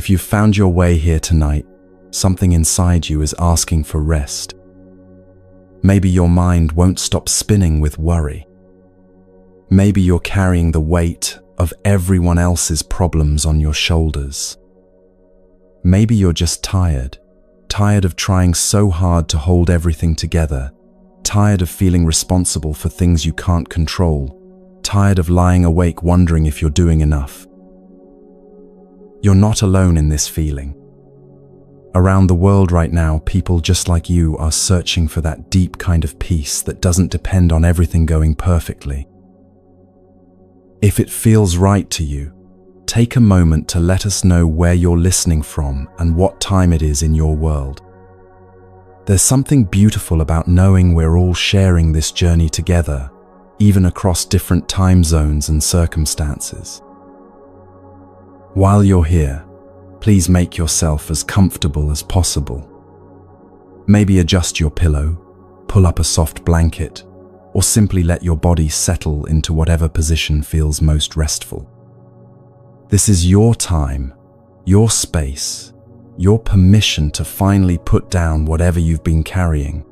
If you've found your way here tonight, something inside you is asking for rest. Maybe your mind won't stop spinning with worry. Maybe you're carrying the weight of everyone else's problems on your shoulders. Maybe you're just tired of trying so hard to hold everything together, tired of feeling responsible for things you can't control, tired of lying awake wondering if you're doing enough. You're not alone in this feeling. Around the world right now, people just like you are searching for that deep kind of peace that doesn't depend on everything going perfectly. If it feels right to you, take a moment to let us know where you're listening from and what time it is in your world. There's something beautiful about knowing we're all sharing this journey together, even across different time zones and circumstances. While you're here, please make yourself as comfortable as possible. Maybe adjust your pillow, pull up a soft blanket, or simply let your body settle into whatever position feels most restful. This is your time, your space, your permission to finally put down whatever you've been carrying.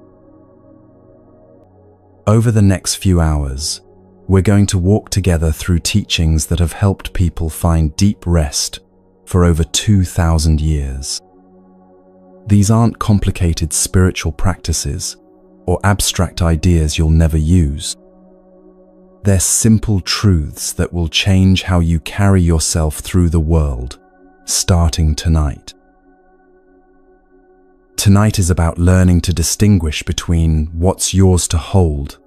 Over the next few hours, we're going to walk together through teachings that have helped people find deep rest for over 2,000 years. These aren't complicated spiritual practices or abstract ideas you'll never use. They're simple truths that will change how you carry yourself through the world, starting tonight. Tonight is about learning to distinguish between what's yours to hold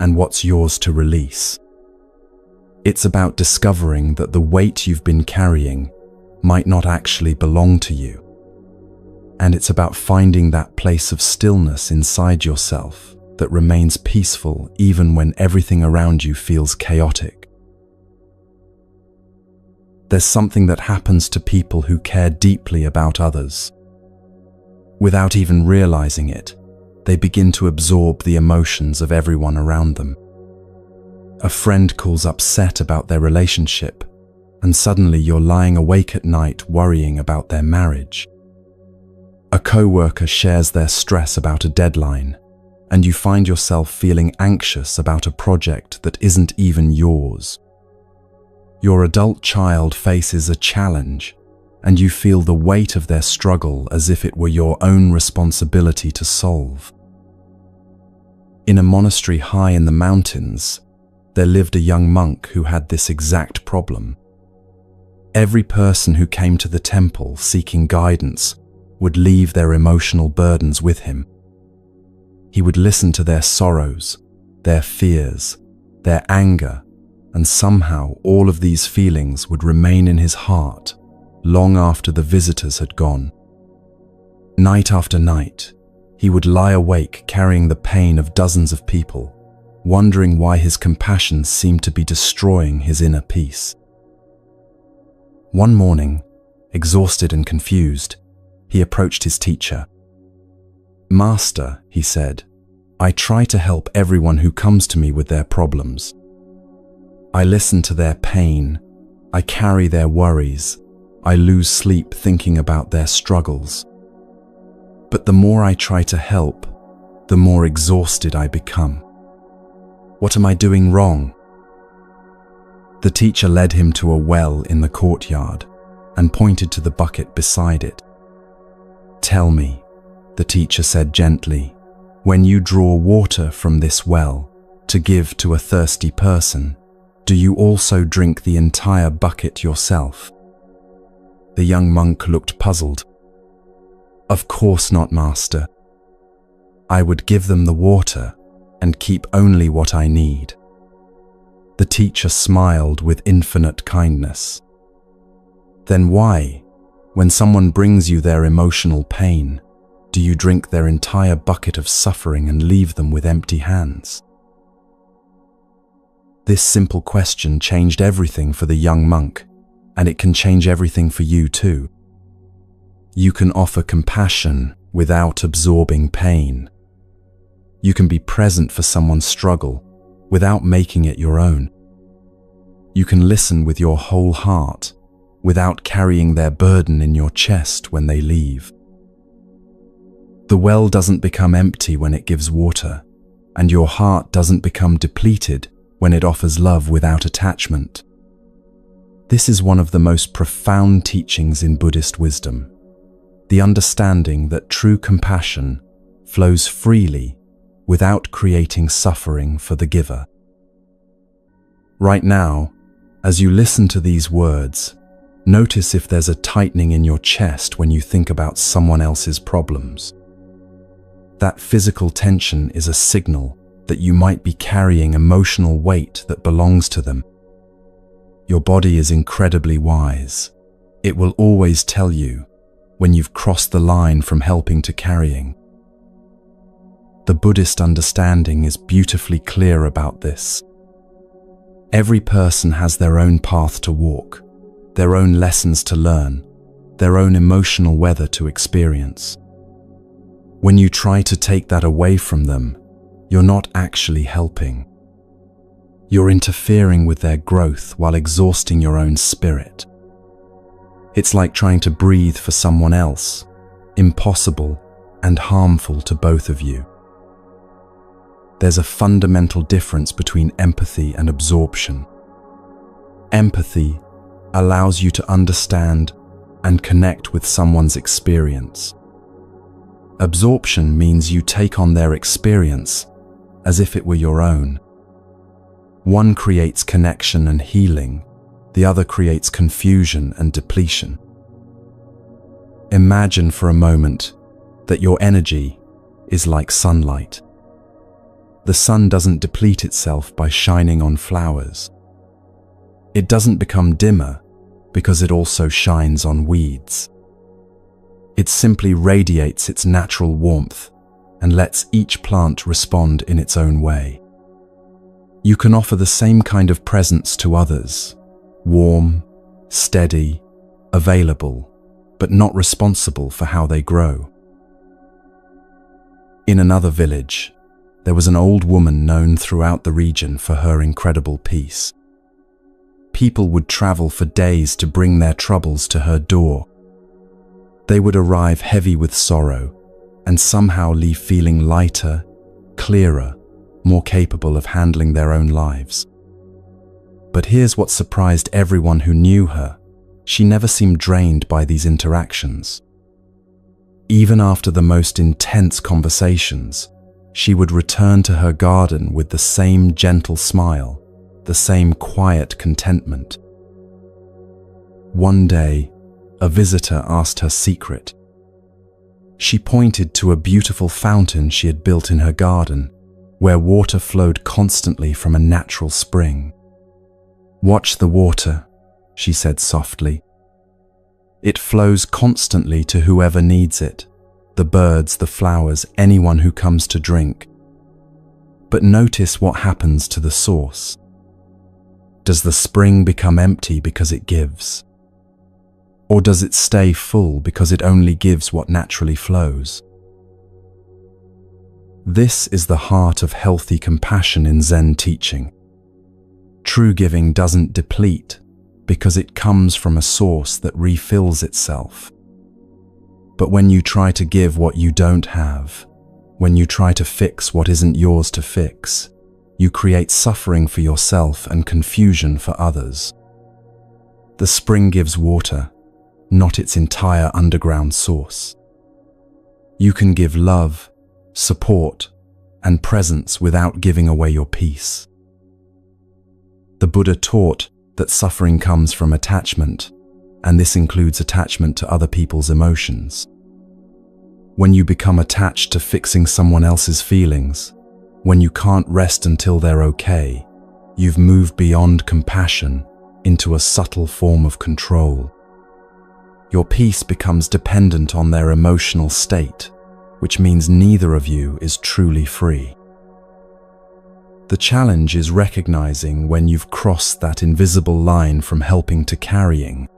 and what's yours to release. It's about discovering that the weight you've been carrying might not actually belong to you. And it's about finding that place of stillness inside yourself that remains peaceful even when everything around you feels chaotic. There's something that happens to people who care deeply about others. Without even realizing it, they begin to absorb the emotions of everyone around them. A friend calls upset about their relationship, and suddenly you're lying awake at night worrying about their marriage. A coworker shares their stress about a deadline, and you find yourself feeling anxious about a project that isn't even yours. Your adult child faces a challenge, and you feel the weight of their struggle as if it were your own responsibility to solve. In a monastery high in the mountains, there lived a young monk who had this exact problem. Every person who came to the temple seeking guidance would leave their emotional burdens with him. He would listen to their sorrows, their fears, their anger, and somehow all of these feelings would remain in his heart long after the visitors had gone. Night after night, he would lie awake carrying the pain of dozens of people, wondering why his compassion seemed to be destroying his inner peace. One morning, exhausted and confused, he approached his teacher. "Master," he said, "I try to help everyone who comes to me with their problems. I listen to their pain, I carry their worries, I lose sleep thinking about their struggles. But the more I try to help, the more exhausted I become. What am I doing wrong?" The teacher led him to a well in the courtyard and pointed to the bucket beside it. "Tell me," the teacher said gently, "when you draw water from this well to give to a thirsty person, do you also drink the entire bucket yourself?" The young monk looked puzzled. "Of course not, master. I would give them the water and keep only what I need." The teacher smiled with infinite kindness. "Then why, when someone brings you their emotional pain, do you drink their entire bucket of suffering and leave them with empty hands?" This simple question changed everything for the young monk, and it can change everything for you too. You can offer compassion without absorbing pain. You can be present for someone's struggle without making it your own. You can listen with your whole heart without carrying their burden in your chest when they leave. The well doesn't become empty when it gives water, and your heart doesn't become depleted when it offers love without attachment. This is one of the most profound teachings in Buddhist wisdom, the understanding that true compassion flows freely without creating suffering for the giver. Right now, as you listen to these words, notice if there's a tightening in your chest when you think about someone else's problems. That physical tension is a signal that you might be carrying emotional weight that belongs to them. Your body is incredibly wise. It will always tell you when you've crossed the line from helping to carrying. The Buddhist understanding is beautifully clear about this. Every person has their own path to walk, their own lessons to learn, their own emotional weather to experience. When you try to take that away from them, you're not actually helping. You're interfering with their growth while exhausting your own spirit. It's like trying to breathe for someone else, impossible and harmful to both of you. There's a fundamental difference between empathy and absorption. Empathy allows you to understand and connect with someone's experience. Absorption means you take on their experience as if it were your own. One creates connection and healing, the other creates confusion and depletion. Imagine for a moment that your energy is like sunlight. The sun doesn't deplete itself by shining on flowers. It doesn't become dimmer because it also shines on weeds. It simply radiates its natural warmth and lets each plant respond in its own way. You can offer the same kind of presence to others, warm, steady, available, but not responsible for how they grow. In another village, there was an old woman known throughout the region for her incredible peace. People would travel for days to bring their troubles to her door. They would arrive heavy with sorrow and somehow leave feeling lighter, clearer, more capable of handling their own lives. But here's what surprised everyone who knew her. She never seemed drained by these interactions. Even after the most intense conversations, she would return to her garden with the same gentle smile, the same quiet contentment. One day, a visitor asked her secret. She pointed to a beautiful fountain she had built in her garden, where water flowed constantly from a natural spring. "Watch the water," she said softly. "It flows constantly to whoever needs it. The birds, the flowers, anyone who comes to drink. But notice what happens to the source. Does the spring become empty because it gives? Or does it stay full because it only gives what naturally flows?" This is the heart of healthy compassion in Zen teaching. True giving doesn't deplete because it comes from a source that refills itself. But when you try to give what you don't have, when you try to fix what isn't yours to fix, you create suffering for yourself and confusion for others. The spring gives water, not its entire underground source. You can give love, support, and presence without giving away your peace. The Buddha taught that suffering comes from attachment, and this includes attachment to other people's emotions. When you become attached to fixing someone else's feelings, when you can't rest until they're okay, you've moved beyond compassion into a subtle form of control. Your peace becomes dependent on their emotional state, which means neither of you is truly free. The challenge is recognizing when you've crossed that invisible line from helping to carrying.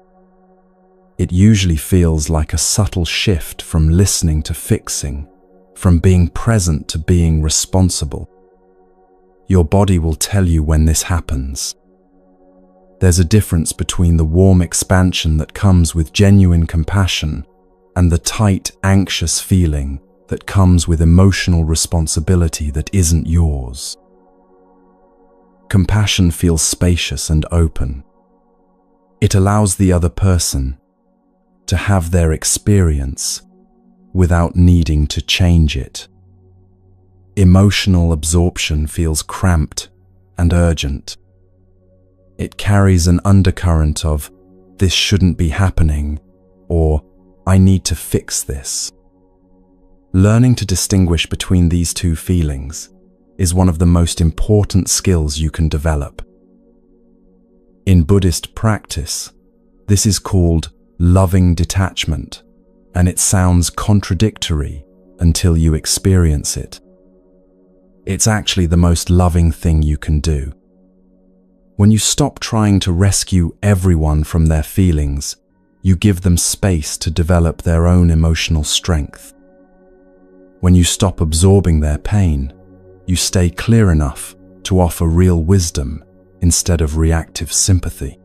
It usually feels like a subtle shift from listening to fixing, from being present to being responsible. Your body will tell you when this happens. There's a difference between the warm expansion that comes with genuine compassion and the tight, anxious feeling that comes with emotional responsibility that isn't yours. Compassion feels spacious and open. It allows the other person to have their experience without needing to change it. Emotional absorption feels cramped and urgent. It carries an undercurrent of, "This shouldn't be happening," or "I need to fix this." Learning to distinguish between these two feelings is one of the most important skills you can develop. In Buddhist practice, this is called loving detachment, and it sounds contradictory until you experience it. It's actually the most loving thing you can do. When you stop trying to rescue everyone from their feelings, you give them space to develop their own emotional strength. When you stop absorbing their pain, you stay clear enough to offer real wisdom instead of reactive sympathy.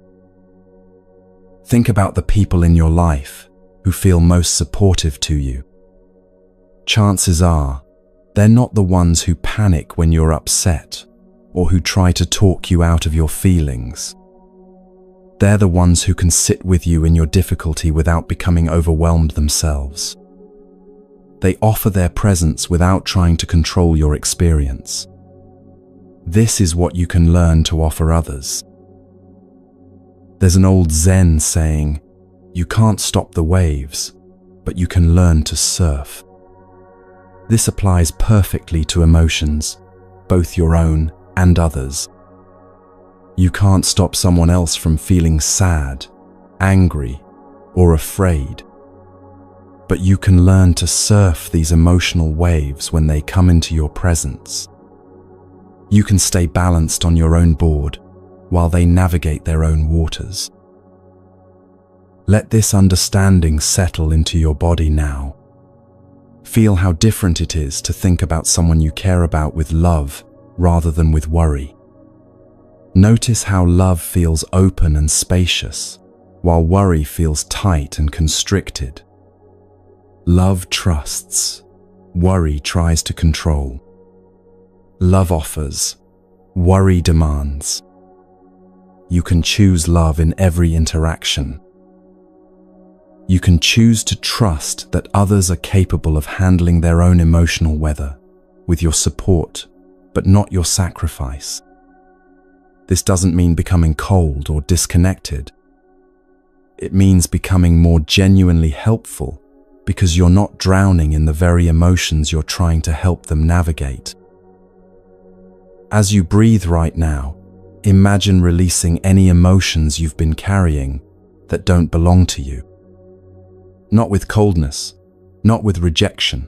Think about the people in your life who feel most supportive to you. Chances are, they're not the ones who panic when you're upset or who try to talk you out of your feelings. They're the ones who can sit with you in your difficulty without becoming overwhelmed themselves. They offer their presence without trying to control your experience. This is what you can learn to offer others. There's an old ZEN saying, "You can't stop the waves, but you can learn to surf." This applies perfectly to emotions, both your own and others. You can't stop someone else from feeling sad, angry, or afraid. But you can learn to surf these emotional waves when they come into your presence. You can stay balanced on your own board while they navigate their own waters. Let this understanding settle into your body now. Feel how different it is to think about someone you care about with love rather than with worry. Notice how love feels open and spacious, while worry feels tight and constricted. Love trusts, worry tries to control. Love offers, worry demands. You can choose love in every interaction. You can choose to trust that others are capable of handling their own emotional weather with your support, but not your sacrifice. This doesn't mean becoming cold or disconnected. It means becoming more genuinely helpful because you're not drowning in the very emotions you're trying to help them navigate. As you breathe right now, imagine releasing any emotions you've been carrying that don't belong to you. Not with coldness, not with rejection,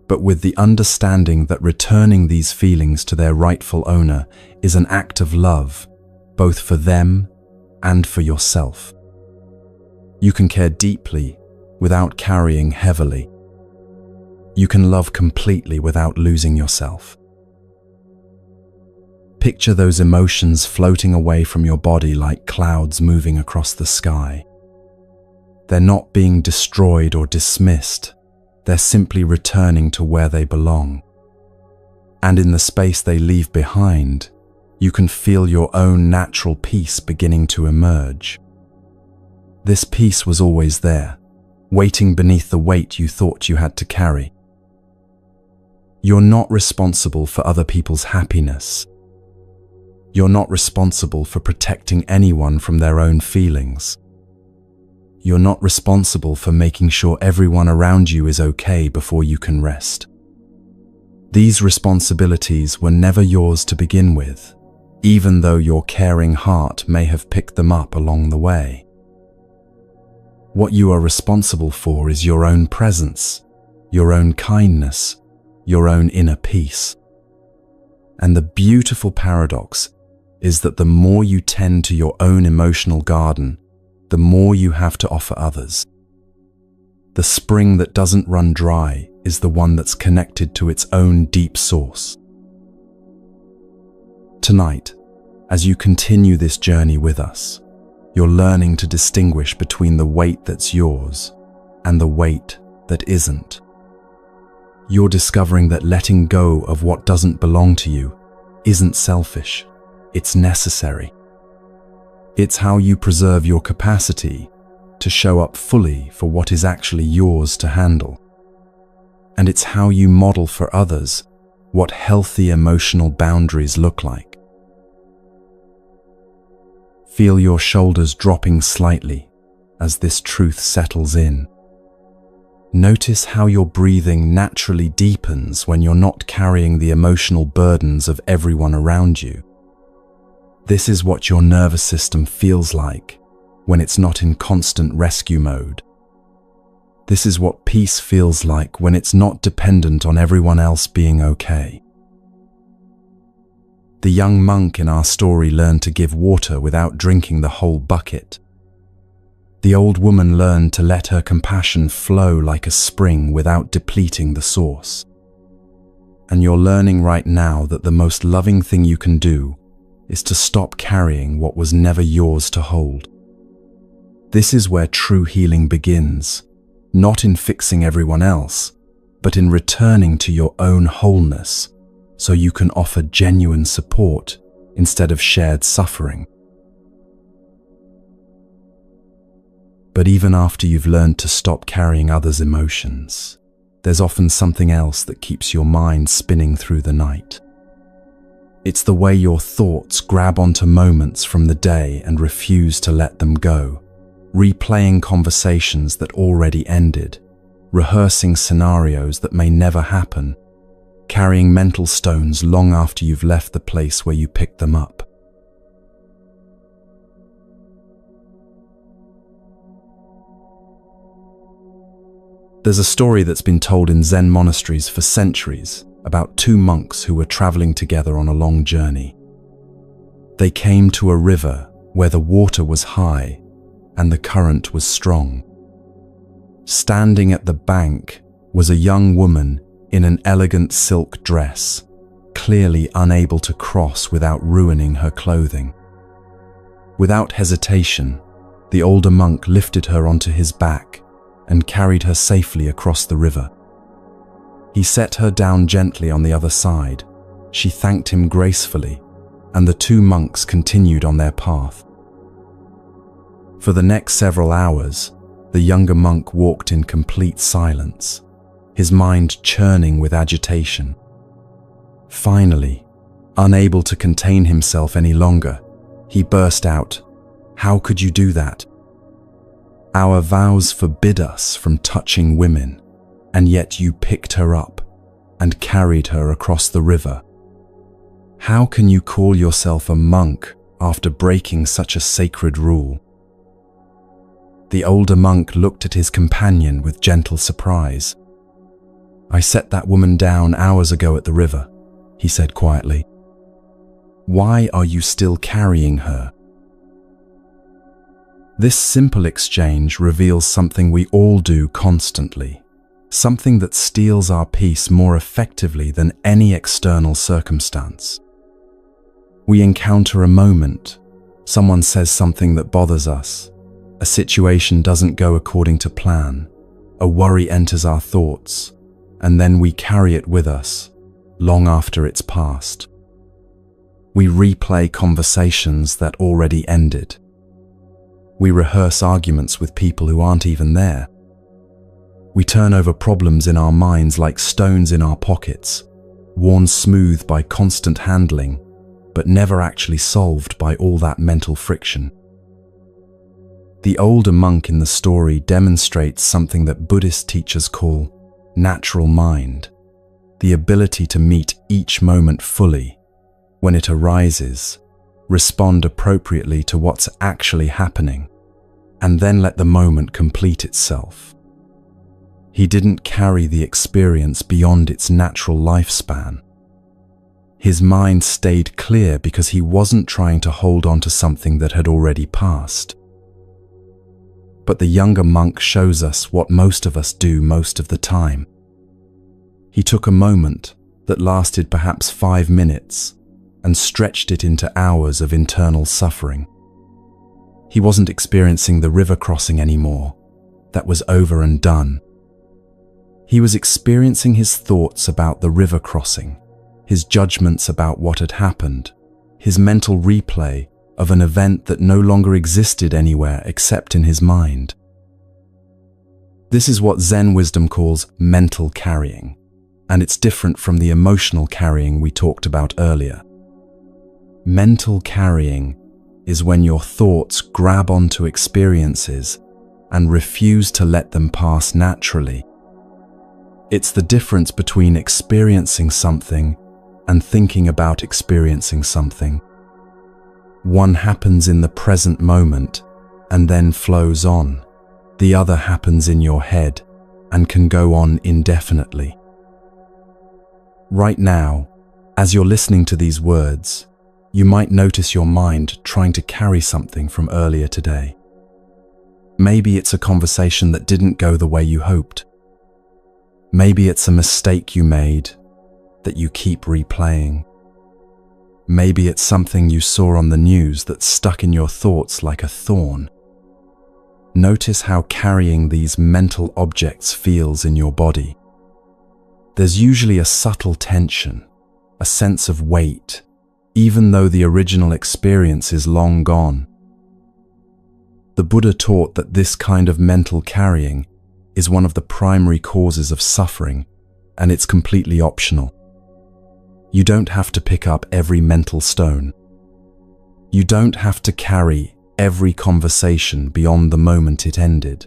but with the understanding that returning these feelings to their rightful owner is an act of love, both for them and for yourself. You can care deeply without carrying heavily. You can love completely without losing yourself. Picture those emotions floating away from your body like clouds moving across the sky. They're not being destroyed or dismissed. They're simply returning to where they belong. And in the space they leave behind, you can feel your own natural peace beginning to emerge. This peace was always there, waiting beneath the weight you thought you had to carry. You're not responsible for other people's happiness. You're not responsible for protecting anyone from their own feelings. You're not responsible for making sure everyone around you is okay before you can rest. These responsibilities were never yours to begin with, even though your caring heart may have picked them up along the way. What you are responsible for is your own presence, your own kindness, your own inner peace. And the beautiful paradox is that the more you tend to your own emotional garden, the more you have to offer others. The spring that doesn't run dry is the one that's connected to its own deep source. Tonight, as you continue this journey with us, You're learning to distinguish between the weight that's yours and the weight that isn't. You're discovering that letting go of what doesn't belong to you isn't selfish, it's necessary. It's how you preserve your capacity to show up fully for what is actually yours to handle. And it's how you model for others what healthy emotional boundaries look like. Feel your shoulders dropping slightly as this truth settles in. Notice how your breathing naturally deepens when you're not carrying the emotional burdens of everyone around you. This is what your nervous system feels like when it's not in constant rescue mode. This is what peace feels like when it's not dependent on everyone else being okay. The young monk in our story learned to give water without drinking the whole bucket. The old woman learned to let her compassion flow like a spring without depleting the source. And you're learning right now that the most loving thing you can do is to stop carrying what was never yours to hold. This is where true healing begins, not in fixing everyone else, but in returning to your own wholeness so you can offer genuine support instead of shared suffering. But even after you've learned to stop carrying others' emotions, there's often something else that keeps your mind spinning through the night. It's the way your thoughts grab onto moments from the day and refuse to let them go, replaying conversations that already ended, rehearsing scenarios that may never happen, carrying mental stones long after you've left the place where you picked them up. There's a story that's been told in Zen monasteries for centuries about two monks who were traveling together on a long journey. They came to a river where the water was high and the current was strong. Standing at the bank was a young woman in an elegant silk dress, clearly unable to cross without ruining her clothing. Without hesitation, the older monk lifted her onto his back and carried her safely across the river. He set her down gently on the other side. She thanked him gracefully, and the two monks continued on their path. For the next several hours, the younger monk walked in complete silence, his mind churning with agitation. Finally, unable to contain himself any longer, he burst out, "How could you do that? Our vows forbid us from touching women, and yet you picked her up and carried her across the river. How can you call yourself a monk after breaking such a sacred rule?" The older monk looked at his companion with gentle surprise. "I set that woman down hours ago at the river," he said quietly. "Why are you still carrying her?" This simple exchange reveals something we all do constantly, something that steals our peace more effectively than any external circumstance. We encounter a moment, someone says something that bothers us, a situation doesn't go according to plan, a worry enters our thoughts, and then we carry it with us, long after it's passed. We replay conversations that already ended. We rehearse arguments with people who aren't even there. We turn over problems in our minds like stones in our pockets, worn smooth by constant handling, but never actually solved by all that mental friction. The older monk in the story demonstrates something that Buddhist teachers call natural mind, the ability to meet each moment fully, when it arises, respond appropriately to what's actually happening, and then let the moment complete itself. He didn't carry the experience beyond its natural lifespan. His mind stayed clear because he wasn't trying to hold on to something that had already passed. But the younger monk shows us what most of us do most of the time. He took a moment that lasted perhaps 5 minutes and stretched it into hours of internal suffering. He wasn't experiencing the river crossing anymore. That was over and done. He was experiencing his thoughts about the river crossing, his judgments about what had happened, his mental replay of an event that no longer existed anywhere except in his mind. This is what Zen wisdom calls mental carrying, and it's different from the emotional carrying we talked about earlier. Mental carrying is when your thoughts grab onto experiences and refuse to let them pass naturally. It's the difference between experiencing something and thinking about experiencing something. One happens in the present moment and then flows on. The other happens in your head and can go on indefinitely. Right now, as you're listening to these words, you might notice your mind trying to carry something from earlier today. Maybe it's a conversation that didn't go the way you hoped. Maybe it's a mistake you made that you keep replaying. Maybe it's something you saw on the news that's stuck in your thoughts like a thorn. Notice how carrying these mental objects feels in your body. There's usually a subtle tension, a sense of weight, even though the original experience is long gone. The Buddha taught that this kind of mental carrying is one of the primary causes of suffering, and it's completely optional. You don't have to pick up every mental stone. You don't have to carry every conversation beyond the moment it ended.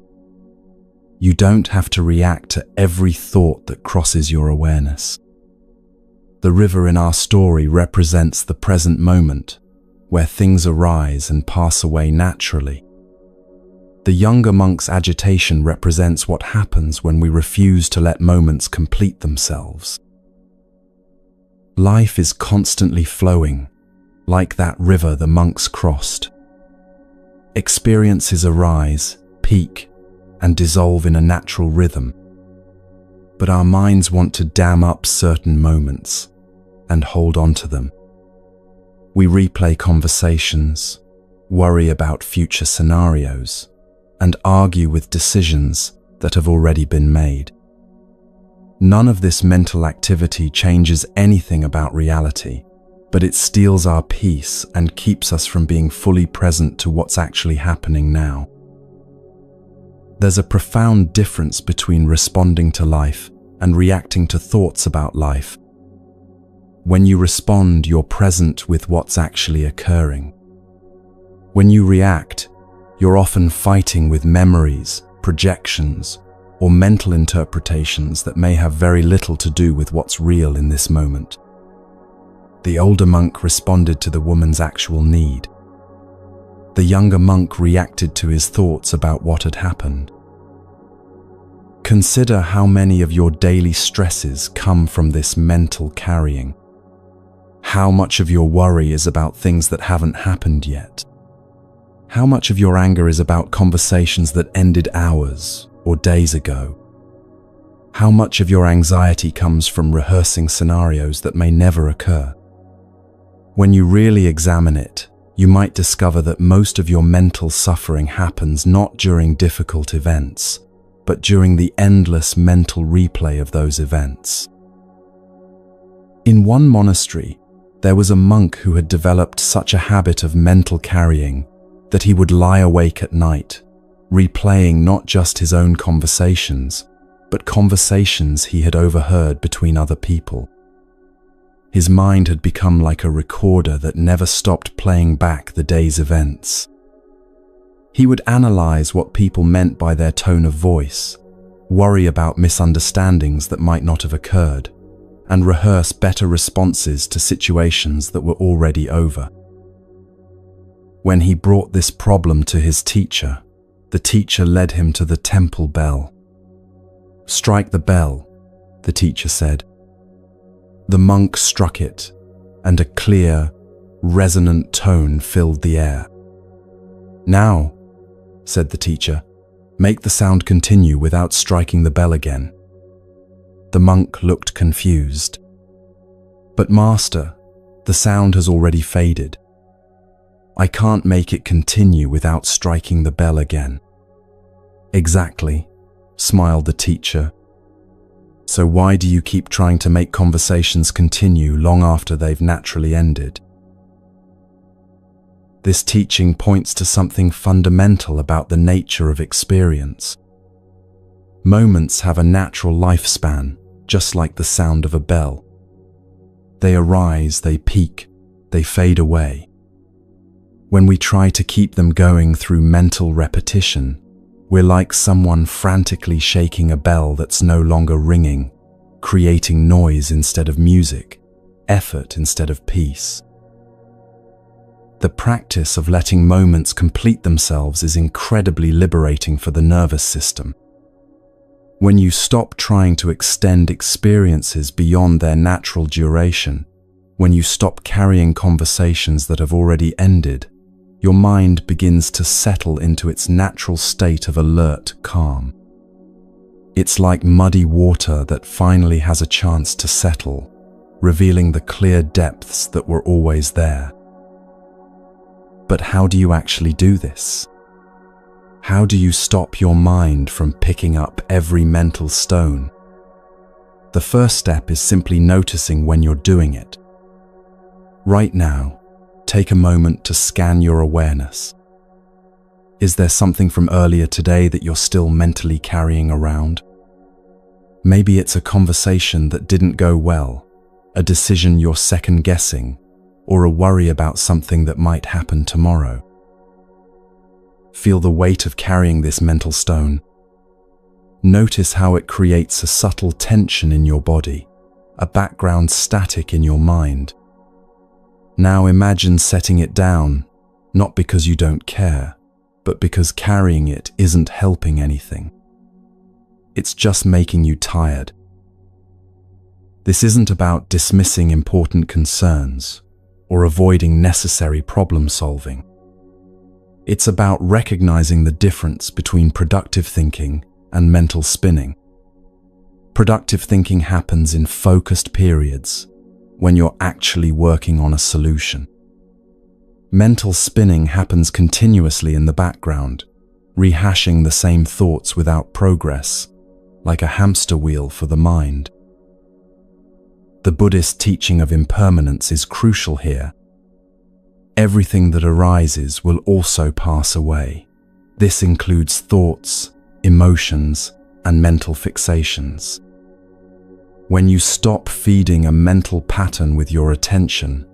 You don't have to react to every thought that crosses your awareness. The river in our story represents the present moment, where things arise and pass away naturally. The younger monk's agitation represents what happens when we refuse to let moments complete themselves. Life is constantly flowing, like that river the monks crossed. Experiences arise, peak, and dissolve in a natural rhythm. But our minds want to dam up certain moments and hold on to them. We replay conversations, worry about future scenarios, and argue with decisions that have already been made. None of this mental activity changes anything about reality, but it steals our peace and keeps us from being fully present to what's actually happening now. There's a profound difference between responding to life and reacting to thoughts about life. When you respond, you're present with what's actually occurring. When you react, you're often fighting with memories, projections, or mental interpretations that may have very little to do with what's real in this moment. The older monk responded to the woman's actual need. The younger monk reacted to his thoughts about what had happened. Consider how many of your daily stresses come from this mental carrying. How much of your worry is about things that haven't happened yet? How much of your anger is about conversations that ended hours or days ago? How much of your anxiety comes from rehearsing scenarios that may never occur? When you really examine it, you might discover that most of your mental suffering happens not during difficult events, but during the endless mental replay of those events. In one monastery, there was a monk who had developed such a habit of mental carrying that he would lie awake at night, replaying not just his own conversations, but conversations he had overheard between other people. His mind had become like a recorder that never stopped playing back the day's events. He would analyze what people meant by their tone of voice, worry about misunderstandings that might not have occurred, and rehearse better responses to situations that were already over. When he brought this problem to his teacher, the teacher led him to the temple bell. "Strike the bell," the teacher said. The monk struck it, and a clear, resonant tone filled the air. "Now," said the teacher, "make the sound continue without striking the bell again." The monk looked confused. "But master, the sound has already faded." I can't make it continue without striking the bell again. Exactly, smiled the teacher. So why do you keep trying to make conversations continue long after they've naturally ended? This teaching points to something fundamental about the nature of experience. Moments have a natural lifespan, just like the sound of a bell. They arise, they peak, they fade away. When we try to keep them going through mental repetition, we're like someone frantically shaking a bell that's no longer ringing, creating noise instead of music, effort instead of peace. The practice of letting moments complete themselves is incredibly liberating for the nervous system. When you stop trying to extend experiences beyond their natural duration, when you stop carrying conversations that have already ended, your mind begins to settle into its natural state of alert calm. It's like muddy water that finally has a chance to settle, revealing the clear depths that were always there. But how do you actually do this? How do you stop your mind from picking up every mental stone? The first step is simply noticing when you're doing it. Right now, take a moment to scan your awareness. Is there something from earlier today that you're still mentally carrying around? Maybe it's a conversation that didn't go well, a decision you're second-guessing, or a worry about something that might happen tomorrow. Feel the weight of carrying this mental stone. Notice how it creates a subtle tension in your body, a background static in your mind. Now imagine setting it down, not because you don't care, but because carrying it isn't helping anything. It's just making you tired. This isn't about dismissing important concerns or avoiding necessary problem solving. It's about recognizing the difference between productive thinking and mental spinning. Productive thinking happens in focused periods, when you're actually working on a solution. Mental spinning happens continuously in the background, rehashing the same thoughts without progress, like a hamster wheel for the mind. The Buddhist teaching of impermanence is crucial here. Everything that arises will also pass away. This includes thoughts, emotions, and mental fixations. When you stop feeding a mental pattern with your attention,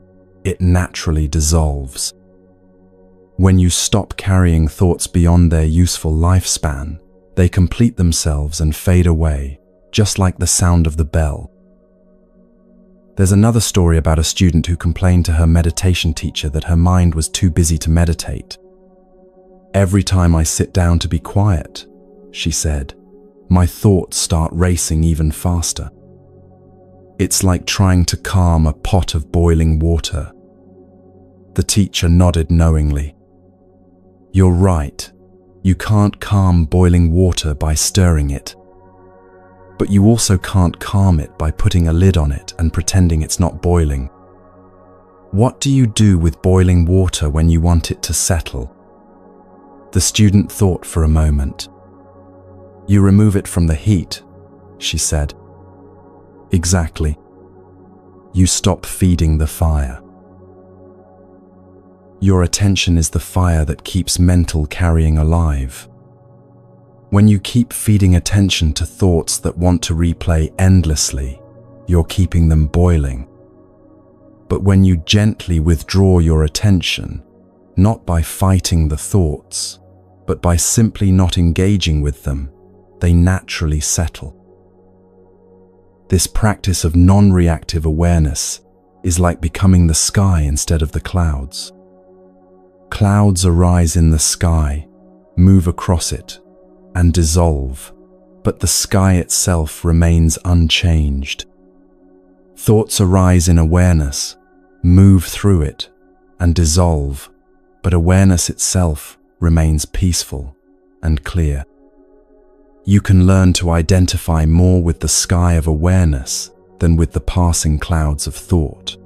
it naturally dissolves. When you stop carrying thoughts beyond their useful lifespan, they complete themselves and fade away, just like the sound of the bell. There's another story about a student who complained to her meditation teacher that her mind was too busy to meditate. "Every time I sit down to be quiet," she said, "my thoughts start racing even faster. It's like trying to calm a pot of boiling water." The teacher nodded knowingly. "You're right. You can't calm boiling water by stirring it. But you also can't calm it by putting a lid on it and pretending it's not boiling. What do you do with boiling water when you want it to settle?" The student thought for a moment. "You remove it from the heat," she said. "Exactly. You stop feeding the fire." Your attention is the fire that keeps mental carrying alive. When you keep feeding attention to thoughts that want to replay endlessly, you're keeping them boiling. But when you gently withdraw your attention, not by fighting the thoughts, but by simply not engaging with them, they naturally settle. This practice of non-reactive awareness is like becoming the sky instead of the clouds. Clouds arise in the sky, move across it, and dissolve, but the sky itself remains unchanged. Thoughts arise in awareness, move through it, and dissolve, but awareness itself remains peaceful and clear. You can learn to identify more with the sky of awareness than with the passing clouds of thought.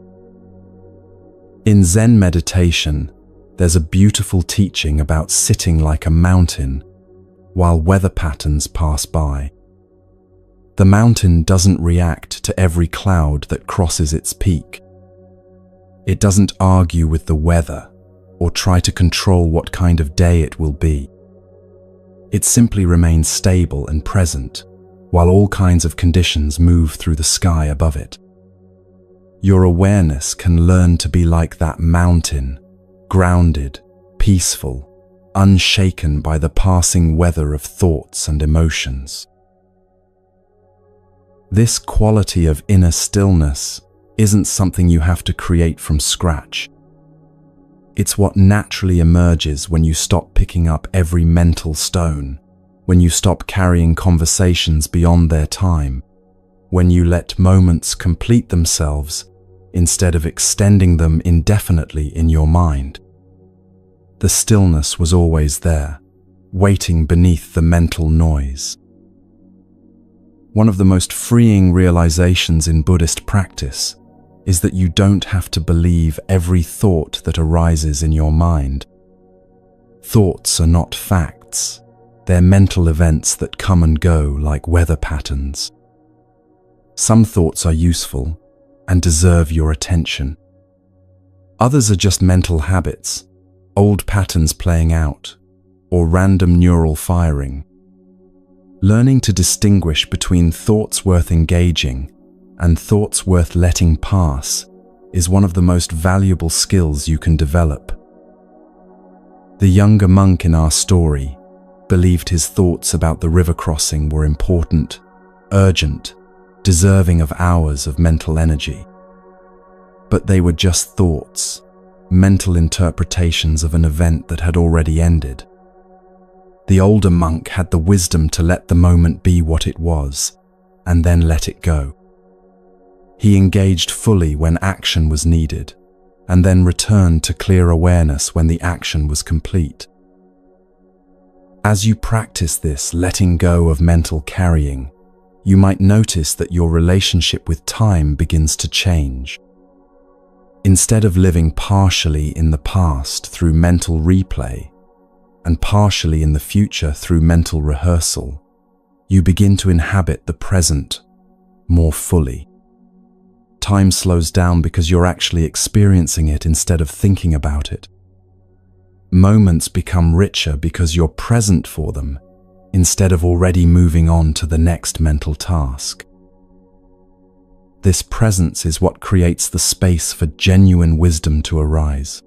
In Zen meditation, there's a beautiful teaching about sitting like a mountain while weather patterns pass by. The mountain doesn't react to every cloud that crosses its peak. It doesn't argue with the weather or try to control what kind of day it will be. It simply remains stable and present while all kinds of conditions move through the sky above it. Your awareness can learn to be like that mountain, grounded, peaceful, unshaken by the passing weather of thoughts and emotions. This quality of inner stillness isn't something you have to create from scratch. It's what naturally emerges when you stop picking up every mental stone, when you stop carrying conversations beyond their time, when you let moments complete themselves instead of extending them indefinitely in your mind. The stillness was always there, waiting beneath the mental noise. One of the most freeing realizations in Buddhist practice is that you don't have to believe every thought that arises in your mind. Thoughts are not facts. They're mental events that come and go like weather patterns. Some thoughts are useful and deserve your attention. Others are just mental habits, old patterns playing out, or random neural firing. Learning to distinguish between thoughts worth engaging and thoughts worth letting pass is one of the most valuable skills you can develop. The younger monk in our story believed his thoughts about the river crossing were important, urgent, deserving of hours of mental energy. But they were just thoughts, mental interpretations of an event that had already ended. The older monk had the wisdom to let the moment be what it was, and then let it go. He engaged fully when action was needed, and then returned to clear awareness when the action was complete. As you practice this letting go of mental carrying, you might notice that your relationship with time begins to change. Instead of living partially in the past through mental replay and partially in the future through mental rehearsal, you begin to inhabit the present more fully. Time slows down because you're actually experiencing it instead of thinking about it. Moments become richer because you're present for them instead of already moving on to the next mental task. This presence is what creates the space for genuine wisdom to arise.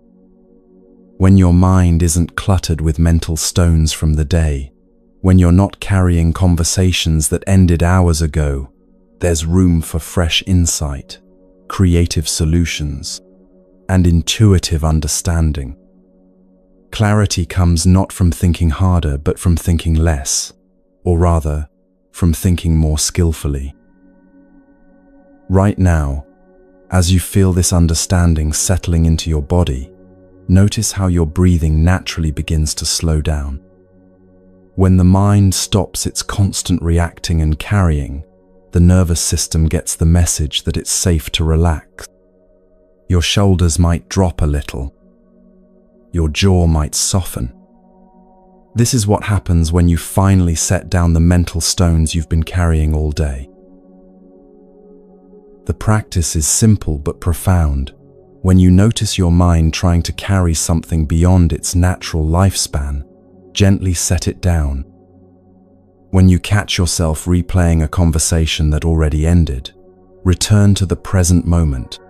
When your mind isn't cluttered with mental stones from the day, when you're not carrying conversations that ended hours ago, there's room for fresh insight, creative solutions, and intuitive understanding. Clarity comes not from thinking harder, but from thinking less, or rather, from thinking more skillfully. Right now, as you feel this understanding settling into your body, notice how your breathing naturally begins to slow down. When the mind stops its constant reacting and carrying, the nervous system gets the message that it's safe to relax. Your shoulders might drop a little. Your jaw might soften. This is what happens when you finally set down the mental stones you've been carrying all day. The practice is simple but profound. When you notice your mind trying to carry something beyond its natural lifespan, gently set it down. When you catch yourself replaying a conversation that already ended, return to the present moment.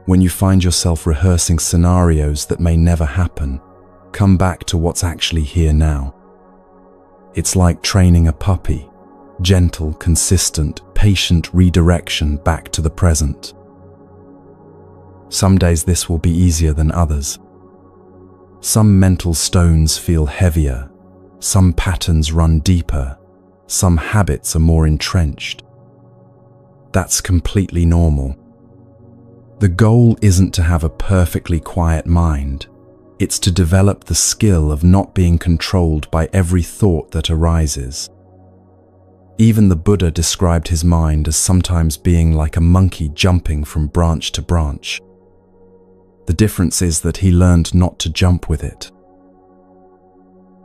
When you find yourself rehearsing scenarios that may never happen, come back to what's actually here now. It's like training a puppy, gentle, consistent, patient redirection back to the present. Some days this will be easier than others. Some mental stones feel heavier, some patterns run deeper, some habits are more entrenched. That's completely normal. The goal isn't to have a perfectly quiet mind. It's to develop the skill of not being controlled by every thought that arises. Even the Buddha described his mind as sometimes being like a monkey jumping from branch to branch. The The difference is that he learned not to jump with it.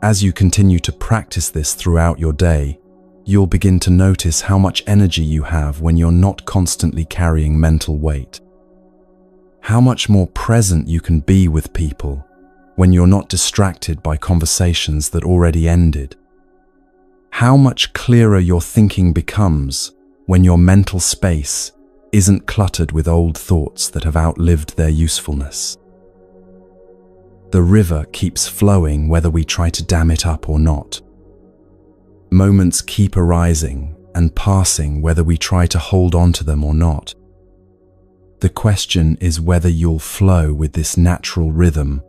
As you continue to practice this throughout your day, you'll begin to notice how much energy you have when you're not constantly carrying mental weight. How much more present you can be with people when you're not distracted by conversations that already ended. How much clearer your thinking becomes when your mental space isn't cluttered with old thoughts that have outlived their usefulness. The river keeps flowing whether we try to dam it up or not. Moments keep arising and passing whether we try to hold on to them or not. The question is whether you'll flow with this natural rhythm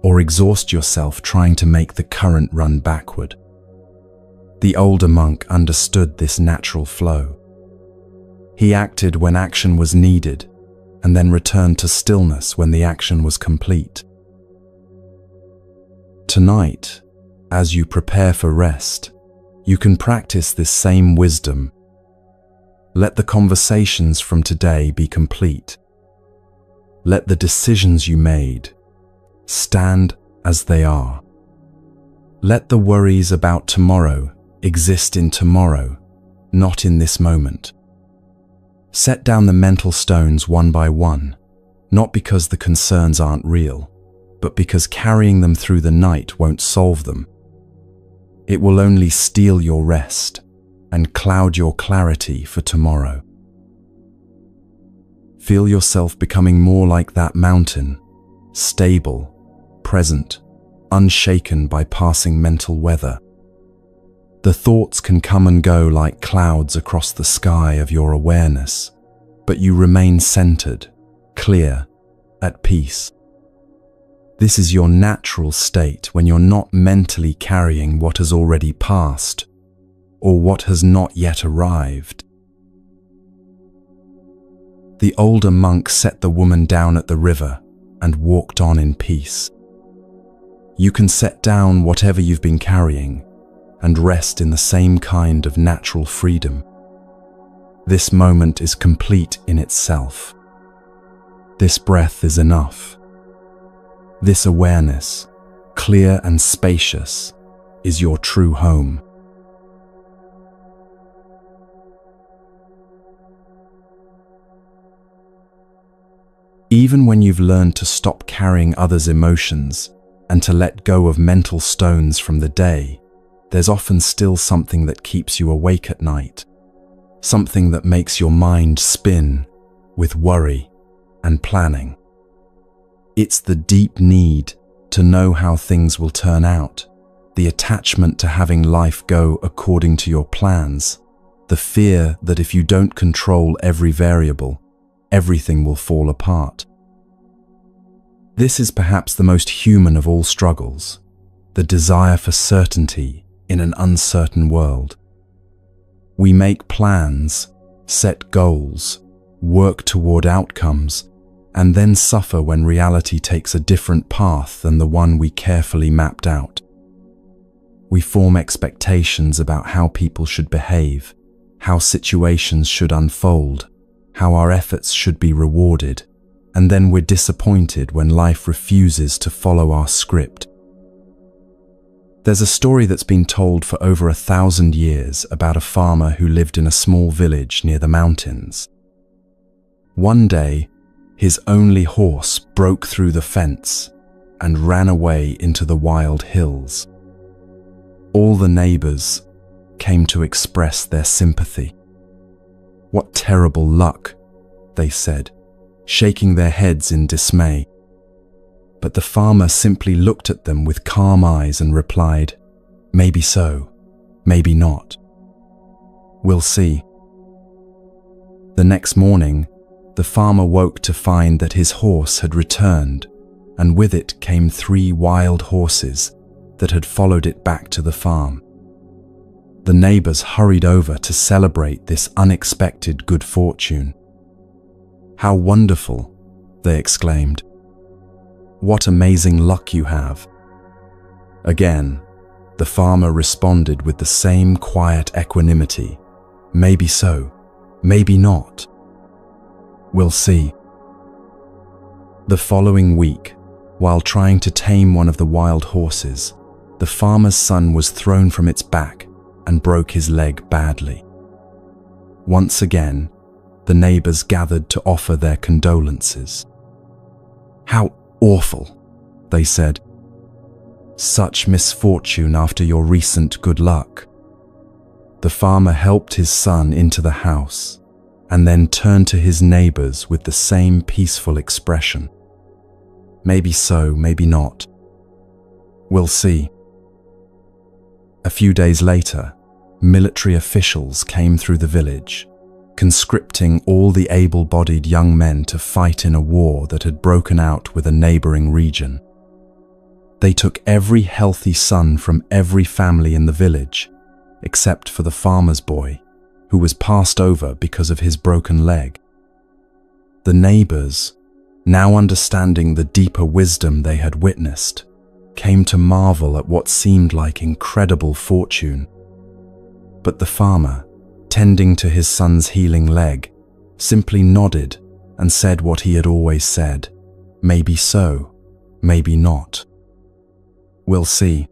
or exhaust yourself trying to make the current run backward. The older monk understood this natural flow. He acted when action was needed and then returned to stillness when the action was complete. Tonight, as you prepare for rest, you can practice this same wisdom. Let the conversations from today be complete. Let the decisions you made stand as they are. Let the worries about tomorrow exist in tomorrow, not in this moment. Set down the mental stones one by one, not because the concerns aren't real, but because carrying them through the night won't solve them. It will only steal your rest and cloud your clarity for tomorrow. Feel yourself becoming more like that mountain, stable, present, unshaken by passing mental weather. The thoughts can come and go like clouds across the sky of your awareness, but you remain centered, clear, at peace. This is your natural state when you're not mentally carrying what has already passed or what has not yet arrived. The older monk set the woman down at the river and walked on in peace. You can set down whatever you've been carrying and rest in the same kind of natural freedom. This moment is complete in itself. This breath is enough. This awareness, clear and spacious, is your true home. Even when you've learned to stop carrying others' emotions and to let go of mental stones from the day, there's often still something that keeps you awake at night, something that makes your mind spin with worry and planning. It's the deep need to know how things will turn out, the attachment to having life go according to your plans, the fear that if you don't control every variable, everything will fall apart. This is perhaps the most human of all struggles, the desire for certainty in an uncertain world. We make plans, set goals, work toward outcomes, and then suffer when reality takes a different path than the one we carefully mapped out. We form expectations about how people should behave, how situations should unfold, how our efforts should be rewarded, and then we're disappointed when life refuses to follow our script. There's a story that's been told for over 1,000 years about a farmer who lived in a small village near the mountains. One day, his only horse broke through the fence and ran away into the wild hills. All the neighbors came to express their sympathy. "What terrible luck," they said, shaking their heads in dismay. But the farmer simply looked at them with calm eyes and replied, "Maybe so, maybe not. We'll see." The next morning, the farmer woke to find that his horse had returned, and with it came 3 wild horses that had followed it back to the farm. The neighbors hurried over to celebrate this unexpected good fortune. "How wonderful," they exclaimed. "What amazing luck you have." Again, the farmer responded with the same quiet equanimity. "Maybe so, maybe not. We'll see." The following week, while trying to tame one of the wild horses, the farmer's son was thrown from its back and broke his leg badly. Once again, the neighbors gathered to offer their condolences. "How awful," they said. "Such misfortune after your recent good luck." The farmer helped his son into the house and then turned to his neighbors with the same peaceful expression. "Maybe so, maybe not. We'll see." A few days later, military officials came through the village, conscripting all the able-bodied young men to fight in a war that had broken out with a neighboring region. They took every healthy son from every family in the village, except for the farmer's boy, who was passed over because of his broken leg. The neighbors, now understanding the deeper wisdom they had witnessed, came to marvel at what seemed like incredible fortune. But the farmer, tending to his son's healing leg, simply nodded and said what he had always said: "Maybe so, maybe not. We'll see."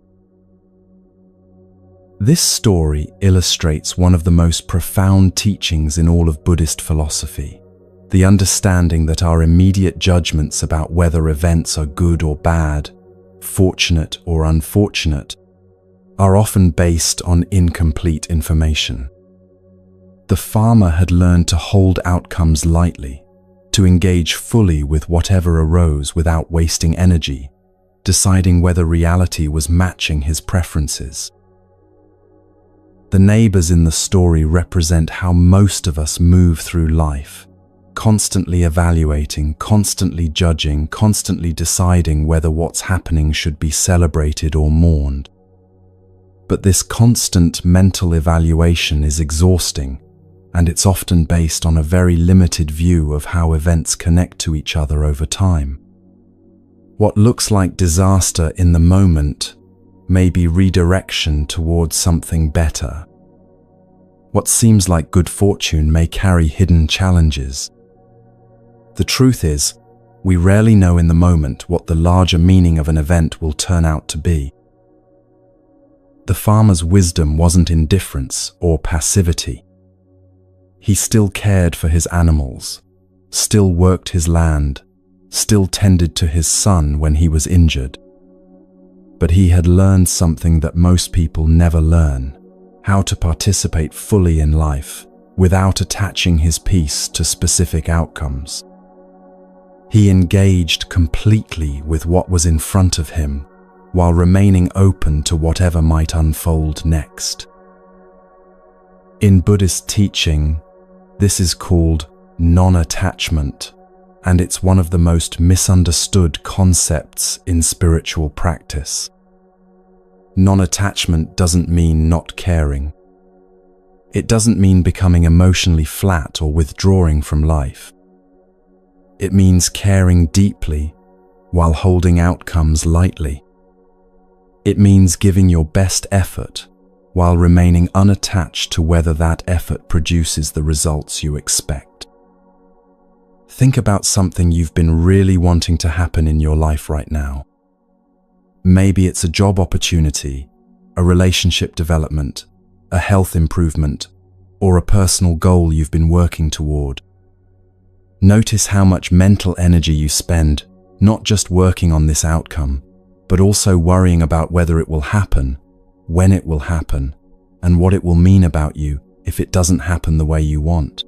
This story illustrates one of the most profound teachings in all of Buddhist philosophy: the understanding that our immediate judgments about whether events are good or bad, fortunate or unfortunate, are often based on incomplete information. The farmer had learned to hold outcomes lightly, to engage fully with whatever arose without wasting energy, deciding whether reality was matching his preferences. The neighbors in the story represent how most of us move through life, constantly evaluating, constantly judging, constantly deciding whether what's happening should be celebrated or mourned. But this constant mental evaluation is exhausting, and it's often based on a very limited view of how events connect to each other over time. What looks like disaster in the moment may be redirection towards something better. What seems like good fortune may carry hidden challenges. The truth is, we rarely know in the moment what the larger meaning of an event will turn out to be. The farmer's wisdom wasn't indifference or passivity. He still cared for his animals, still worked his land, still tended to his son when he was injured. But he had learned something that most people never learn: how to participate fully in life without attaching his peace to specific outcomes. He engaged completely with what was in front of him while remaining open to whatever might unfold next. In Buddhist teaching, this is called non-attachment, and it's one of the most misunderstood concepts in spiritual practice. Non-attachment doesn't mean not caring. It doesn't mean becoming emotionally flat or withdrawing from life. It means caring deeply while holding outcomes lightly. It means giving your best effort while remaining unattached to whether that effort produces the results you expect. Think about something you've been really wanting to happen in your life right now. Maybe it's a job opportunity, a relationship development, a health improvement, or a personal goal you've been working toward. Notice how much mental energy you spend, not just working on this outcome, but also worrying about whether it will happen, when it will happen, and what it will mean about you if it doesn't happen the way you want.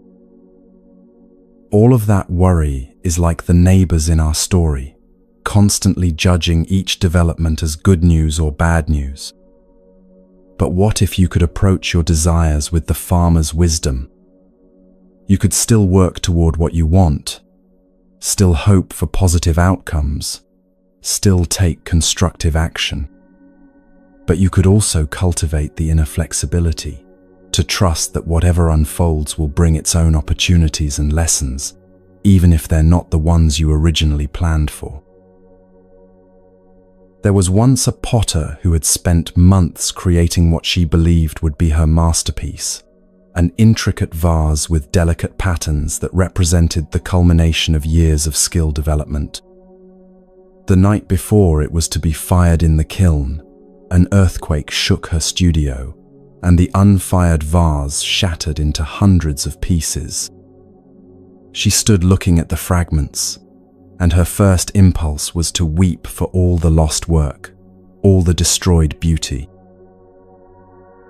All of that worry is like the neighbors in our story, constantly judging each development as good news or bad news. But what if you could approach your desires with the farmer's wisdom? You could still work toward what you want, still hope for positive outcomes, still take constructive action. But you could also cultivate the inner flexibility to trust that whatever unfolds will bring its own opportunities and lessons, even if they're not the ones you originally planned for. There was once a potter who had spent months creating what she believed would be her masterpiece, an intricate vase with delicate patterns that represented the culmination of years of skill development. The night before it was to be fired in the kiln, an earthquake shook her studio, and the unfired vase shattered into hundreds of pieces. She stood looking at the fragments, and her first impulse was to weep for all the lost work, all the destroyed beauty.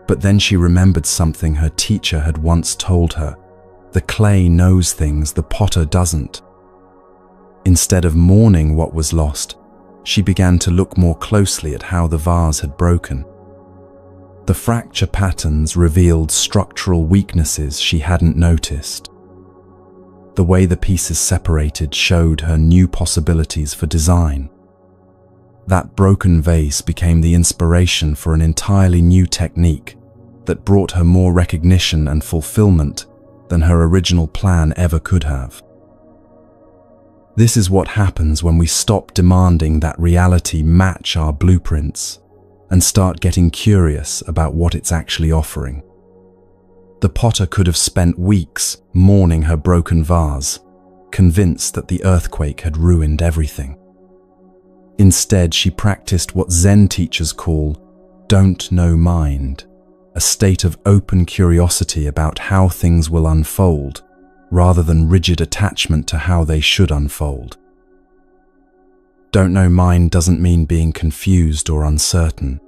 But then she remembered something her teacher had once told her: the clay knows things the potter doesn't. Instead of mourning what was lost, she began to look more closely at how the vase had broken. The fracture patterns revealed structural weaknesses she hadn't noticed. The way the pieces separated showed her new possibilities for design. That broken vase became the inspiration for an entirely new technique that brought her more recognition and fulfillment than her original plan ever could have. This is what happens when we stop demanding that reality match our blueprints and start getting curious about what it's actually offering. The potter could have spent weeks mourning her broken vase, convinced that the earthquake had ruined everything. Instead, she practiced what Zen teachers call don't know mind, a state of open curiosity about how things will unfold, rather than rigid attachment to how they should unfold. Don't know mind doesn't mean being confused or uncertain.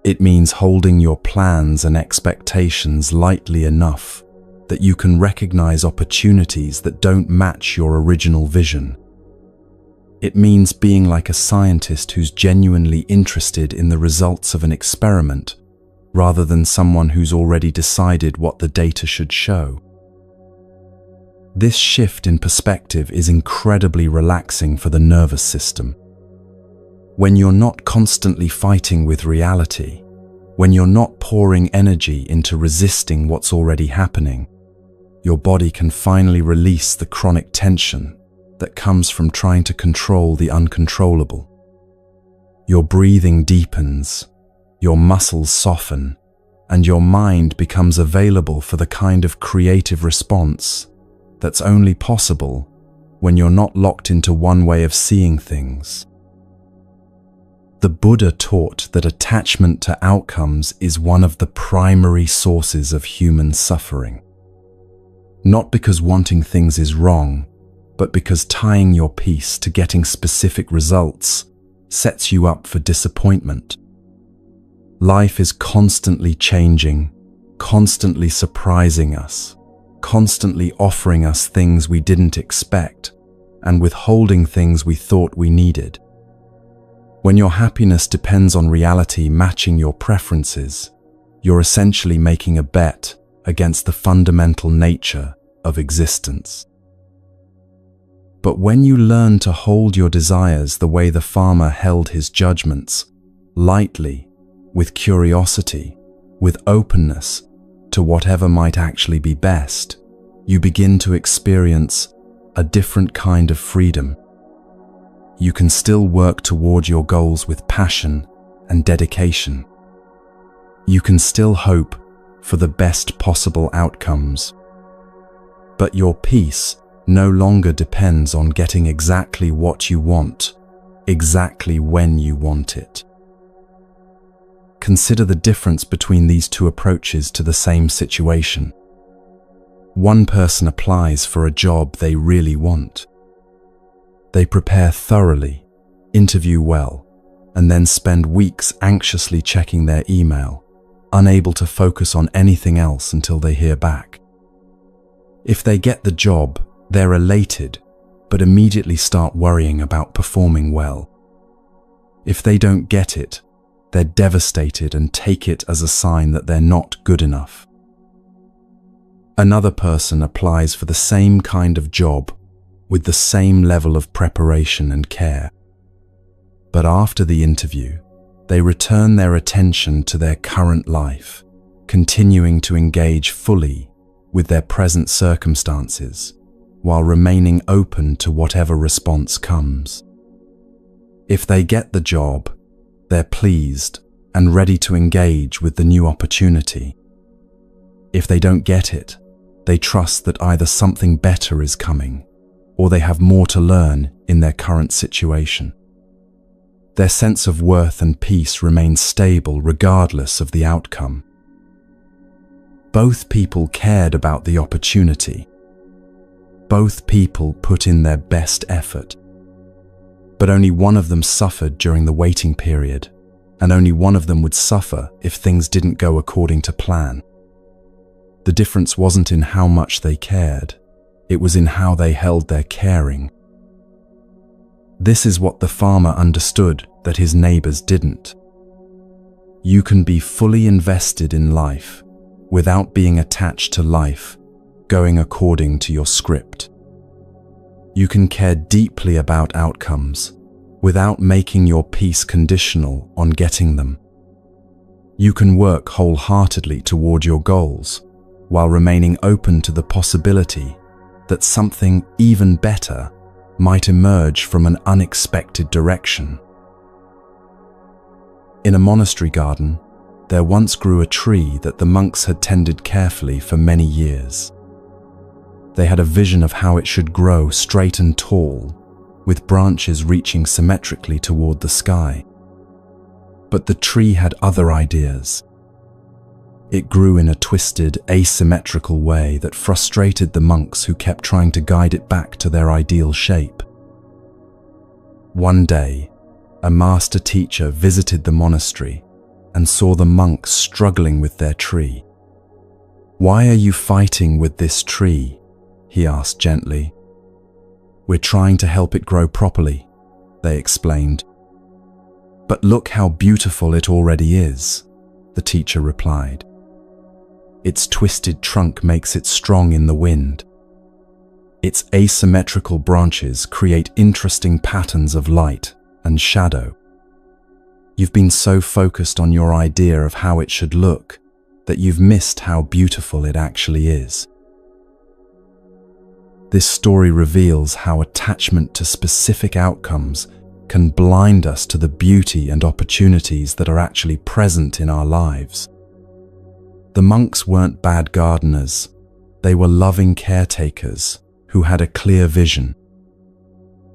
It means holding your plans and expectations lightly enough that you can recognize opportunities that don't match your original vision. It means being like a scientist who's genuinely interested in the results of an experiment, rather than someone who's already decided what the data should show. This shift in perspective is incredibly relaxing for the nervous system. When you're not constantly fighting with reality, when you're not pouring energy into resisting what's already happening, your body can finally release the chronic tension that comes from trying to control the uncontrollable. Your breathing deepens, your muscles soften, and your mind becomes available for the kind of creative response that's only possible when you're not locked into one way of seeing things. The Buddha taught that attachment to outcomes is one of the primary sources of human suffering. Not because wanting things is wrong, but because tying your peace to getting specific results sets you up for disappointment. Life is constantly changing, constantly surprising us, constantly offering us things we didn't expect, and withholding things we thought we needed. When your happiness depends on reality matching your preferences, you're essentially making a bet against the fundamental nature of existence. But when you learn to hold your desires the way the farmer held his judgments, lightly, with curiosity, with openness to whatever might actually be best, you begin to experience a different kind of freedom. You can still work toward your goals with passion and dedication. You can still hope for the best possible outcomes. But your peace no longer depends on getting exactly what you want, exactly when you want it. Consider the difference between these two approaches to the same situation. One person applies for a job they really want. They prepare thoroughly, interview well, and then spend weeks anxiously checking their email, unable to focus on anything else until they hear back. If they get the job, they're elated, but immediately start worrying about performing well. If they don't get it, they're devastated and take it as a sign that they're not good enough. Another person applies for the same kind of job with the same level of preparation and care. But after the interview, they return their attention to their current life, continuing to engage fully with their present circumstances, while remaining open to whatever response comes. If they get the job, they're pleased and ready to engage with the new opportunity. If they don't get it, they trust that either something better is coming, or they have more to learn in their current situation. Their sense of worth and peace remains stable regardless of the outcome. Both people cared about the opportunity. Both people put in their best effort. But only one of them suffered during the waiting period, and only one of them would suffer if things didn't go according to plan. The difference wasn't in how much they cared, it was in how they held their caring. This is what the farmer understood that his neighbors didn't. You can be fully invested in life without being attached to life going according to your script. You can care deeply about outcomes without making your peace conditional on getting them. You can work wholeheartedly toward your goals while remaining open to the possibility that something even better might emerge from an unexpected direction. In a monastery garden, there once grew a tree that the monks had tended carefully for many years. They had a vision of how it should grow straight and tall, with branches reaching symmetrically toward the sky. But the tree had other ideas. It grew in a twisted, asymmetrical way that frustrated the monks who kept trying to guide it back to their ideal shape. One day, a master teacher visited the monastery and saw the monks struggling with their tree. "Why are you fighting with this tree?" he asked gently. "We're trying to help it grow properly," they explained. "But look how beautiful it already is," the teacher replied. "Its twisted trunk makes it strong in the wind. Its asymmetrical branches create interesting patterns of light and shadow. You've been so focused on your idea of how it should look that you've missed how beautiful it actually is." This story reveals how attachment to specific outcomes can blind us to the beauty and opportunities that are actually present in our lives. The monks weren't bad gardeners, they were loving caretakers who had a clear vision.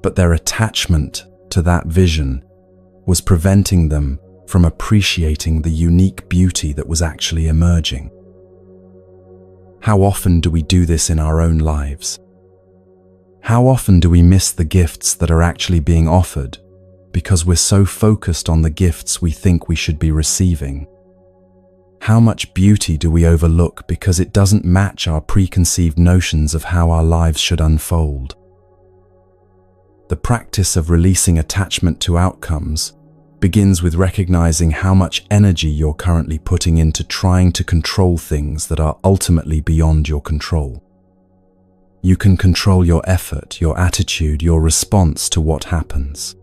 But their attachment to that vision was preventing them from appreciating the unique beauty that was actually emerging. How often do we do this in our own lives? How often do we miss the gifts that are actually being offered because we're so focused on the gifts we think we should be receiving? How much beauty do we overlook because it doesn't match our preconceived notions of how our lives should unfold? The practice of releasing attachment to outcomes begins with recognizing how much energy you're currently putting into trying to control things that are ultimately beyond your control. You can control your effort, your attitude, your response to what happens.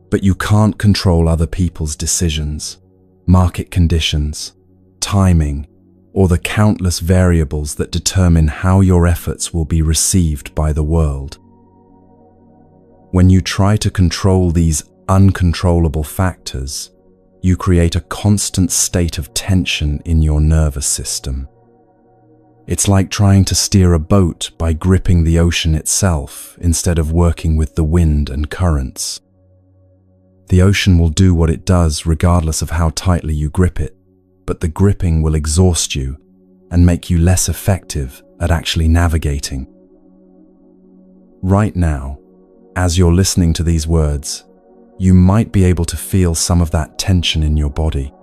But you can't control other people's decisions, market conditions, timing, or the countless variables that determine how your efforts will be received by the world. When you try to control these uncontrollable factors, you create a constant state of tension in your nervous system. It's like trying to steer a boat by gripping the ocean itself instead of working with the wind and currents. The ocean will do what it does regardless of how tightly you grip it, but the gripping will exhaust you and make you less effective at actually navigating. Right now, as you're listening to these words, you might be able to feel some of that tension in your body.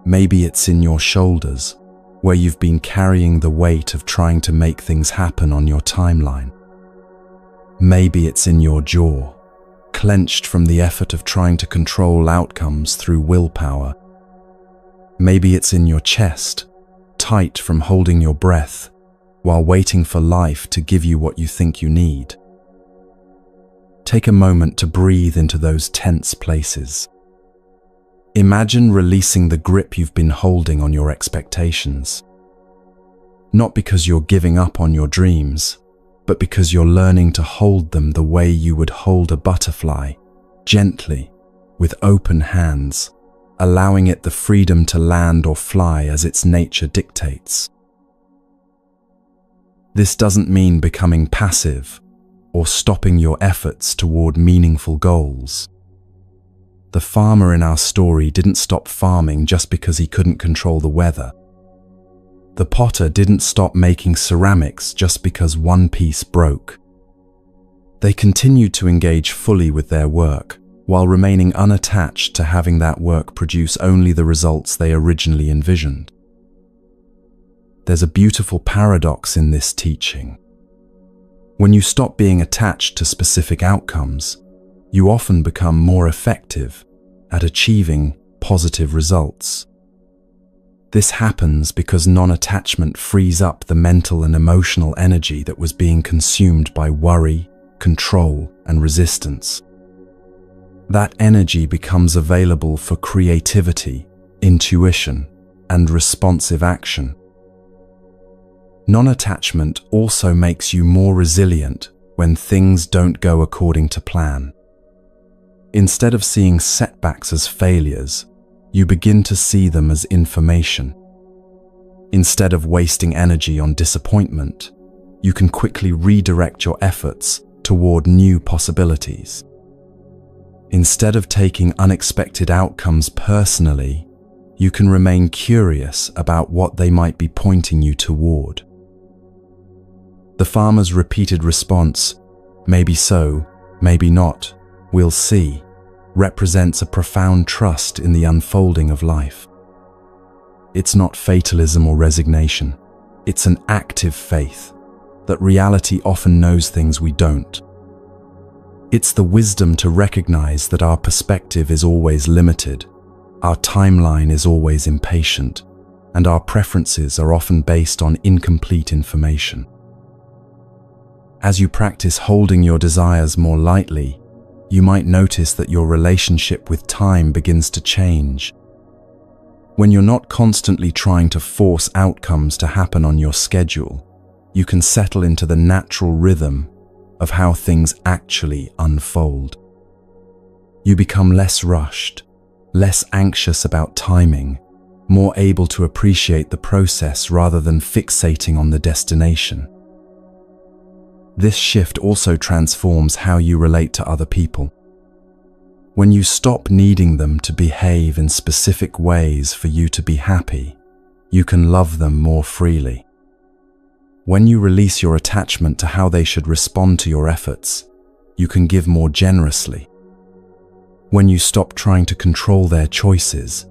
Maybe it's in your shoulders, where you've been carrying the weight of trying to make things happen on your timeline. Maybe it's in your jaw, clenched from the effort of trying to control outcomes through willpower. Maybe it's in your chest, tight from holding your breath while waiting for life to give you what you think you need. Take a moment to breathe into those tense places. Imagine releasing the grip you've been holding on your expectations. Not because you're giving up on your dreams, but because you're learning to hold them the way you would hold a butterfly, gently, with open hands, allowing it the freedom to land or fly as its nature dictates. This doesn't mean becoming passive or stopping your efforts toward meaningful goals. The farmer in our story didn't stop farming just because he couldn't control the weather. The potter didn't stop making ceramics just because one piece broke. They continued to engage fully with their work, while remaining unattached to having that work produce only the results they originally envisioned. There's a beautiful paradox in this teaching. When you stop being attached to specific outcomes, you often become more effective at achieving positive results. This happens because non-attachment frees up the mental and emotional energy that was being consumed by worry, control, and resistance. That energy becomes available for creativity, intuition, and responsive action. Non-attachment also makes you more resilient when things don't go according to plan. Instead of seeing setbacks as failures, you begin to see them as information. Instead of wasting energy on disappointment, you can quickly redirect your efforts toward new possibilities. Instead of taking unexpected outcomes personally, you can remain curious about what they might be pointing you toward. The farmer's repeated response, "Maybe so, maybe not, we'll see," represents a profound trust in the unfolding of life. It's not fatalism or resignation. It's an active faith that reality often knows things we don't. It's the wisdom to recognize that our perspective is always limited, our timeline is always impatient, and our preferences are often based on incomplete information. As you practice holding your desires more lightly, you might notice that your relationship with time begins to change. When you're not constantly trying to force outcomes to happen on your schedule, you can settle into the natural rhythm of how things actually unfold. You become less rushed, less anxious about timing, more able to appreciate the process rather than fixating on the destination. This shift also transforms how you relate to other people. When you stop needing them to behave in specific ways for you to be happy, you can love them more freely. When you release your attachment to how they should respond to your efforts, you can give more generously. When you stop trying to control their choices,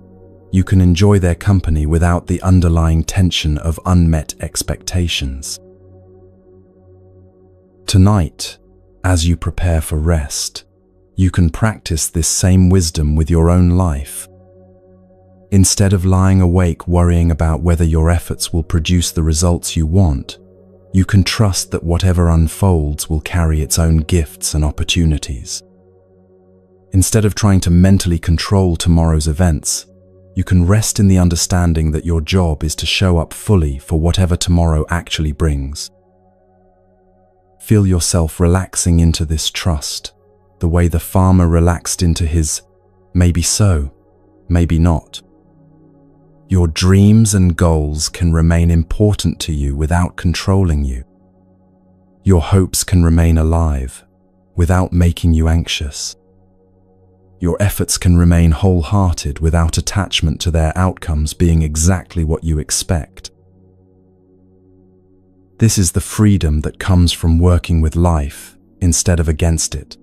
you can enjoy their company without the underlying tension of unmet expectations. Tonight, as you prepare for rest, you can practice this same wisdom with your own life. Instead of lying awake worrying about whether your efforts will produce the results you want, you can trust that whatever unfolds will carry its own gifts and opportunities. Instead of trying to mentally control tomorrow's events, you can rest in the understanding that your job is to show up fully for whatever tomorrow actually brings. Feel yourself relaxing into this trust, the way the farmer relaxed into his "maybe so, maybe not." Your dreams and goals can remain important to you without controlling you. Your hopes can remain alive without making you anxious. Your efforts can remain wholehearted without attachment to their outcomes being exactly what you expect. This is the freedom that comes from working with life instead of against it.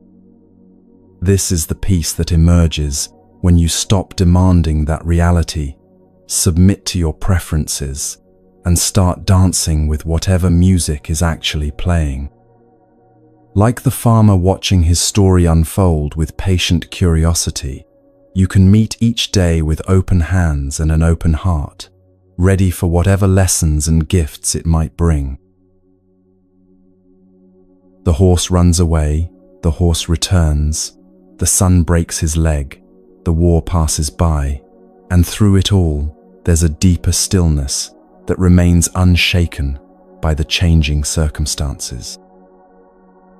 This is the peace that emerges when you stop demanding that reality, submit to your preferences, and start dancing with whatever music is actually playing. Like the farmer watching his story unfold with patient curiosity, you can meet each day with open hands and an open heart, ready for whatever lessons and gifts it might bring. The horse runs away, the horse returns, the sun breaks his leg, the war passes by, and through it all, there's a deeper stillness that remains unshaken by the changing circumstances.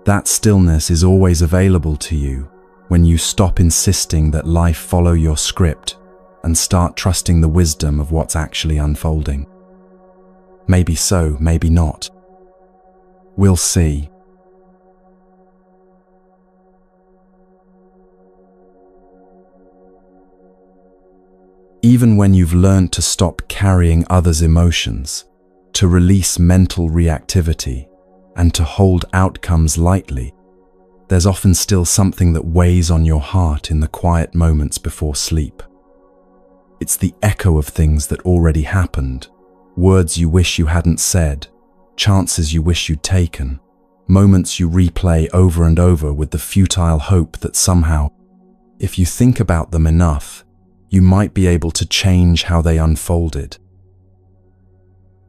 That stillness is always available to you when you stop insisting that life follow your script and start trusting the wisdom of what's actually unfolding. Maybe so, maybe not. We'll see. Even when you've learned to stop carrying others' emotions, to release mental reactivity, and to hold outcomes lightly, there's often still something that weighs on your heart in the quiet moments before sleep. It's the echo of things that already happened, words you wish you hadn't said, chances you wish you'd taken, moments you replay over and over with the futile hope that somehow, if you think about them enough, you might be able to change how they unfolded.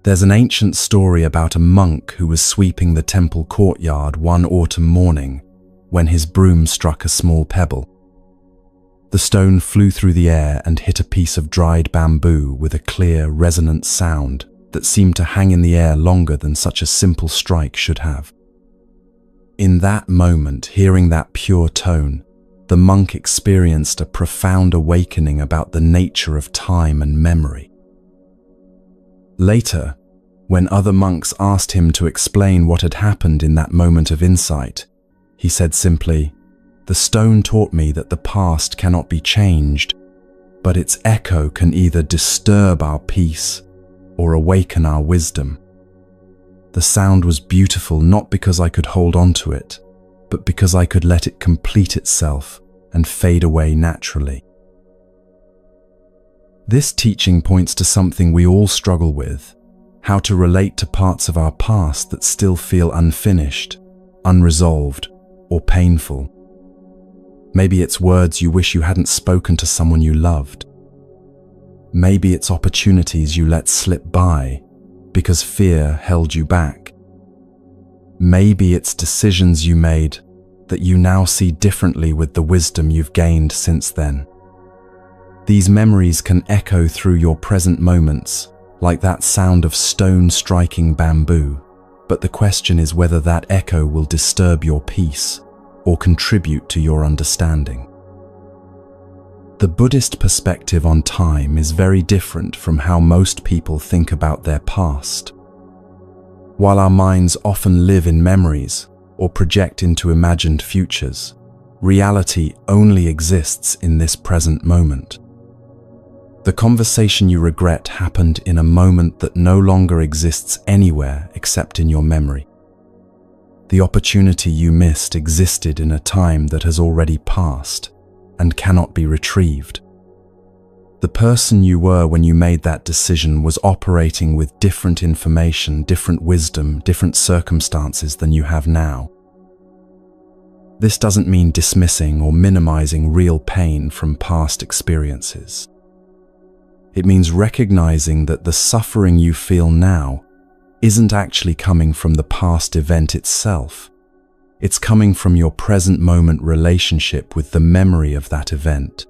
There's an ancient story about a monk who was sweeping the temple courtyard one autumn morning when his broom struck a small pebble. The stone flew through the air and hit a piece of dried bamboo with a clear, resonant sound that seemed to hang in the air longer than such a simple strike should have. In that moment, hearing that pure tone, the monk experienced a profound awakening about the nature of time and memory. Later, when other monks asked him to explain what had happened in that moment of insight, he said simply, "The stone taught me that the past cannot be changed, but its echo can either disturb our peace or awaken our wisdom. The sound was beautiful not because I could hold on to it, but because I could let it complete itself and fade away naturally." This teaching points to something we all struggle with: how to relate to parts of our past that still feel unfinished, unresolved, or painful. Maybe it's words you wish you hadn't spoken to someone you loved. Maybe it's opportunities you let slip by because fear held you back. Maybe it's decisions you made that you now see differently with the wisdom you've gained since then. These memories can echo through your present moments, like that sound of stone striking bamboo, but the question is whether that echo will disturb your peace or contribute to your understanding. The Buddhist perspective on time is very different from how most people think about their past. While our minds often live in memories or project into imagined futures, reality only exists in this present moment. The conversation you regret happened in a moment that no longer exists anywhere except in your memory. The opportunity you missed existed in a time that has already passed and cannot be retrieved. The person you were when you made that decision was operating with different information, different wisdom, different circumstances than you have now. This doesn't mean dismissing or minimizing real pain from past experiences. It means recognizing that the suffering you feel now isn't actually coming from the past event itself. It's coming from your present moment relationship with the memory of that event.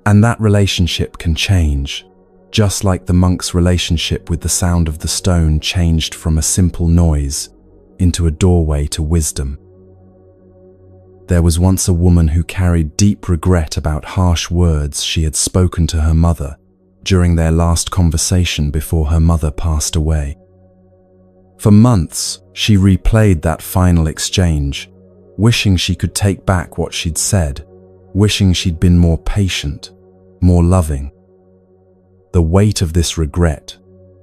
And that relationship can change, just like the monk's relationship with the sound of the stone changed from a simple noise into a doorway to wisdom. There was once a woman who carried deep regret about harsh words she had spoken to her mother during their last conversation before her mother passed away. For months, she replayed that final exchange, wishing she could take back what she'd said, wishing she'd been more patient, more loving. The weight of this regret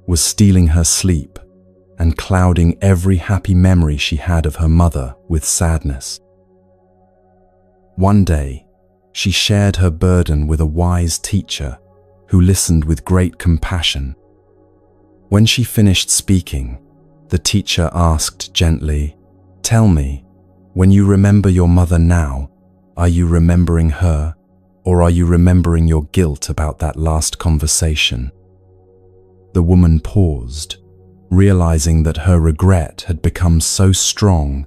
was stealing her sleep and clouding every happy memory she had of her mother with sadness. One day, she shared her burden with a wise teacher who listened with great compassion. When she finished speaking, the teacher asked gently, "Tell me, when you remember your mother now, are you remembering her, or are you remembering your guilt about that last conversation?" The woman paused, realizing that her regret had become so strong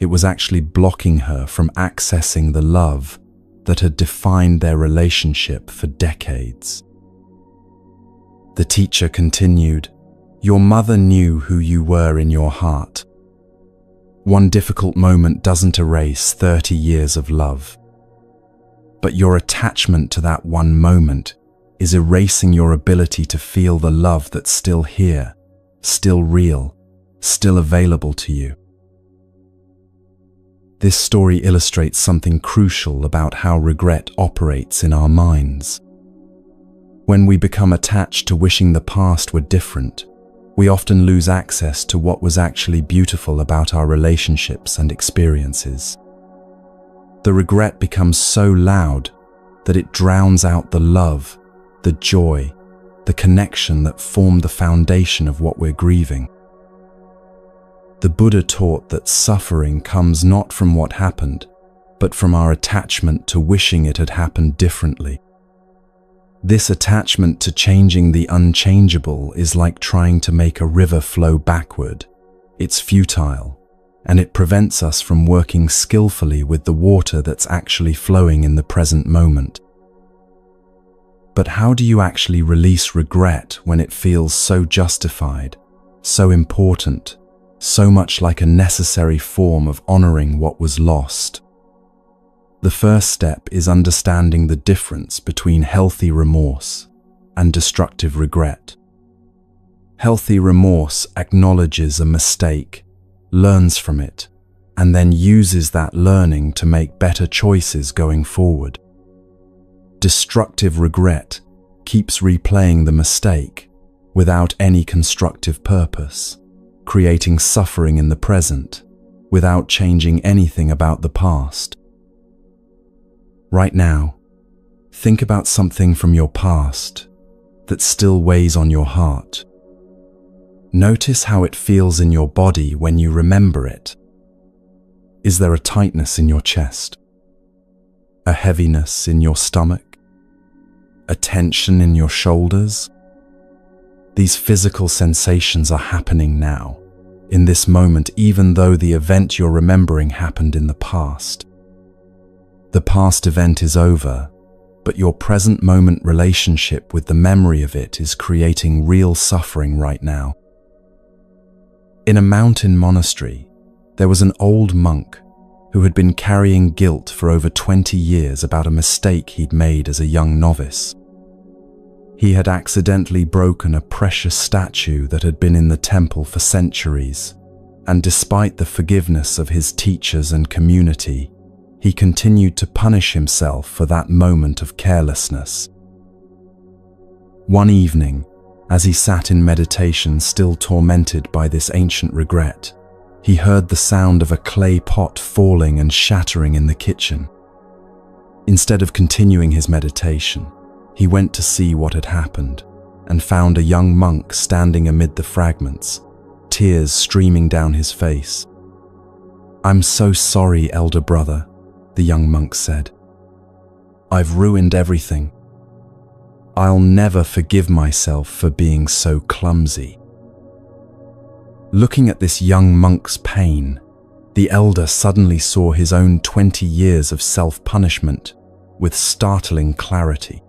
it was actually blocking her from accessing the love that had defined their relationship for decades. The teacher continued, "Your mother knew who you were in your heart. One difficult moment doesn't erase 30 years of love. But your attachment to that one moment is erasing your ability to feel the love that's still here, still real, still available to you. This story illustrates something crucial about how regret operates in our minds. When we become attached to wishing the past were different, we often lose access to what was actually beautiful about our relationships and experiences. The regret becomes so loud that it drowns out the love, the joy, the connection that formed the foundation of what we're grieving. The Buddha taught that suffering comes not from what happened, but from our attachment to wishing it had happened differently. This attachment to changing the unchangeable is like trying to make a river flow backward. It's futile, and it prevents us from working skillfully with the water that's actually flowing in the present moment. But how do you actually release regret when it feels so justified, so important, so much like a necessary form of honoring what was lost? The first step is understanding the difference between healthy remorse and destructive regret. Healthy remorse acknowledges a mistake, learns from it, and then uses that learning to make better choices going forward. Destructive regret keeps replaying the mistake without any constructive purpose, creating suffering in the present without changing anything about the past. Right now, think about something from your past that still weighs on your heart. Notice how it feels in your body when you remember it. Is there a tightness in your chest? A heaviness in your stomach? A tension in your shoulders? These physical sensations are happening now, in this moment, even though the event you're remembering happened in the past. The past event is over, but your present moment relationship with the memory of it is creating real suffering right now. In a mountain monastery, there was an old monk who had been carrying guilt for over 20 years about a mistake he'd made as a young novice. He had accidentally broken a precious statue that had been in the temple for centuries, and despite the forgiveness of his teachers and community, he continued to punish himself for that moment of carelessness. One evening, as he sat in meditation, still tormented by this ancient regret, he heard the sound of a clay pot falling and shattering in the kitchen. Instead of continuing his meditation, he went to see what had happened and found a young monk standing amid the fragments, tears streaming down his face. "I'm so sorry, elder brother," the young monk said. "I've ruined everything. I'll never forgive myself for being so clumsy." Looking at this young monk's pain, the elder suddenly saw his own 20 years of self-punishment with startling clarity.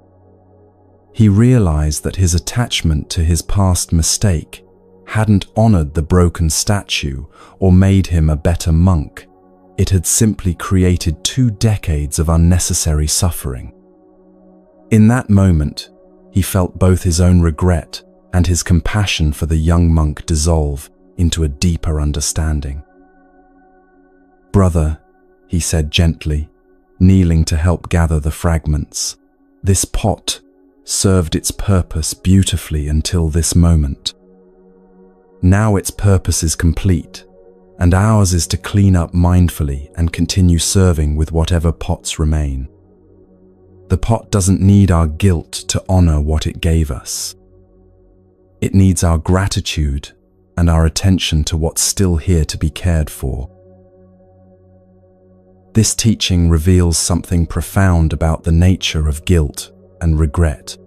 He realized that his attachment to his past mistake hadn't honored the broken statue or made him a better monk. It had simply created 2 decades of unnecessary suffering. In that moment, he felt both his own regret and his compassion for the young monk dissolve into a deeper understanding. "Brother," he said gently, kneeling to help gather the fragments, "this pot served its purpose beautifully until this moment. Now its purpose is complete, and ours is to clean up mindfully and continue serving with whatever pots remain. The pot doesn't need our guilt to honor what it gave us. It needs our gratitude and our attention to what's still here to be cared for." This teaching reveals something profound about the nature of guilt and regret.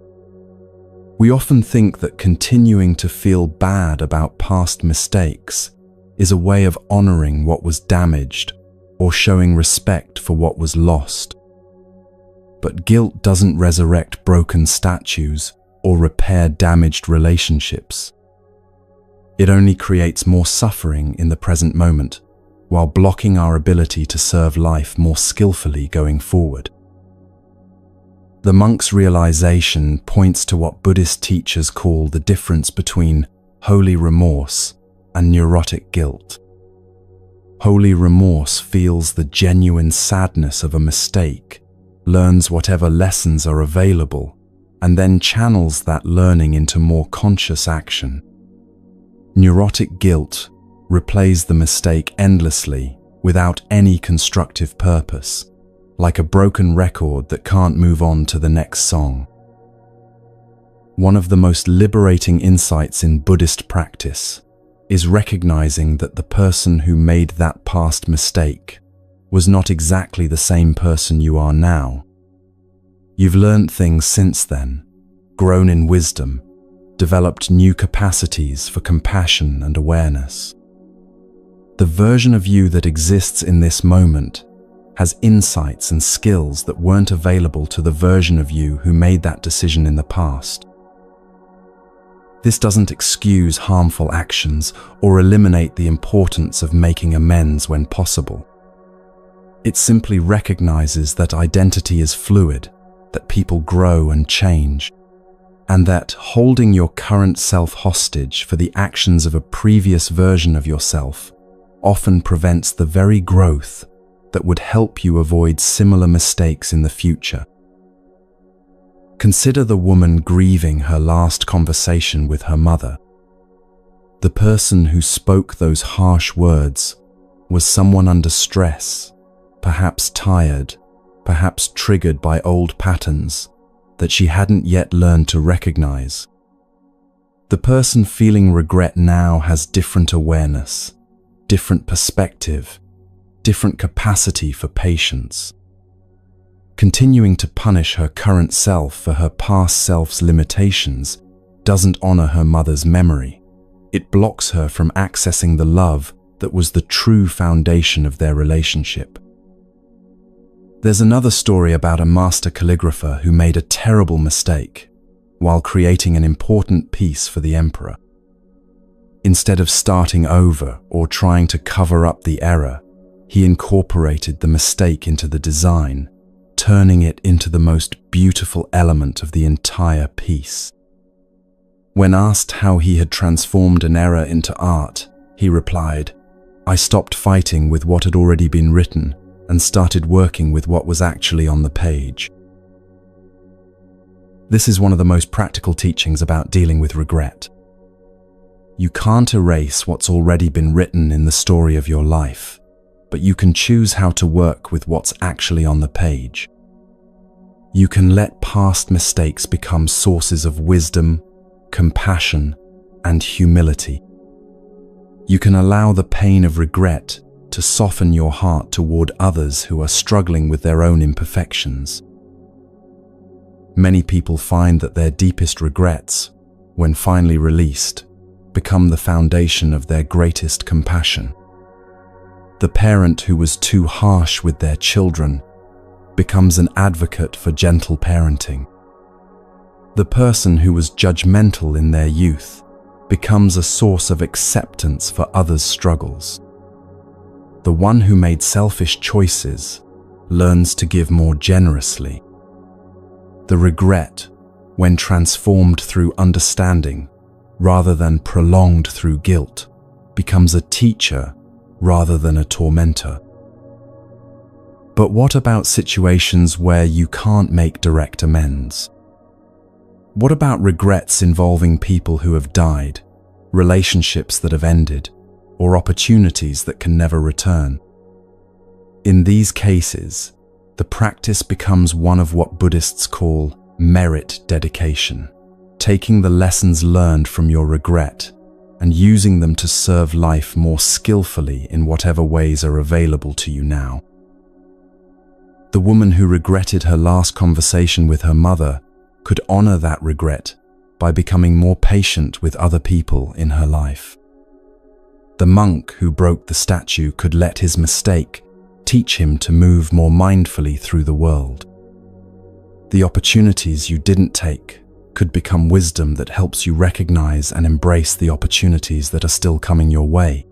We often think that continuing to feel bad about past mistakes is a way of honoring what was damaged or showing respect for what was lost. But guilt doesn't resurrect broken statues or repair damaged relationships. It only creates more suffering in the present moment, while blocking our ability to serve life more skillfully going forward. The monk's realization points to what Buddhist teachers call the difference between holy remorse and neurotic guilt. Holy remorse feels the genuine sadness of a mistake, learns whatever lessons are available, and then channels that learning into more conscious action. Neurotic guilt replays the mistake endlessly without any constructive purpose, like a broken record that can't move on to the next song. One of the most liberating insights in Buddhist practice is recognizing that the person who made that past mistake was not exactly the same person you are now. You've learned things since then, grown in wisdom, developed new capacities for compassion and awareness. The version of you that exists in this moment has insights and skills that weren't available to the version of you who made that decision in the past. This doesn't excuse harmful actions or eliminate the importance of making amends when possible. It simply recognizes that identity is fluid, that people grow and change, and that holding your current self hostage for the actions of a previous version of yourself often prevents the very growth that would help you avoid similar mistakes in the future. Consider the woman grieving her last conversation with her mother. The person who spoke those harsh words was someone under stress, perhaps tired, perhaps triggered by old patterns that she hadn't yet learned to recognize. The person feeling regret now has different awareness, different perspective, different capacity for patience. Continuing to punish her current self for her past self's limitations doesn't honor her mother's memory. It blocks her from accessing the love that was the true foundation of their relationship. There's another story about a master calligrapher who made a terrible mistake while creating an important piece for the emperor. Instead of starting over or trying to cover up the error, he incorporated the mistake into the design, turning it into the most beautiful element of the entire piece. When asked how he had transformed an error into art, he replied, "I stopped fighting with what had already been written and started working with what was actually on the page." This is one of the most practical teachings about dealing with regret. You can't erase what's already been written in the story of your life, but you can choose how to work with what's actually on the page. You can let past mistakes become sources of wisdom, compassion, and humility. You can allow the pain of regret to soften your heart toward others who are struggling with their own imperfections. Many people find that their deepest regrets, when finally released, become the foundation of their greatest compassion. The parent who was too harsh with their children becomes an advocate for gentle parenting. The person who was judgmental in their youth becomes a source of acceptance for others' struggles. The one who made selfish choices learns to give more generously. The regret, when transformed through understanding rather than prolonged through guilt, becomes a teacher rather than a tormentor. But what about situations where you can't make direct amends? What about regrets involving people who have died, relationships that have ended, or opportunities that can never return? In these cases, the practice becomes one of what Buddhists call merit dedication, taking the lessons learned from your regret and using them to serve life more skillfully in whatever ways are available to you now. The woman who regretted her last conversation with her mother could honor that regret by becoming more patient with other people in her life. The monk who broke the statue could let his mistake teach him to move more mindfully through the world. The opportunities you didn't take could become wisdom that helps you recognize and embrace the opportunities that are still coming your way.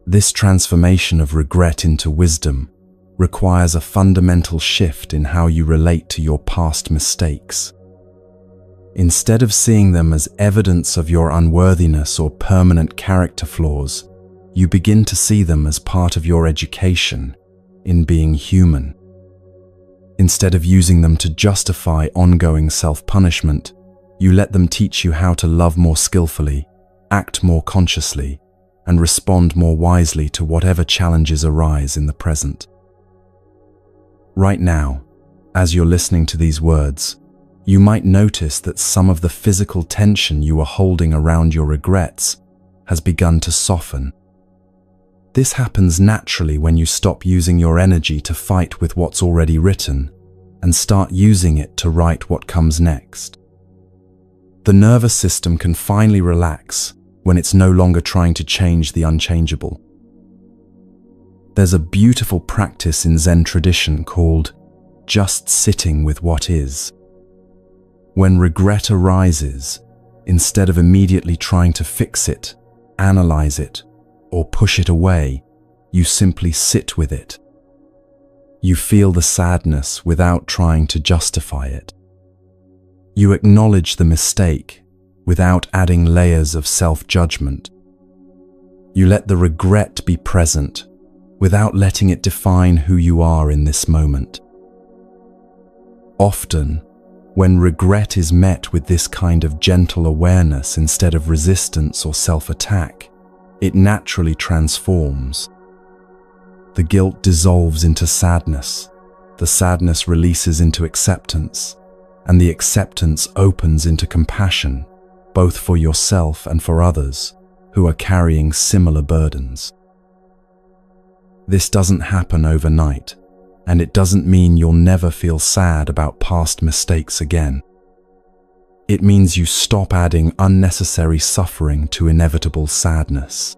This transformation of regret into wisdom requires a fundamental shift in how you relate to your past mistakes. Instead of seeing them as evidence of your unworthiness or permanent character flaws, you begin to see them as part of your education in being human. Instead of using them to justify ongoing self-punishment, you let them teach you how to love more skillfully, act more consciously, and respond more wisely to whatever challenges arise in the present. Right now, as you're listening to these words, you might notice that some of the physical tension you are holding around your regrets has begun to soften. This happens naturally when you stop using your energy to fight with what's already written and start using it to write what comes next. The nervous system can finally relax when it's no longer trying to change the unchangeable. There's a beautiful practice in Zen tradition called just sitting with what is. When regret arises, instead of immediately trying to fix it, analyze it, or push it away, you simply sit with it. You feel the sadness without trying to justify it. You acknowledge the mistake without adding layers of self-judgment. You let the regret be present without letting it define who you are in this moment. Often, when regret is met with this kind of gentle awareness instead of resistance or self-attack, it naturally transforms. The guilt dissolves into sadness, the sadness releases into acceptance, and the acceptance opens into compassion, both for yourself and for others who are carrying similar burdens. This doesn't happen overnight, and it doesn't mean you'll never feel sad about past mistakes again. It means you stop adding unnecessary suffering to inevitable sadness.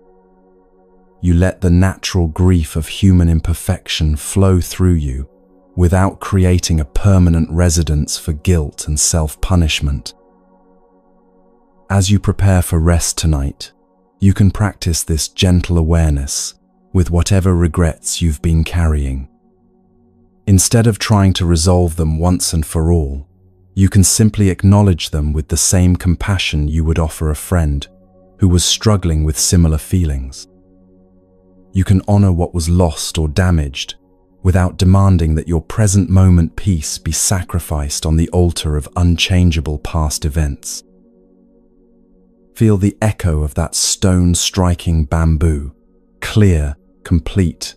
You let the natural grief of human imperfection flow through you without creating a permanent residence for guilt and self-punishment. As you prepare for rest tonight, you can practice this gentle awareness with whatever regrets you've been carrying. Instead of trying to resolve them once and for all, you can simply acknowledge them with the same compassion you would offer a friend who was struggling with similar feelings. You can honor what was lost or damaged without demanding that your present moment peace be sacrificed on the altar of unchangeable past events. Feel the echo of that stone striking bamboo, clear, complete,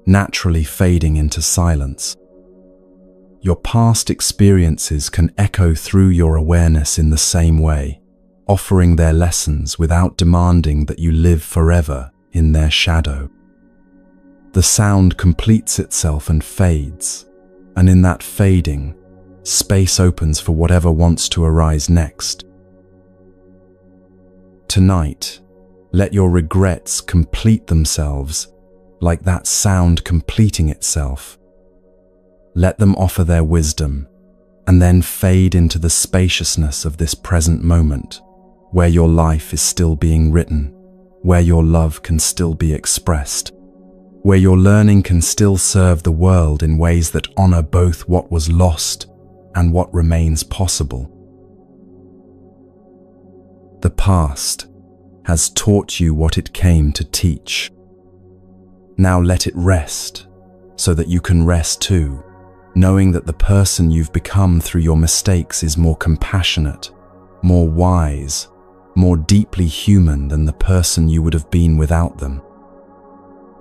naturally fading into silence. Your past experiences can echo through your awareness in the same way, offering their lessons without demanding that you live forever in their shadow. The sound completes itself and fades, and in that fading, space opens for whatever wants to arise next. Tonight, let your regrets complete themselves like that sound completing itself. Let them offer their wisdom and then fade into the spaciousness of this present moment, where your life is still being written, where your love can still be expressed, where your learning can still serve the world in ways that honor both what was lost and what remains possible. The past has taught you what it came to teach. Now let it rest, so that you can rest too, knowing that the person you've become through your mistakes is more compassionate, more wise, more deeply human than the person you would have been without them.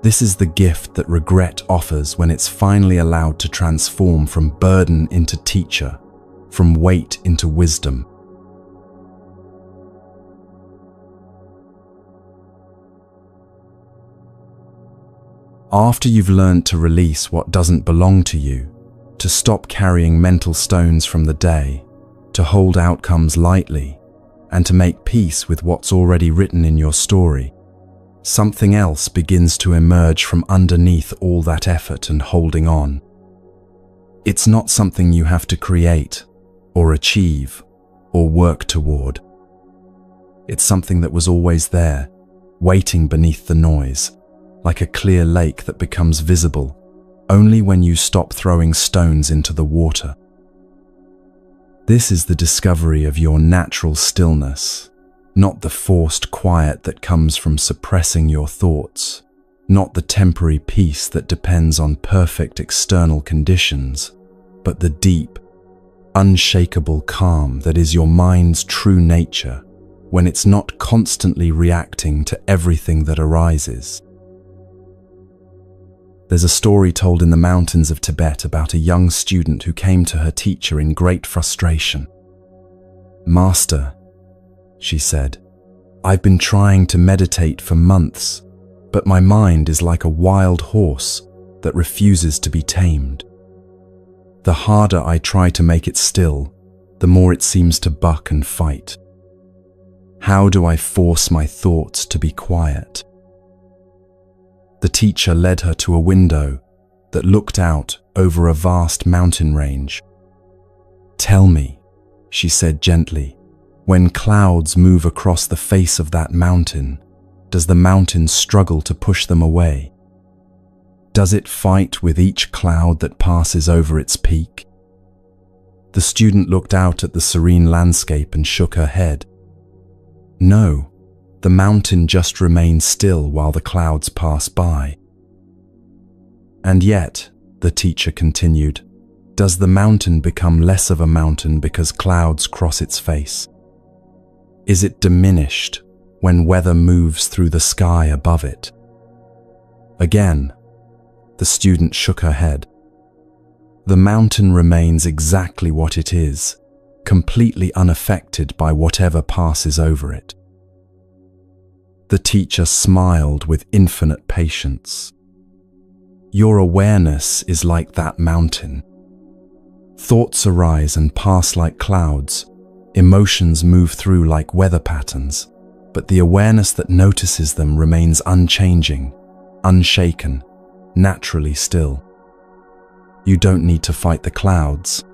This is the gift that regret offers when it's finally allowed to transform from burden into teacher, from weight into wisdom. After you've learned to release what doesn't belong to you, to stop carrying mental stones from the day, to hold outcomes lightly, and to make peace with what's already written in your story, something else begins to emerge from underneath all that effort and holding on. It's not something you have to create, or achieve, or work toward. It's something that was always there, waiting beneath the noise, like a clear lake that becomes visible only when you stop throwing stones into the water. This is the discovery of your natural stillness, not the forced quiet that comes from suppressing your thoughts, not the temporary peace that depends on perfect external conditions, but the deep, unshakable calm that is your mind's true nature when it's not constantly reacting to everything that arises. There's a story told in the mountains of Tibet about a young student who came to her teacher in great frustration. "Master," she said, "I've been trying to meditate for months, but my mind is like a wild horse that refuses to be tamed. The harder I try to make it still, the more it seems to buck and fight. How do I force my thoughts to be quiet?" The teacher led her to a window that looked out over a vast mountain range. "Tell me," she said gently, "when clouds move across the face of that mountain, does the mountain struggle to push them away? Does it fight with each cloud that passes over its peak?" The student looked out at the serene landscape and shook her head. "No, the mountain just remains still while the clouds pass by." "And yet," the teacher continued, "does the mountain become less of a mountain because clouds cross its face? Is it diminished when weather moves through the sky above it?" Again, the student shook her head. "The mountain remains exactly what it is, completely unaffected by whatever passes over it." The teacher smiled with infinite patience. "Your awareness is like that mountain. Thoughts arise and pass like clouds, emotions move through like weather patterns, but the awareness that notices them remains unchanging, unshaken, naturally still. You don't need to fight the clouds.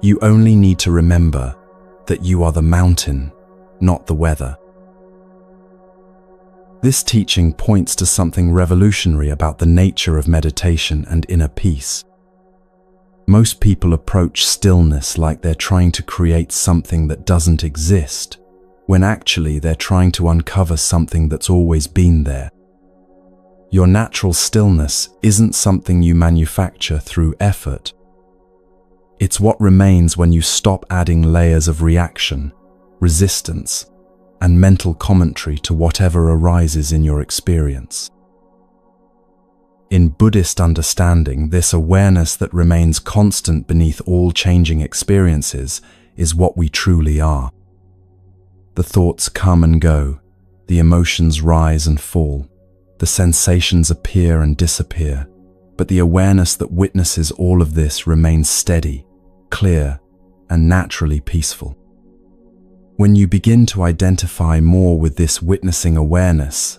You only need to remember that you are the mountain, not the weather." This teaching points to something revolutionary about the nature of meditation and inner peace. Most people approach stillness like they're trying to create something that doesn't exist, when actually they're trying to uncover something that's always been there. Your natural stillness isn't something you manufacture through effort. It's what remains when you stop adding layers of reaction, resistance, and mental commentary to whatever arises in your experience. In Buddhist understanding, this awareness that remains constant beneath all changing experiences is what we truly are. The thoughts come and go, the emotions rise and fall, the sensations appear and disappear, but the awareness that witnesses all of this remains steady, clear, and naturally peaceful. When you begin to identify more with this witnessing awareness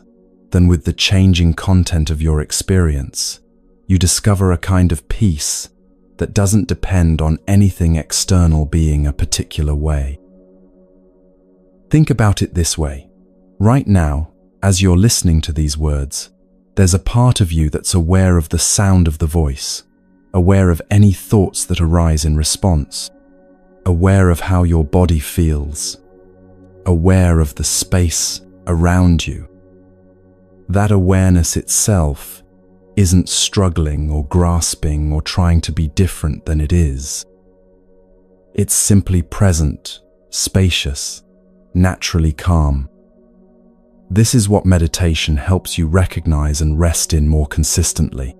than with the changing content of your experience, you discover a kind of peace that doesn't depend on anything external being a particular way. Think about it this way. Right now, as you're listening to these words, there's a part of you that's aware of the sound of the voice, aware of any thoughts that arise in response, aware of how your body feels, aware of the space around you. That awareness itself isn't struggling or grasping or trying to be different than it is. It's simply present, spacious, naturally calm. This is what meditation helps you recognize and rest in more consistently.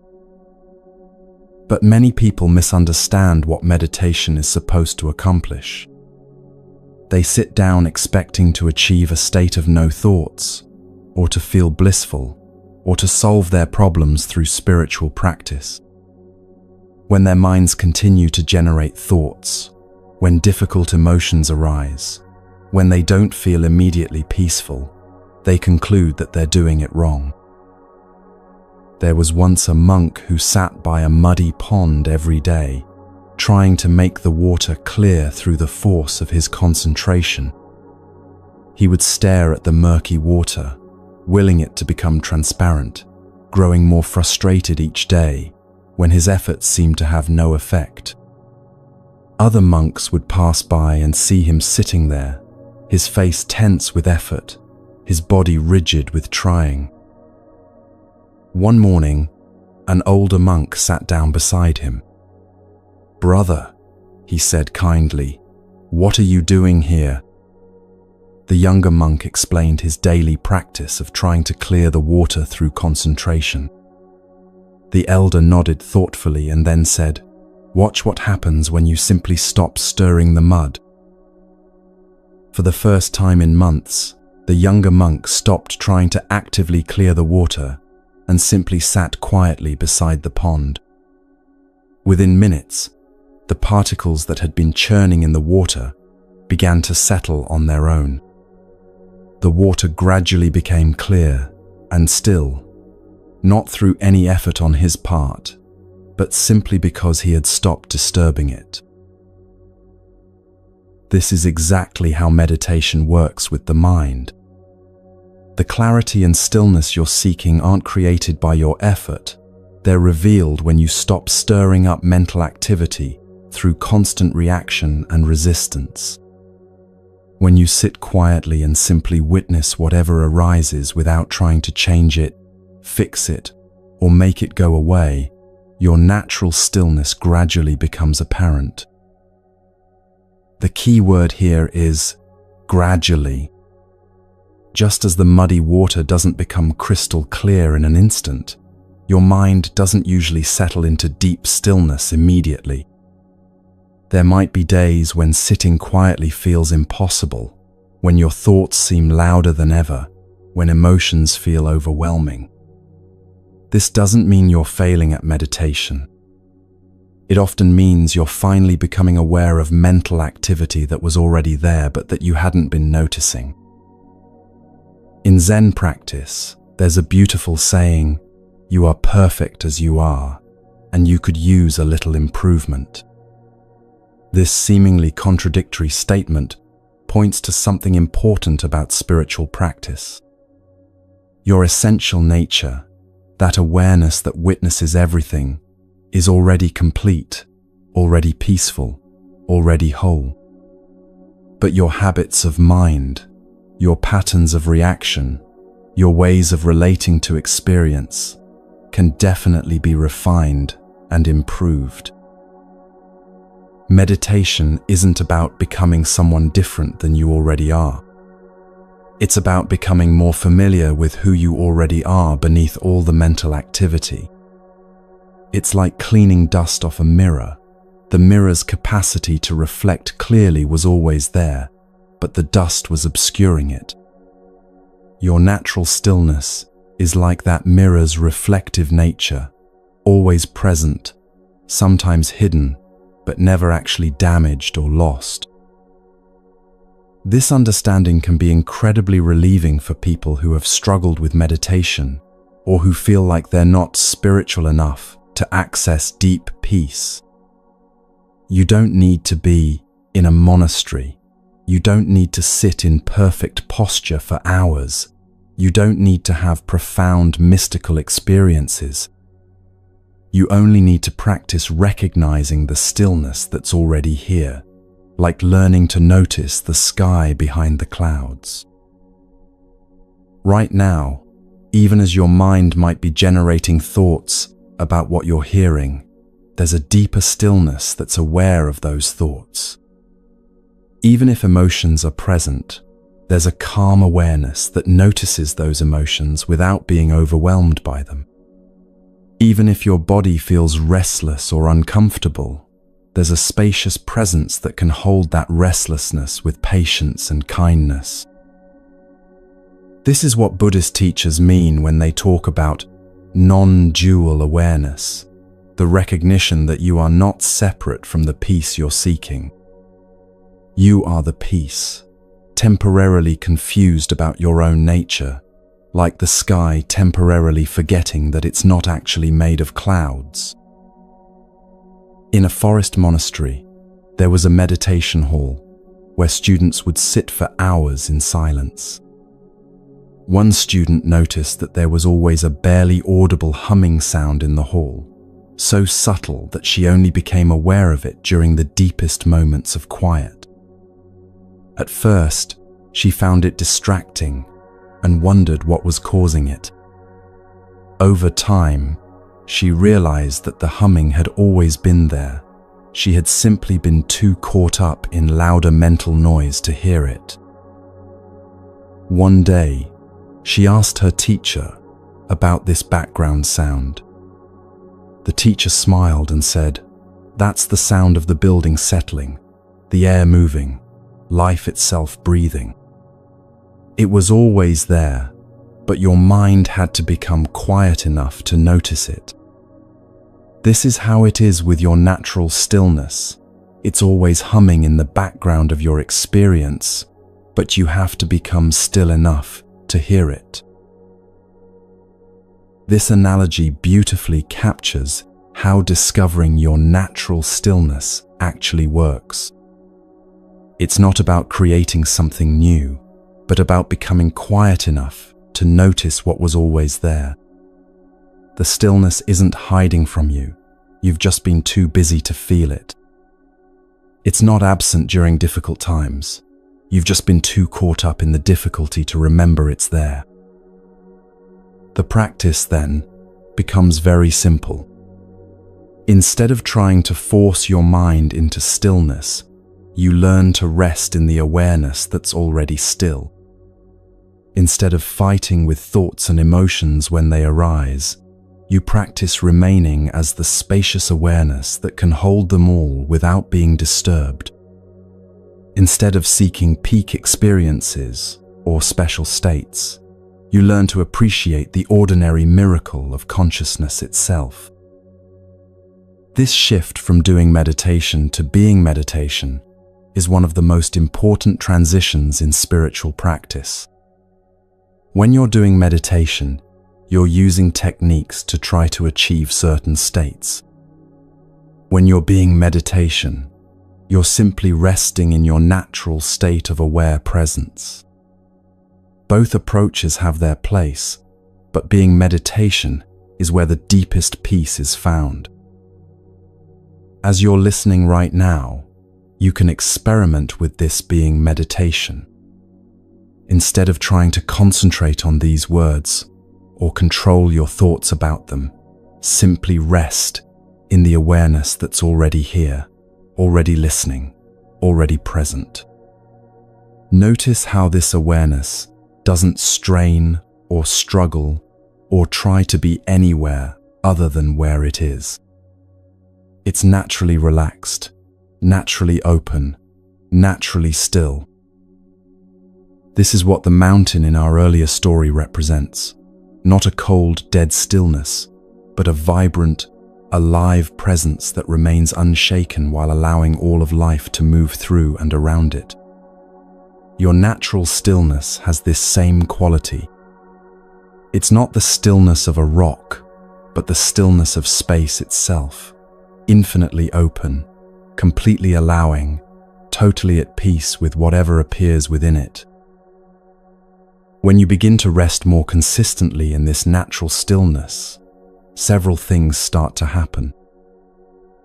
But many people misunderstand what meditation is supposed to accomplish. They sit down expecting to achieve a state of no thoughts, or to feel blissful, or to solve their problems through spiritual practice. When their minds continue to generate thoughts, when difficult emotions arise, when they don't feel immediately peaceful, they conclude that they're doing it wrong. There was once a monk who sat by a muddy pond every day, trying to make the water clear through the force of his concentration. He would stare at the murky water, willing it to become transparent, growing more frustrated each day when his efforts seemed to have no effect. Other monks would pass by and see him sitting there, his face tense with effort, his body rigid with trying. One morning, an older monk sat down beside him. "Brother," he said kindly, "what are you doing here?" The younger monk explained his daily practice of trying to clear the water through concentration. The elder nodded thoughtfully and then said, "Watch what happens when you simply stop stirring the mud." For the first time in months, the younger monk stopped trying to actively clear the water and simply sat quietly beside the pond. Within minutes, the particles that had been churning in the water began to settle on their own. The water gradually became clear and still, not through any effort on his part, but simply because he had stopped disturbing it. This is exactly how meditation works with the mind. The clarity and stillness you're seeking aren't created by your effort. They're revealed when you stop stirring up mental activity through constant reaction and resistance. When you sit quietly and simply witness whatever arises without trying to change it, fix it, or make it go away, your natural stillness gradually becomes apparent. The key word here is gradually. Just as the muddy water doesn't become crystal clear in an instant, your mind doesn't usually settle into deep stillness immediately. There might be days when sitting quietly feels impossible, when your thoughts seem louder than ever, when emotions feel overwhelming. This doesn't mean you're failing at meditation. It often means you're finally becoming aware of mental activity that was already there but that you hadn't been noticing. In Zen practice, there's a beautiful saying, "You are perfect as you are, and you could use a little improvement." This seemingly contradictory statement points to something important about spiritual practice. Your essential nature, that awareness that witnesses everything, is already complete, already peaceful, already whole. But your habits of mind, your patterns of reaction, your ways of relating to experience, can definitely be refined and improved. Meditation isn't about becoming someone different than you already are. It's about becoming more familiar with who you already are beneath all the mental activity. It's like cleaning dust off a mirror. The mirror's capacity to reflect clearly was always there, but the dust was obscuring it. Your natural stillness is like that mirror's reflective nature, always present, sometimes hidden, but never actually damaged or lost. This understanding can be incredibly relieving for people who have struggled with meditation or who feel like they're not spiritual enough to access deep peace. You don't need to be in a monastery. You don't need to sit in perfect posture for hours. You don't need to have profound mystical experiences. You only need to practice recognizing the stillness that's already here, like learning to notice the sky behind the clouds. Right now, even as your mind might be generating thoughts about what you're hearing, there's a deeper stillness that's aware of those thoughts. Even if emotions are present, there's a calm awareness that notices those emotions without being overwhelmed by them. Even if your body feels restless or uncomfortable, there's a spacious presence that can hold that restlessness with patience and kindness. This is what Buddhist teachers mean when they talk about non-dual awareness, the recognition that you are not separate from the peace you're seeking. You are the peace, temporarily confused about your own nature, like the sky temporarily forgetting that it's not actually made of clouds. In a forest monastery, there was a meditation hall where students would sit for hours in silence. One student noticed that there was always a barely audible humming sound in the hall, so subtle that she only became aware of it during the deepest moments of quiet. At first, she found it distracting and wondered what was causing it. Over time, she realized that the humming had always been there. She had simply been too caught up in louder mental noise to hear it. One day, she asked her teacher about this background sound. The teacher smiled and said, "That's the sound of the building settling, the air moving, life itself breathing. It was always there, but your mind had to become quiet enough to notice it. This is how it is with your natural stillness. It's always humming in the background of your experience, but you have to become still enough to hear it." This analogy beautifully captures how discovering your natural stillness actually works. It's not about creating something new, but about becoming quiet enough to notice what was always there. The stillness isn't hiding from you. You've just been too busy to feel it. It's not absent during difficult times. You've just been too caught up in the difficulty to remember it's there. The practice, then, becomes very simple. Instead of trying to force your mind into stillness, you learn to rest in the awareness that's already still. Instead of fighting with thoughts and emotions when they arise, you practice remaining as the spacious awareness that can hold them all without being disturbed. Instead of seeking peak experiences or special states, you learn to appreciate the ordinary miracle of consciousness itself. This shift from doing meditation to being meditation is one of the most important transitions in spiritual practice. When you're doing meditation, you're using techniques to try to achieve certain states. When you're being meditation, you're simply resting in your natural state of aware presence. Both approaches have their place, but being meditation is where the deepest peace is found. As you're listening right now, you can experiment with this being meditation. Instead of trying to concentrate on these words or control your thoughts about them, simply rest in the awareness that's already here, already listening, already present. Notice how this awareness doesn't strain or struggle or try to be anywhere other than where it is. It's naturally relaxed, naturally open, naturally still. This is what the mountain in our earlier story represents. Not a cold, dead stillness, but a vibrant, alive presence that remains unshaken while allowing all of life to move through and around it. Your natural stillness has this same quality. It's not the stillness of a rock, but the stillness of space itself, infinitely open, completely allowing, totally at peace with whatever appears within it. When you begin to rest more consistently in this natural stillness, several things start to happen.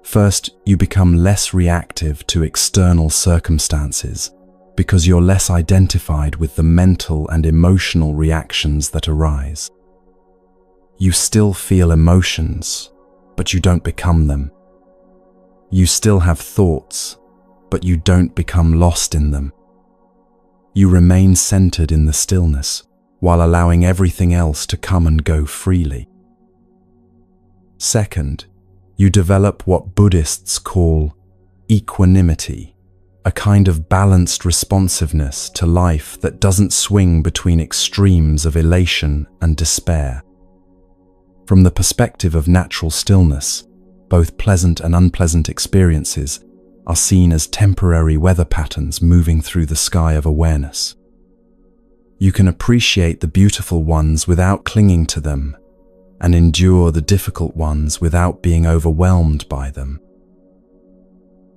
First, you become less reactive to external circumstances because you're less identified with the mental and emotional reactions that arise. You still feel emotions, but you don't become them. You still have thoughts, but you don't become lost in them. You remain centered in the stillness while allowing everything else to come and go freely. Second, you develop what Buddhists call equanimity, a kind of balanced responsiveness to life that doesn't swing between extremes of elation and despair. From the perspective of natural stillness, both pleasant and unpleasant experiences are seen as temporary weather patterns moving through the sky of awareness. You can appreciate the beautiful ones without clinging to them, and endure the difficult ones without being overwhelmed by them.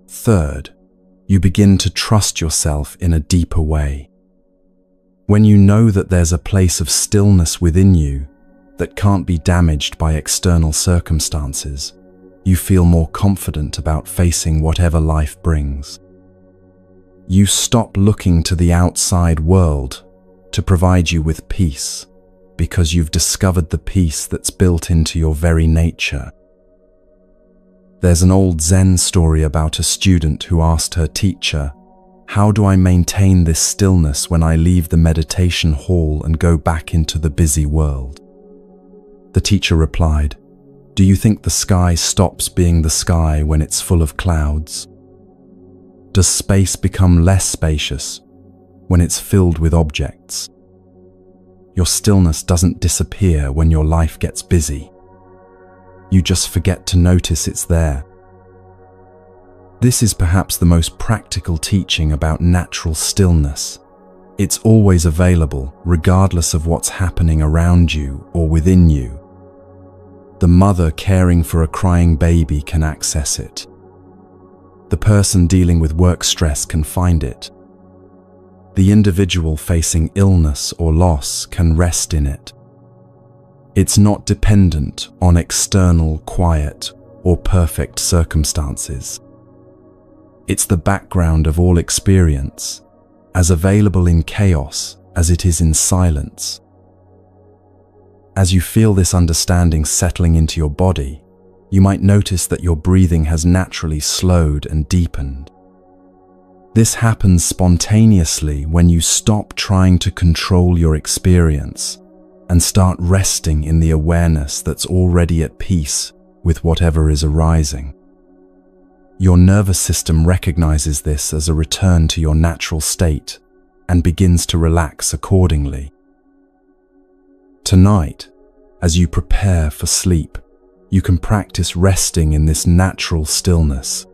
Third, you begin to trust yourself in a deeper way. When you know that there's a place of stillness within you that can't be damaged by external circumstances, You feel more confident about facing whatever life brings. You stop looking to the outside world to provide you with peace, because you've discovered the peace that's built into your very nature. There's an old Zen story about a student who asked her teacher, "How do I maintain this stillness when I leave the meditation hall and go back into the busy world?" The teacher replied, "Do you think the sky stops being the sky when it's full of clouds? Does space become less spacious when it's filled with objects? Your stillness doesn't disappear when your life gets busy. You just forget to notice it's there." This is perhaps the most practical teaching about natural stillness. It's always available, regardless of what's happening around you or within you. The mother caring for a crying baby can access it. The person dealing with work stress can find it. The individual facing illness or loss can rest in it. It's not dependent on external, quiet, or perfect circumstances. It's the background of all experience, as available in chaos as it is in silence. As you feel this understanding settling into your body, you might notice that your breathing has naturally slowed and deepened. This happens spontaneously when you stop trying to control your experience and start resting in the awareness that's already at peace with whatever is arising. Your nervous system recognizes this as a return to your natural state and begins to relax accordingly. Tonight, as you prepare for sleep, you can practice resting in this natural stillness.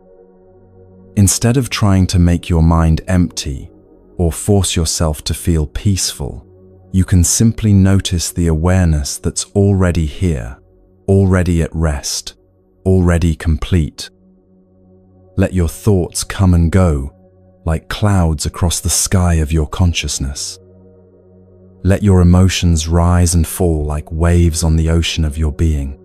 Instead of trying to make your mind empty or force yourself to feel peaceful, you can simply notice the awareness that's already here, already at rest, already complete. Let your thoughts come and go like clouds across the sky of your consciousness. Let your emotions rise and fall like waves on the ocean of your being.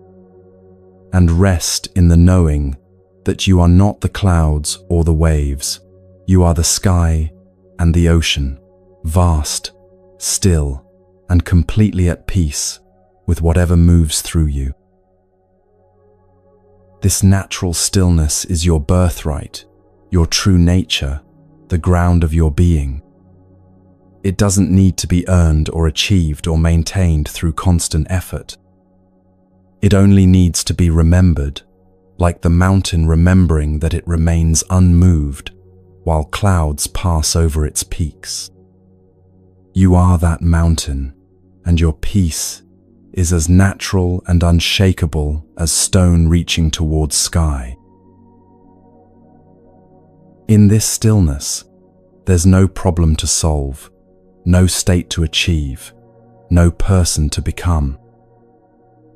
And rest in the knowing that you are not the clouds or the waves. You are the sky and the ocean, vast, still, and completely at peace with whatever moves through you. This natural stillness is your birthright, your true nature, the ground of your being. It doesn't need to be earned or achieved or maintained through constant effort. It only needs to be remembered, like the mountain remembering that it remains unmoved while clouds pass over its peaks. You are that mountain, and your peace is as natural and unshakable as stone reaching towards sky. In this stillness, there's no problem to solve, no state to achieve, no person to become.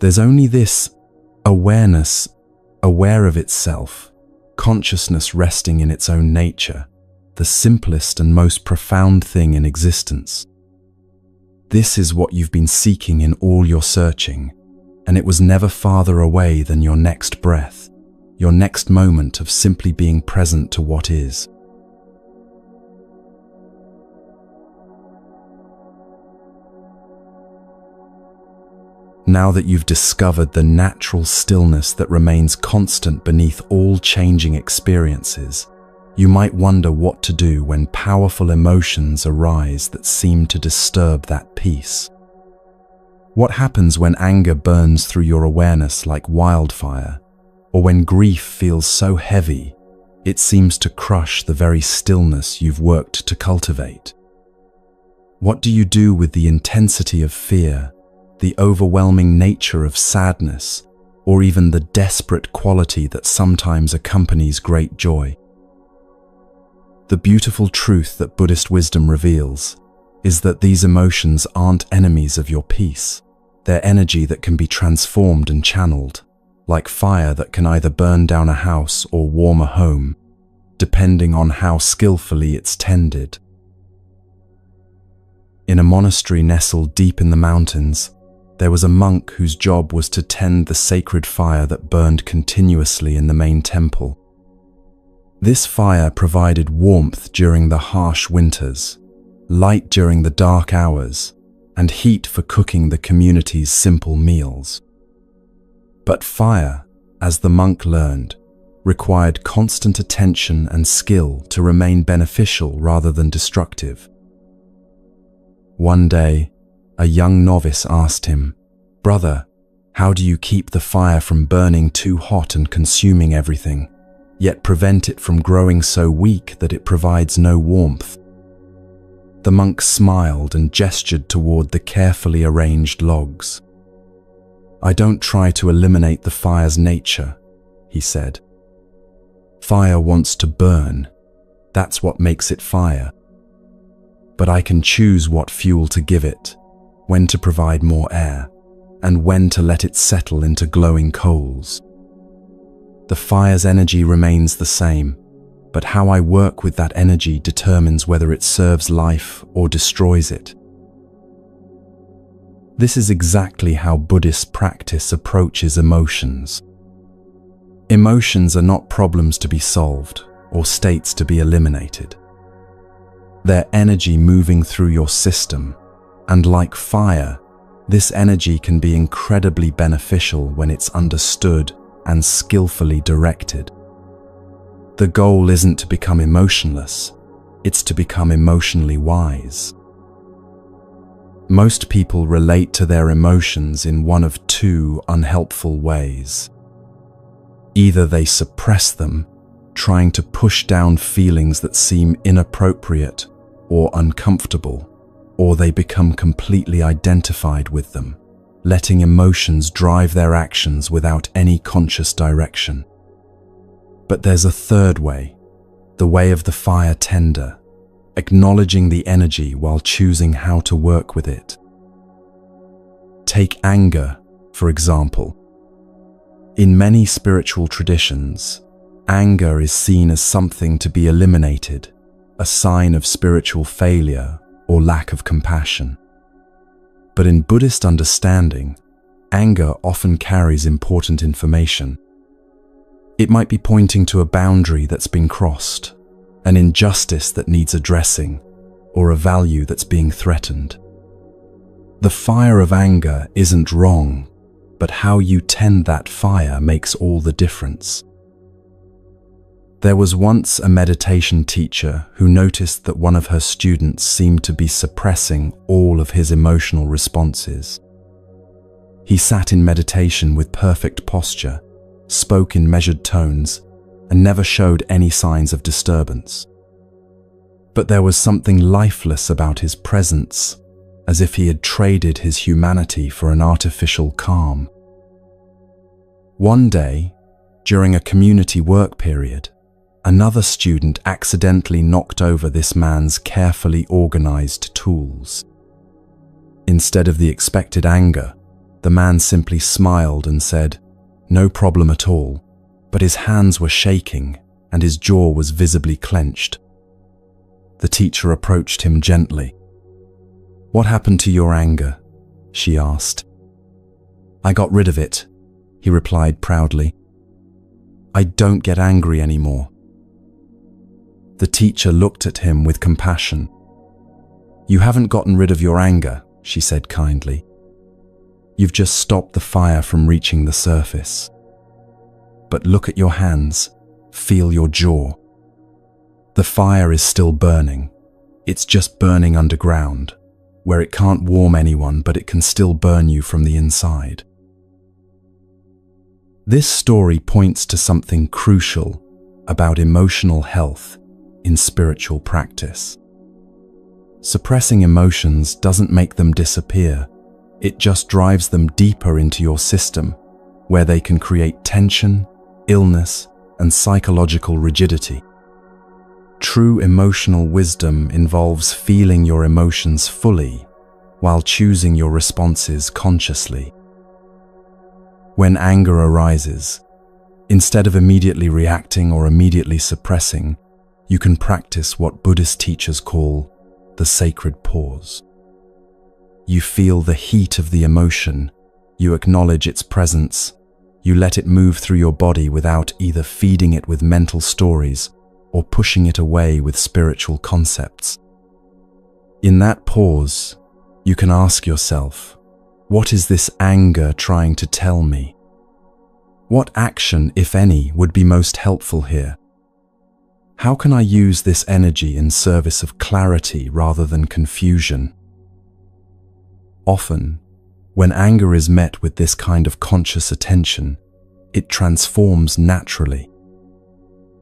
There's only this awareness, aware of itself, consciousness resting in its own nature, the simplest and most profound thing in existence. This is what you've been seeking in all your searching, and it was never farther away than your next breath, your next moment of simply being present to what is. Now that you've discovered the natural stillness that remains constant beneath all changing experiences, you might wonder what to do when powerful emotions arise that seem to disturb that peace. What happens when anger burns through your awareness like wildfire, or when grief feels so heavy it seems to crush the very stillness you've worked to cultivate? What do you do with the intensity of fear, the overwhelming nature of sadness, or even the desperate quality that sometimes accompanies great joy? The beautiful truth that Buddhist wisdom reveals is that these emotions aren't enemies of your peace. They're energy that can be transformed and channeled, like fire that can either burn down a house or warm a home, depending on how skillfully it's tended. In a monastery nestled deep in the mountains, There was a monk whose job was to tend the sacred fire that burned continuously in the main temple. This fire provided warmth during the harsh winters, light during the dark hours, and heat for cooking the community's simple meals. But fire, as the monk learned, required constant attention and skill to remain beneficial rather than destructive. One day, a young novice asked him, "Brother, how do you keep the fire from burning too hot and consuming everything, yet prevent it from growing so weak that it provides no warmth?" The monk smiled and gestured toward the carefully arranged logs. "I don't try to eliminate the fire's nature," he said. "Fire wants to burn. That's what makes it fire. But I can choose what fuel to give it, when to provide more air, and when to let it settle into glowing coals. The fire's energy remains the same, but how I work with that energy determines whether it serves life or destroys it." This is exactly how Buddhist practice approaches emotions. Emotions are not problems to be solved or states to be eliminated. They're energy moving through your system, and like fire, this energy can be incredibly beneficial when it's understood and skillfully directed. The goal isn't to become emotionless, it's to become emotionally wise. Most people relate to their emotions in one of two unhelpful ways. Either they suppress them, trying to push down feelings that seem inappropriate or uncomfortable, or they become completely identified with them, letting emotions drive their actions without any conscious direction. But there's a third way, the way of the fire tender, acknowledging the energy while choosing how to work with it. Take anger, for example. In many spiritual traditions, anger is seen as something to be eliminated, a sign of spiritual failure or lack of compassion. But in Buddhist understanding, anger often carries important information. It might be pointing to a boundary that's been crossed, an injustice that needs addressing, or a value that's being threatened. The fire of anger isn't wrong, but how you tend that fire makes all the difference. There was once a meditation teacher who noticed that one of her students seemed to be suppressing all of his emotional responses. He sat in meditation with perfect posture, spoke in measured tones, and never showed any signs of disturbance. But there was something lifeless about his presence, as if he had traded his humanity for an artificial calm. One day, during a community work period, another student accidentally knocked over this man's carefully organized tools. Instead of the expected anger, the man simply smiled and said, "No problem at all," but his hands were shaking and his jaw was visibly clenched. The teacher approached him gently. "What happened to your anger?" she asked. "I got rid of it," he replied proudly. "I don't get angry anymore." The teacher looked at him with compassion. "You haven't gotten rid of your anger," she said kindly. "You've just stopped the fire from reaching the surface. But look at your hands, feel your jaw. The fire is still burning. It's just burning underground, where it can't warm anyone, but it can still burn you from the inside." This story points to something crucial about emotional health in spiritual practice. Suppressing emotions doesn't make them disappear. It just drives them deeper into your system, where they can create tension, illness, and psychological rigidity. True emotional wisdom involves feeling your emotions fully while choosing your responses consciously. When anger arises, instead of immediately reacting or immediately suppressing, you can practice what Buddhist teachers call the sacred pause. You feel the heat of the emotion. You acknowledge its presence. You let it move through your body without either feeding it with mental stories or pushing it away with spiritual concepts. In that pause, you can ask yourself, what is this anger trying to tell me? What action, if any, would be most helpful here? How can I use this energy in service of clarity rather than confusion? Often, when anger is met with this kind of conscious attention, it transforms naturally.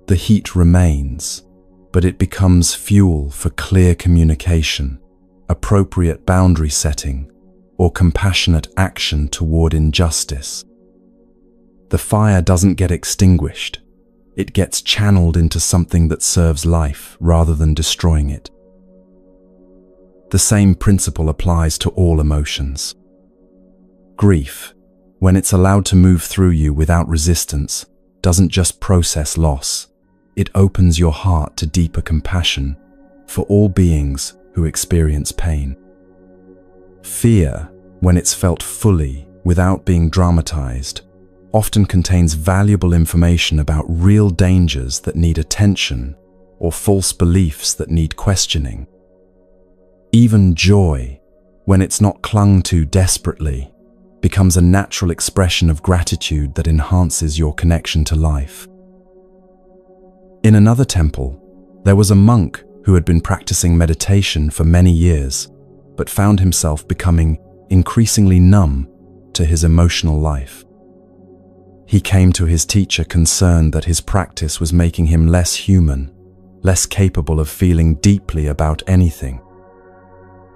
The heat remains, but it becomes fuel for clear communication, appropriate boundary setting, or compassionate action toward injustice. The fire doesn't get extinguished. It gets channeled into something that serves life rather than destroying it. The same principle applies to all emotions. Grief, when it's allowed to move through you without resistance, doesn't just process loss. It opens your heart to deeper compassion for all beings who experience pain. Fear, when it's felt fully without being dramatized, often contains valuable information about real dangers that need attention or false beliefs that need questioning. Even joy, when it's not clung to desperately, becomes a natural expression of gratitude that enhances your connection to life. In another temple, there was a monk who had been practicing meditation for many years, but found himself becoming increasingly numb to his emotional life. He came to his teacher concerned that his practice was making him less human, less capable of feeling deeply about anything.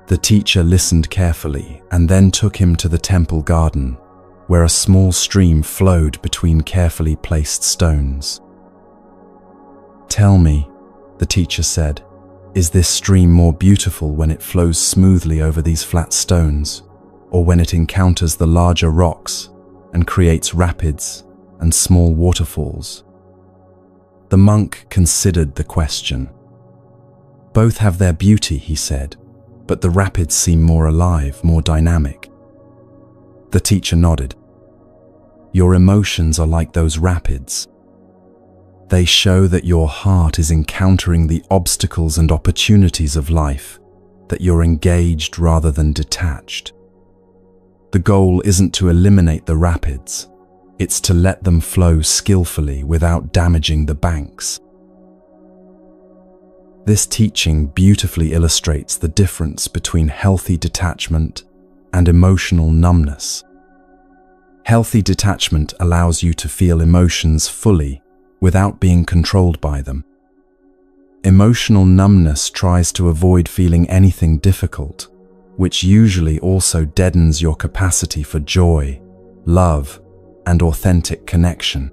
The teacher listened carefully and then took him to the temple garden, where a small stream flowed between carefully placed stones. "Tell me," the teacher said, "is this stream more beautiful when it flows smoothly over these flat stones, or when it encounters the larger rocks and creates rapids and small waterfalls?" The monk considered the question. "Both have their beauty," he said, "but the rapids seem more alive, more dynamic." The teacher nodded. "Your emotions are like those rapids. They show that your heart is encountering the obstacles and opportunities of life, that you're engaged rather than detached. The goal isn't to eliminate the rapids, it's to let them flow skillfully without damaging the banks." This teaching beautifully illustrates the difference between healthy detachment and emotional numbness. Healthy detachment allows you to feel emotions fully without being controlled by them. Emotional numbness tries to avoid feeling anything difficult, which usually also deadens your capacity for joy, love, and authentic connection.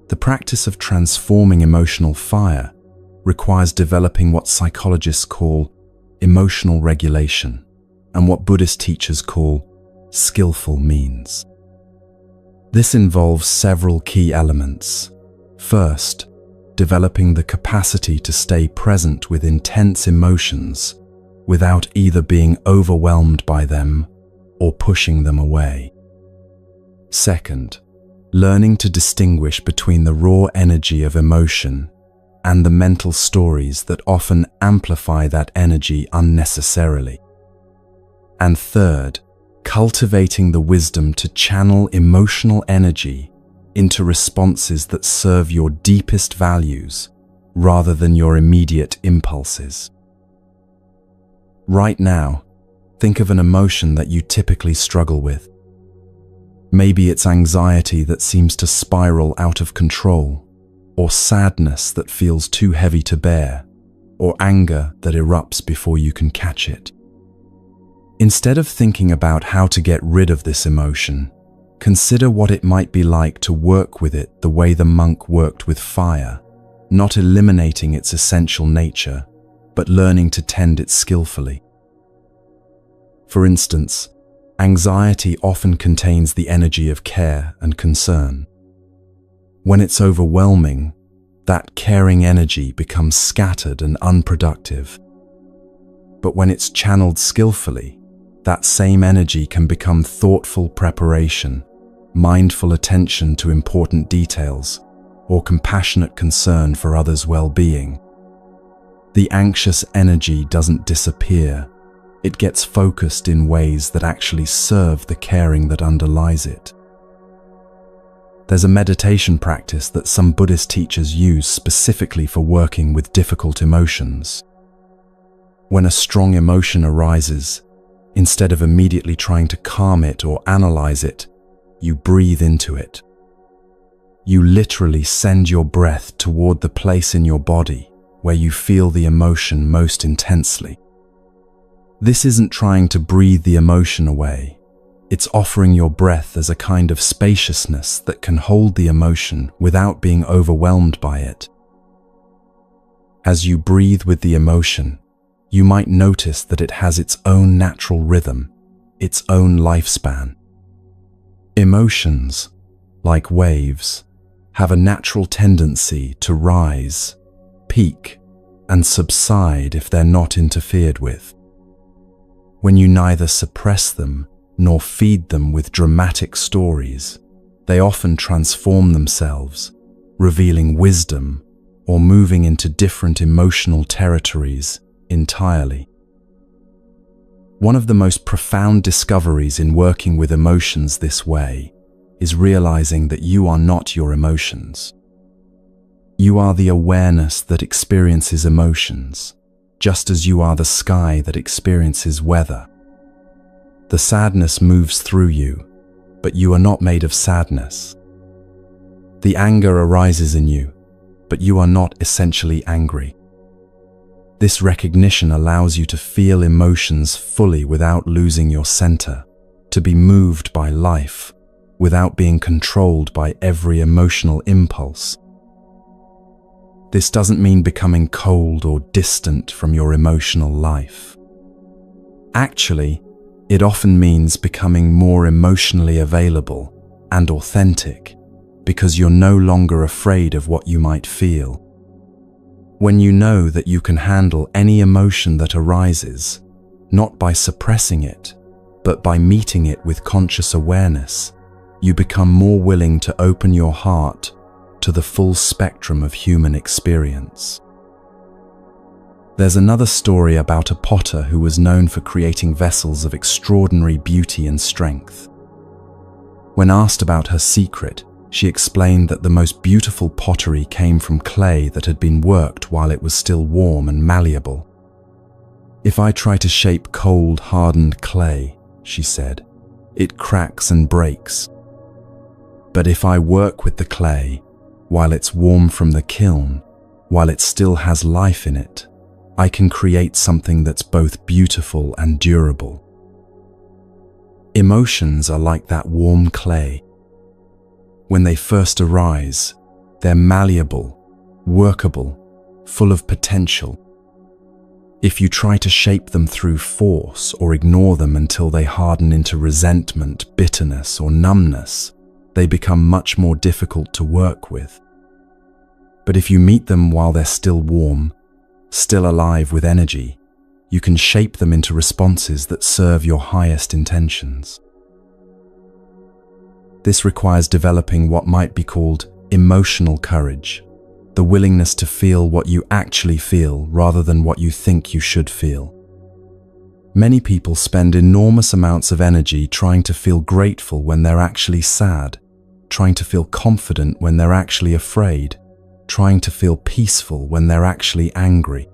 The practice of transforming emotional fire requires developing what psychologists call emotional regulation and what Buddhist teachers call skillful means. This involves several key elements. First, developing the capacity to stay present with intense emotions without either being overwhelmed by them or pushing them away. Second, learning to distinguish between the raw energy of emotion and the mental stories that often amplify that energy unnecessarily. And third, cultivating the wisdom to channel emotional energy into responses that serve your deepest values rather than your immediate impulses. Right now, think of an emotion that you typically struggle with. Maybe it's anxiety that seems to spiral out of control, or sadness that feels too heavy to bear, or anger that erupts before you can catch it. Instead of thinking about how to get rid of this emotion, consider what it might be like to work with it the way the monk worked with fire, not eliminating its essential nature, but learning to tend it skillfully. For instance, anxiety often contains the energy of care and concern. When it's overwhelming, that caring energy becomes scattered and unproductive. But when it's channeled skillfully, that same energy can become thoughtful preparation, mindful attention to important details, or compassionate concern for others' well-being. The anxious energy doesn't disappear. It gets focused in ways that actually serve the caring that underlies it. There's a meditation practice that some Buddhist teachers use specifically for working with difficult emotions. When a strong emotion arises, instead of immediately trying to calm it or analyze it, you breathe into it. You literally send your breath toward the place in your body where you feel the emotion most intensely. This isn't trying to breathe the emotion away. It's offering your breath as a kind of spaciousness that can hold the emotion without being overwhelmed by it. As you breathe with the emotion, you might notice that it has its own natural rhythm, its own lifespan. Emotions, like waves, have a natural tendency to rise, peak, and subside if they're not interfered with. When you neither suppress them nor feed them with dramatic stories, they often transform themselves, revealing wisdom or moving into different emotional territories entirely. One of the most profound discoveries in working with emotions this way is realizing that you are not your emotions. You are the awareness that experiences emotions, just as you are the sky that experiences weather. The sadness moves through you, but you are not made of sadness. The anger arises in you, but you are not essentially angry. This recognition allows you to feel emotions fully without losing your center, to be moved by life without being controlled by every emotional impulse. This doesn't mean becoming cold or distant from your emotional life. Actually, it often means becoming more emotionally available and authentic because you're no longer afraid of what you might feel. When you know that you can handle any emotion that arises, not by suppressing it, but by meeting it with conscious awareness, you become more willing to open your heart to the full spectrum of human experience. There's another story about a potter who was known for creating vessels of extraordinary beauty and strength. When asked about her secret, she explained that the most beautiful pottery came from clay that had been worked while it was still warm and malleable. "If I try to shape cold, hardened clay," she said, "it cracks and breaks. But if I work with the clay, while it's warm from the kiln, while it still has life in it, I can create something that's both beautiful and durable." Emotions are like that warm clay. When they first arise, they're malleable, workable, full of potential. If you try to shape them through force or ignore them until they harden into resentment, bitterness, or numbness, they become much more difficult to work with. But if you meet them while they're still warm, still alive with energy, you can shape them into responses that serve your highest intentions. This requires developing what might be called emotional courage, the willingness to feel what you actually feel rather than what you think you should feel. Many people spend enormous amounts of energy trying to feel grateful when they're actually sad, trying to feel confident when they're actually afraid, trying to feel peaceful when they're actually angry.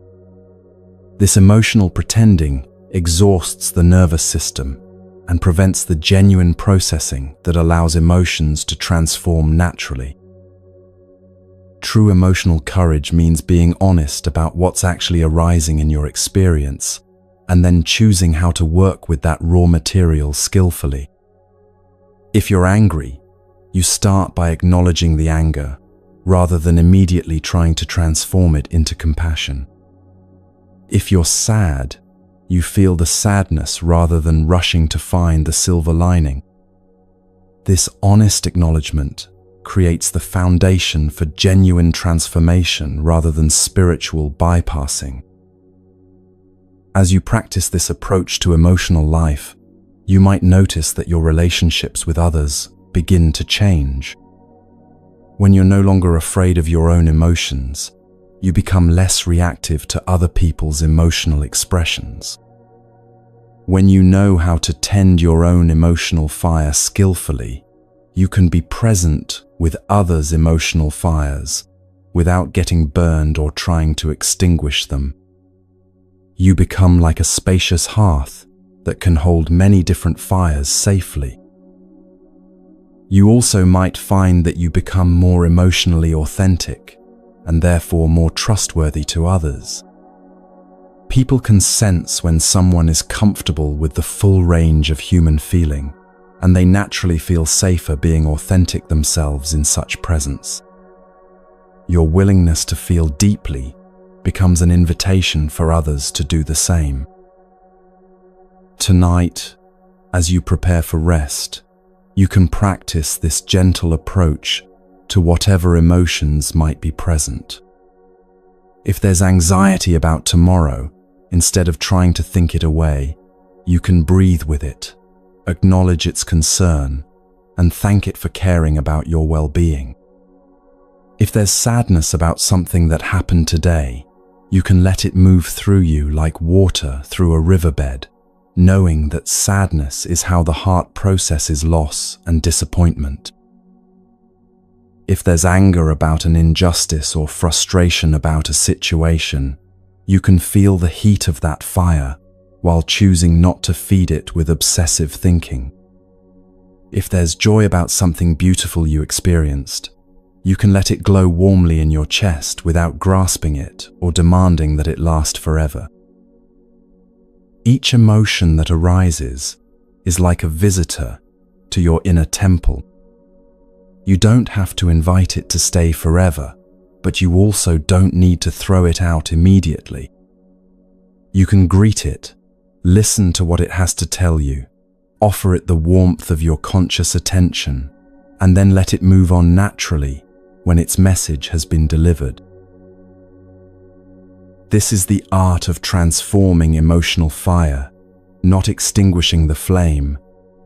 This emotional pretending exhausts the nervous system and prevents the genuine processing that allows emotions to transform naturally. True emotional courage means being honest about what's actually arising in your experience and then choosing how to work with that raw material skillfully. If you're angry, you start by acknowledging the anger rather than immediately trying to transform it into compassion. If you're sad, you feel the sadness rather than rushing to find the silver lining. This honest acknowledgement creates the foundation for genuine transformation rather than spiritual bypassing. As you practice this approach to emotional life, you might notice that your relationships with others begin to change. When you're no longer afraid of your own emotions, you become less reactive to other people's emotional expressions. When you know how to tend your own emotional fire skillfully, you can be present with others' emotional fires without getting burned or trying to extinguish them. You become like a spacious hearth that can hold many different fires safely. You also might find that you become more emotionally authentic and therefore more trustworthy to others. People can sense when someone is comfortable with the full range of human feeling, and they naturally feel safer being authentic themselves in such presence. Your willingness to feel deeply becomes an invitation for others to do the same. Tonight, as you prepare for rest, you can practice this gentle approach to whatever emotions might be present. If there's anxiety about tomorrow, instead of trying to think it away, you can breathe with it, acknowledge its concern, and thank it for caring about your well-being. If there's sadness about something that happened today, you can let it move through you like water through a riverbed, knowing that sadness is how the heart processes loss and disappointment. If there's anger about an injustice or frustration about a situation, you can feel the heat of that fire while choosing not to feed it with obsessive thinking. If there's joy about something beautiful you experienced, you can let it glow warmly in your chest without grasping it or demanding that it last forever. Each emotion that arises is like a visitor to your inner temple. You don't have to invite it to stay forever, but you also don't need to throw it out immediately. You can greet it, listen to what it has to tell you, offer it the warmth of your conscious attention, and then let it move on naturally when its message has been delivered. This is the art of transforming emotional fire, not extinguishing the flame,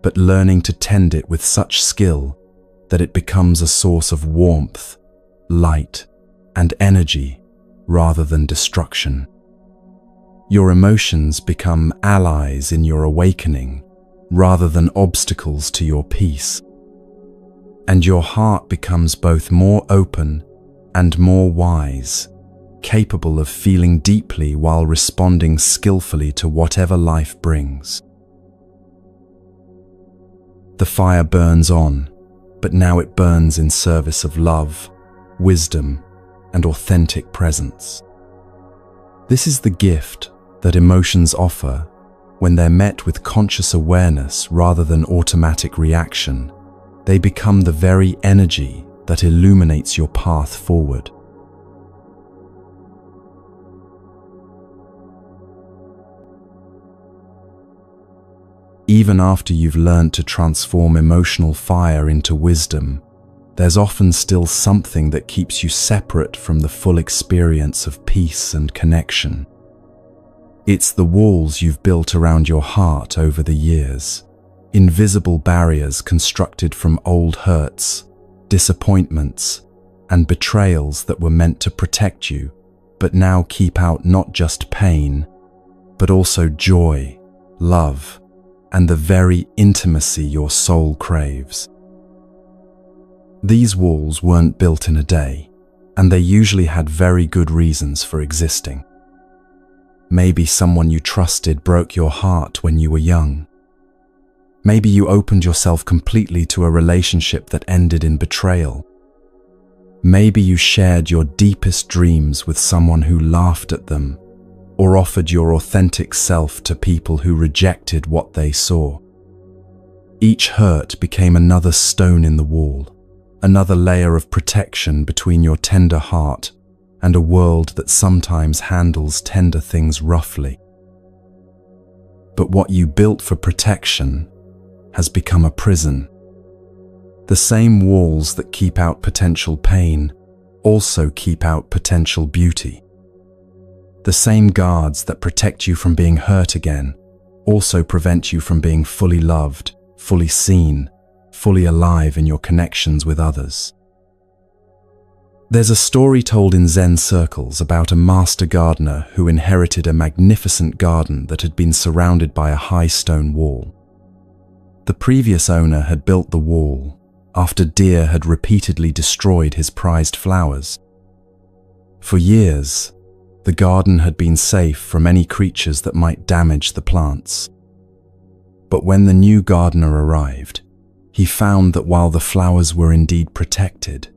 but learning to tend it with such skill that it becomes a source of warmth, light, and energy rather than destruction. Your emotions become allies in your awakening rather than obstacles to your peace. And your heart becomes both more open and more wise, capable of feeling deeply while responding skillfully to whatever life brings. The fire burns on, but now it burns in service of love, wisdom, and authentic presence. This is the gift that emotions offer when they're met with conscious awareness rather than automatic reaction. They become the very energy that illuminates your path forward. Even after you've learned to transform emotional fire into wisdom, there's often still something that keeps you separate from the full experience of peace and connection. It's the walls you've built around your heart over the years, invisible barriers constructed from old hurts, disappointments, and betrayals that were meant to protect you, but now keep out not just pain, but also joy, love, and the very intimacy your soul craves. These walls weren't built in a day, and they usually had very good reasons for existing. Maybe someone you trusted broke your heart when you were young. Maybe you opened yourself completely to a relationship that ended in betrayal. Maybe you shared your deepest dreams with someone who laughed at them, or offered your authentic self to people who rejected what they saw. Each hurt became another stone in the wall, another layer of protection between your tender heart and a world that sometimes handles tender things roughly. But what you built for protection has become a prison. The same walls that keep out potential pain also keep out potential beauty. The same guards that protect you from being hurt again also prevent you from being fully loved, fully seen, fully alive in your connections with others. There's a story told in Zen circles about a master gardener who inherited a magnificent garden that had been surrounded by a high stone wall. The previous owner had built the wall after deer had repeatedly destroyed his prized flowers. For years, the garden had been safe from any creatures that might damage the plants. But when the new gardener arrived, he found that while the flowers were indeed protected,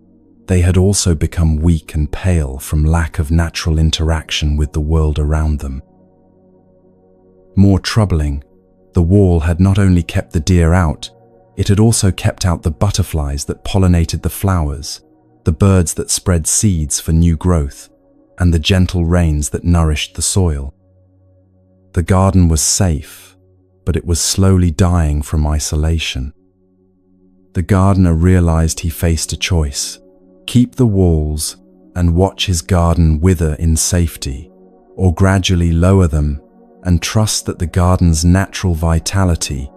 they had also become weak and pale from lack of natural interaction with the world around them. More troubling, the wall had not only kept the deer out, it had also kept out the butterflies that pollinated the flowers, the birds that spread seeds for new growth, and the gentle rains that nourished the soil. The garden was safe, but it was slowly dying from isolation. The gardener realized he faced a choice: keep the walls and watch his garden wither in safety, or gradually lower them and trust that the garden's natural vitality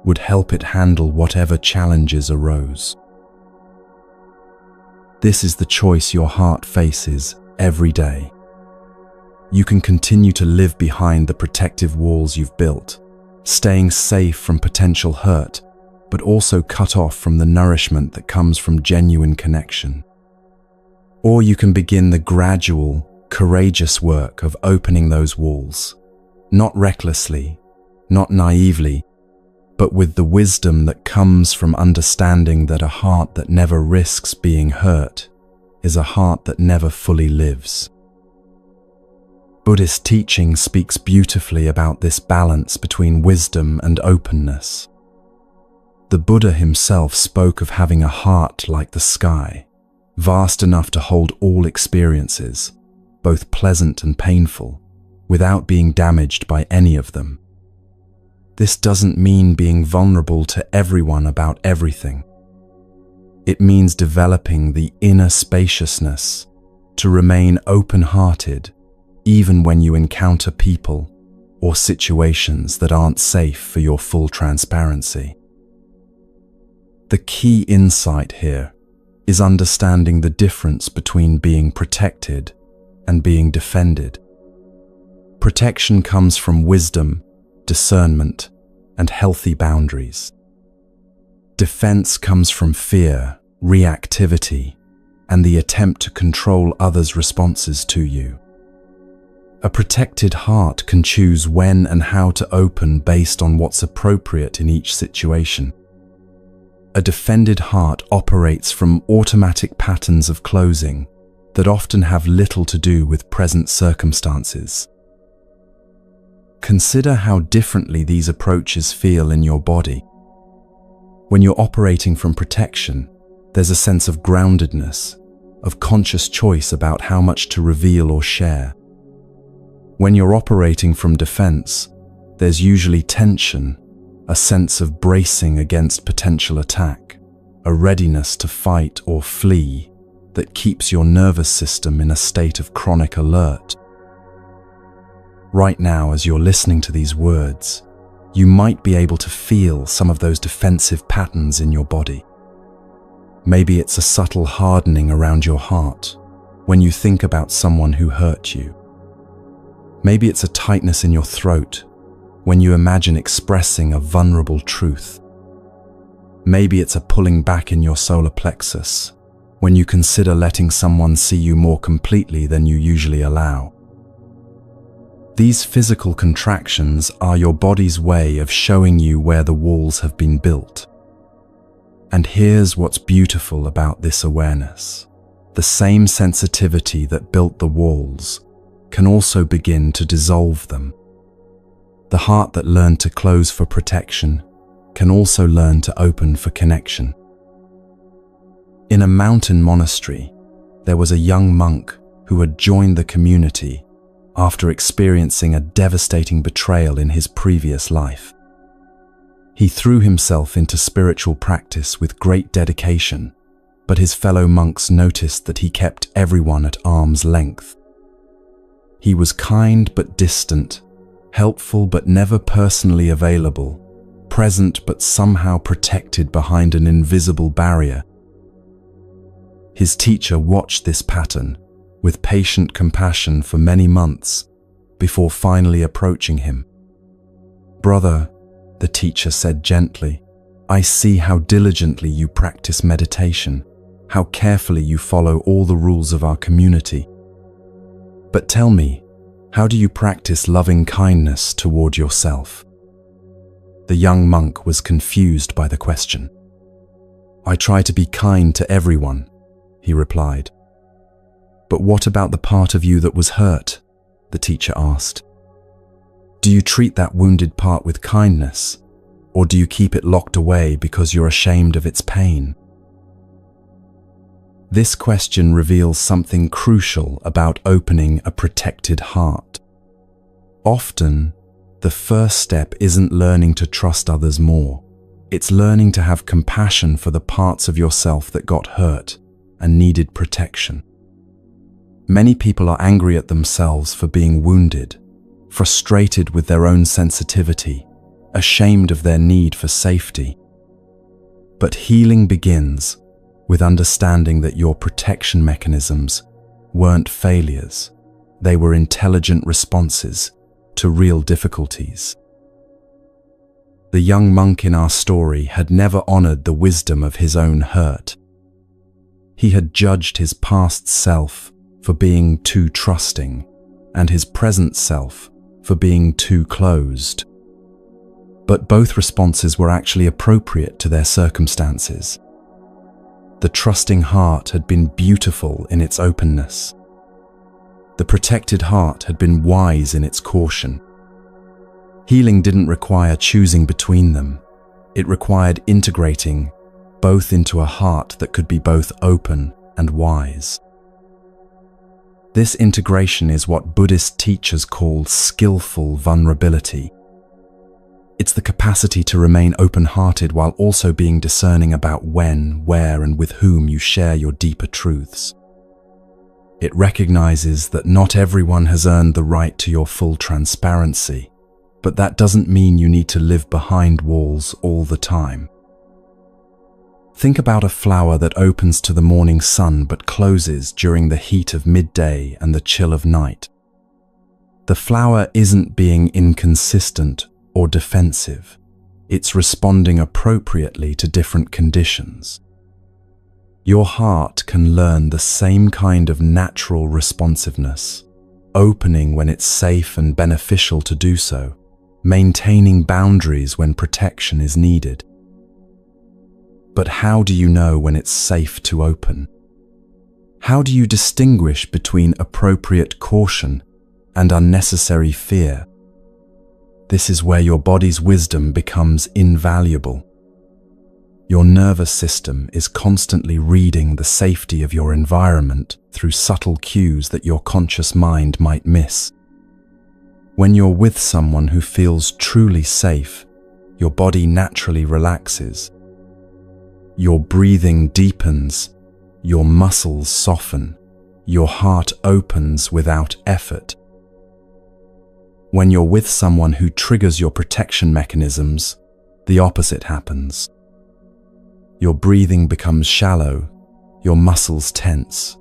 would help it handle whatever challenges arose. This is the choice your heart faces every day. You can continue to live behind the protective walls you've built, staying safe from potential hurt, but also cut off from the nourishment that comes from genuine connection. Or you can begin the gradual, courageous work of opening those walls, not recklessly, not naively, but with the wisdom that comes from understanding that a heart that never risks being hurt is a heart that never fully lives. Buddhist teaching speaks beautifully about this balance between wisdom and openness. The Buddha himself spoke of having a heart like the sky, vast enough to hold all experiences, both pleasant and painful, without being damaged by any of them. This doesn't mean being vulnerable to everyone about everything. It means developing the inner spaciousness to remain open-hearted even when you encounter people or situations that aren't safe for your full transparency. The key insight here is understanding the difference between being protected and being defended. Protection comes from wisdom, discernment, and healthy boundaries. Defense comes from fear, reactivity, and the attempt to control others' responses to you. A protected heart can choose when and how to open based on what's appropriate in each situation. A defended heart operates from automatic patterns of closing that often have little to do with present circumstances. Consider how differently these approaches feel in your body. When you're operating from protection, there's a sense of groundedness, of conscious choice about how much to reveal or share. When you're operating from defense, there's usually tension, a sense of bracing against potential attack, a readiness to fight or flee that keeps your nervous system in a state of chronic alert. Right now, as you're listening to these words, you might be able to feel some of those defensive patterns in your body. Maybe it's a subtle hardening around your heart when you think about someone who hurt you. Maybe it's a tightness in your throat when you imagine expressing a vulnerable truth. Maybe it's a pulling back in your solar plexus when you consider letting someone see you more completely than you usually allow. These physical contractions are your body's way of showing you where the walls have been built. And here's what's beautiful about this awareness. The same sensitivity that built the walls can also begin to dissolve them. The heart that learned to close for protection can also learn to open for connection. In a mountain monastery, there was a young monk who had joined the community after experiencing a devastating betrayal in his previous life. He threw himself into spiritual practice with great dedication, but his fellow monks noticed that he kept everyone at arm's length. He was kind but distant, helpful but never personally available, present but somehow protected behind an invisible barrier. His teacher watched this pattern with patient compassion for many months before finally approaching him. "Brother," the teacher said gently, "I see how diligently you practice meditation, how carefully you follow all the rules of our community. But tell me, how do you practice loving kindness toward yourself?" The young monk was confused by the question. "I try to be kind to everyone," he replied. "But what about the part of you that was hurt?" the teacher asked. "Do you treat that wounded part with kindness, or do you keep it locked away because you're ashamed of its pain?" This question reveals something crucial about opening a protected heart. Often, the first step isn't learning to trust others more. It's learning to have compassion for the parts of yourself that got hurt and needed protection. Many people are angry at themselves for being wounded, frustrated with their own sensitivity, ashamed of their need for safety. But healing begins with understanding that your protection mechanisms weren't failures. They were intelligent responses to real difficulties. The young monk in our story had never honored the wisdom of his own hurt. He had judged his past self for being too trusting and his present self for being too closed. But both responses were actually appropriate to their circumstances. The trusting heart had been beautiful in its openness. The protected heart had been wise in its caution. Healing didn't require choosing between them. It required integrating both into a heart that could be both open and wise. This integration is what Buddhist teachers call skillful vulnerability. It's the capacity to remain open-hearted while also being discerning about when, where, and with whom you share your deeper truths. It recognizes that not everyone has earned the right to your full transparency, but that doesn't mean you need to live behind walls all the time. Think about a flower that opens to the morning sun but closes during the heat of midday and the chill of night. The flower isn't being inconsistent or defensive. It's responding appropriately to different conditions. Your heart can learn the same kind of natural responsiveness, opening when it's safe and beneficial to do so, maintaining boundaries when protection is needed. But how do you know when it's safe to open? How do you distinguish between appropriate caution and unnecessary fear? This is where your body's wisdom becomes invaluable. Your nervous system is constantly reading the safety of your environment through subtle cues that your conscious mind might miss. When you're with someone who feels truly safe, your body naturally relaxes. Your breathing deepens, your muscles soften, your heart opens without effort. When you're with someone who triggers your protection mechanisms, the opposite happens. Your breathing becomes shallow, your muscles tense,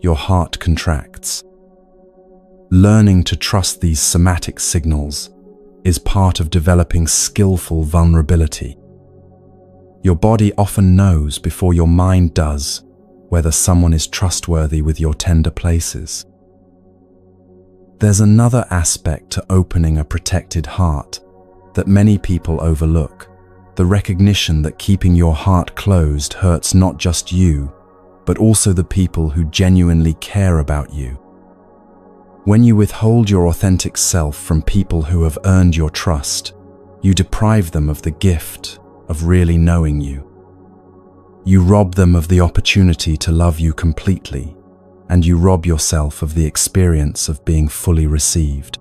your heart contracts. Learning to trust these somatic signals is part of developing skillful vulnerability. Your body often knows before your mind does whether someone is trustworthy with your tender places. There's another aspect to opening a protected heart that many people overlook: the recognition that keeping your heart closed hurts not just you, but also the people who genuinely care about you. When you withhold your authentic self from people who have earned your trust, you deprive them of the gift of really knowing you. You rob them of the opportunity to love you completely, and you rob yourself of the experience of being fully received.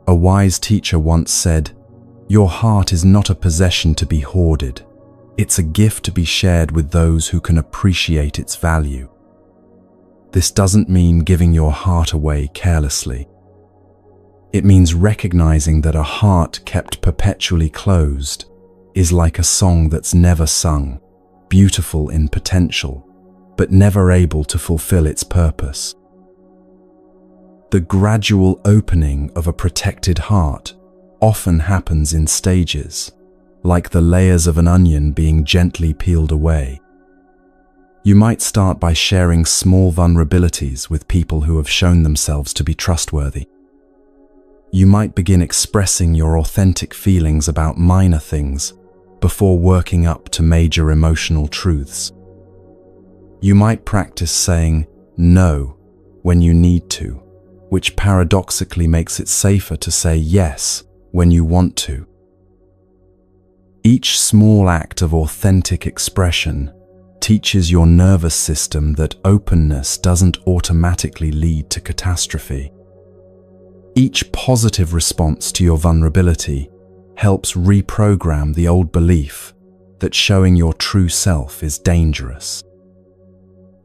A wise teacher once said, "Your heart is not a possession to be hoarded. It's a gift to be shared with those who can appreciate its value." This doesn't mean giving your heart away carelessly. It means recognizing that a heart kept perpetually closed is like a song that's never sung, beautiful in potential, but never able to fulfill its purpose. The gradual opening of a protected heart often happens in stages, like the layers of an onion being gently peeled away. You might start by sharing small vulnerabilities with people who have shown themselves to be trustworthy. You might begin expressing your authentic feelings about minor things before working up to major emotional truths. You might practice saying no when you need to, which paradoxically makes it safer to say yes when you want to. Each small act of authentic expression teaches your nervous system that openness doesn't automatically lead to catastrophe. Each positive response to your vulnerability helps reprogram the old belief that showing your true self is dangerous.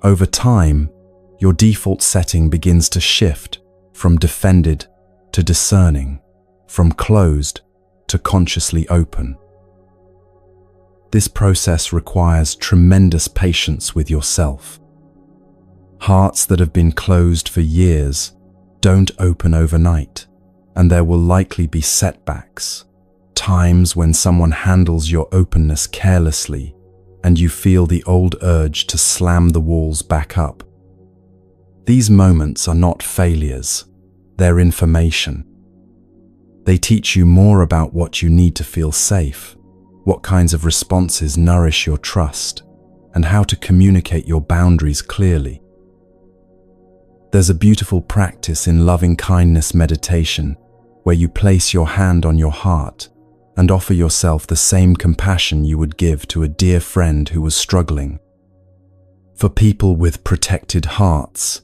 Over time, your default setting begins to shift from defended to discerning, from closed to consciously open. This process requires tremendous patience with yourself. Hearts that have been closed for years don't open overnight, and there will likely be setbacks, times when someone handles your openness carelessly and you feel the old urge to slam the walls back up. These moments are not failures, they're information. They teach you more about what you need to feel safe, what kinds of responses nourish your trust, and how to communicate your boundaries clearly. There's a beautiful practice in loving-kindness meditation where you place your hand on your heart and offer yourself the same compassion you would give to a dear friend who was struggling. For people with protected hearts,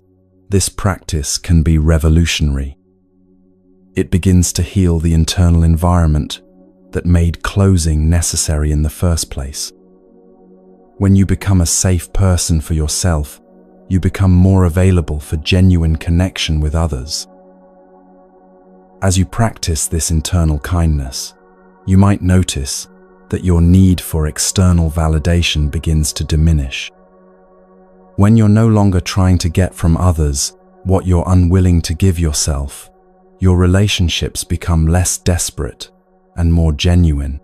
this practice can be revolutionary. It begins to heal the internal environment that made closing necessary in the first place. When you become a safe person for yourself, you become more available for genuine connection with others. As you practice this internal kindness, you might notice that your need for external validation begins to diminish. When you're no longer trying to get from others what you're unwilling to give yourself, your relationships become less desperate and more genuine.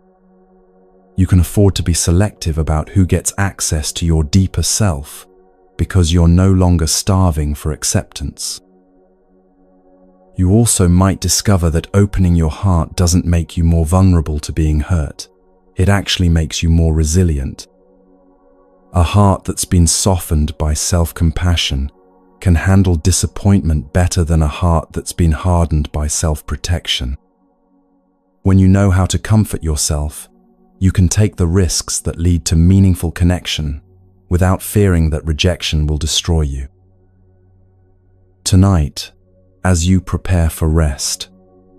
You can afford to be selective about who gets access to your deeper self because you're no longer starving for acceptance. You also might discover that opening your heart doesn't make you more vulnerable to being hurt. It actually makes you more resilient. A heart that's been softened by self-compassion can handle disappointment better than a heart that's been hardened by self-protection. When you know how to comfort yourself, you can take the risks that lead to meaningful connection without fearing that rejection will destroy you. Tonight, as you prepare for rest,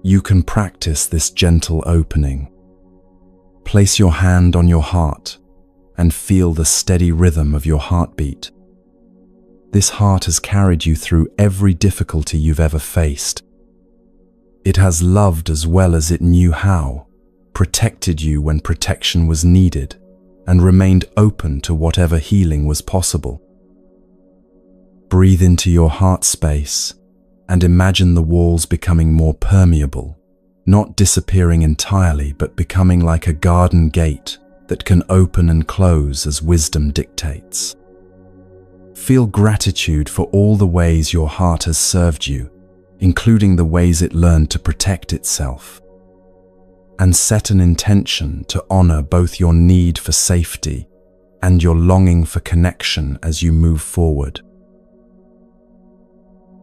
you can practice this gentle opening. Place your hand on your heart and feel the steady rhythm of your heartbeat. This heart has carried you through every difficulty you've ever faced. It has loved as well as it knew how, protected you when protection was needed, and remained open to whatever healing was possible. Breathe into your heart space and imagine the walls becoming more permeable, not disappearing entirely, but becoming like a garden gate that can open and close as wisdom dictates. Feel gratitude for all the ways your heart has served you, including the ways it learned to protect itself. And set an intention to honor both your need for safety and your longing for connection as you move forward.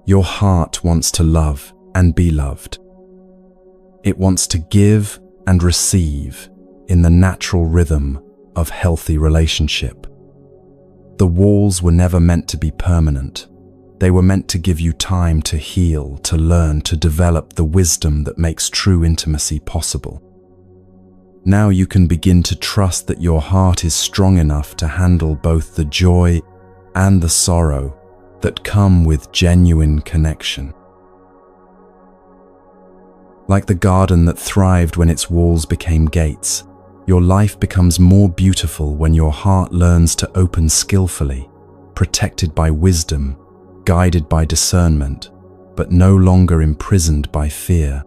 Your heart wants to love and be loved. It wants to give and receive in the natural rhythm of healthy relationship. The walls were never meant to be permanent. They were meant to give you time to heal, to learn, to develop the wisdom that makes true intimacy possible. Now you can begin to trust that your heart is strong enough to handle both the joy and the sorrow that come with genuine connection. Like the garden that thrived when its walls became gates, your life becomes more beautiful when your heart learns to open skillfully, protected by wisdom, guided by discernment, but no longer imprisoned by fear.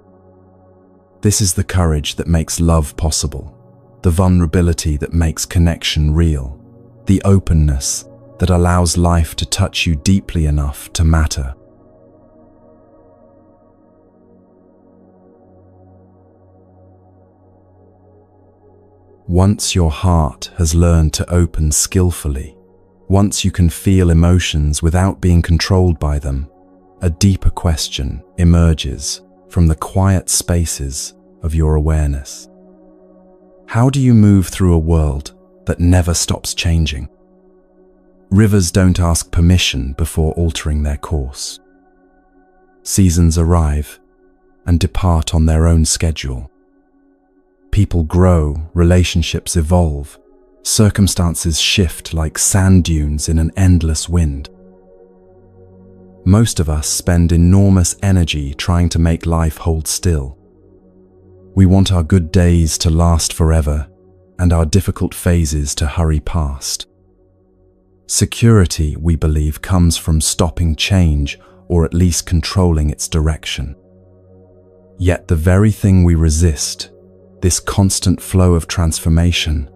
This is the courage that makes love possible, the vulnerability that makes connection real, the openness that allows life to touch you deeply enough to matter. Once your heart has learned to open skillfully, once you can feel emotions without being controlled by them, a deeper question emerges from the quiet spaces of your awareness. How do you move through a world that never stops changing? Rivers don't ask permission before altering their course. Seasons arrive and depart on their own schedule. People grow, relationships evolve, circumstances shift like sand dunes in an endless wind. Most of us spend enormous energy trying to make life hold still. We want our good days to last forever and our difficult phases to hurry past. Security, we believe, comes from stopping change or at least controlling its direction. Yet the very thing we resist, this constant flow of transformation,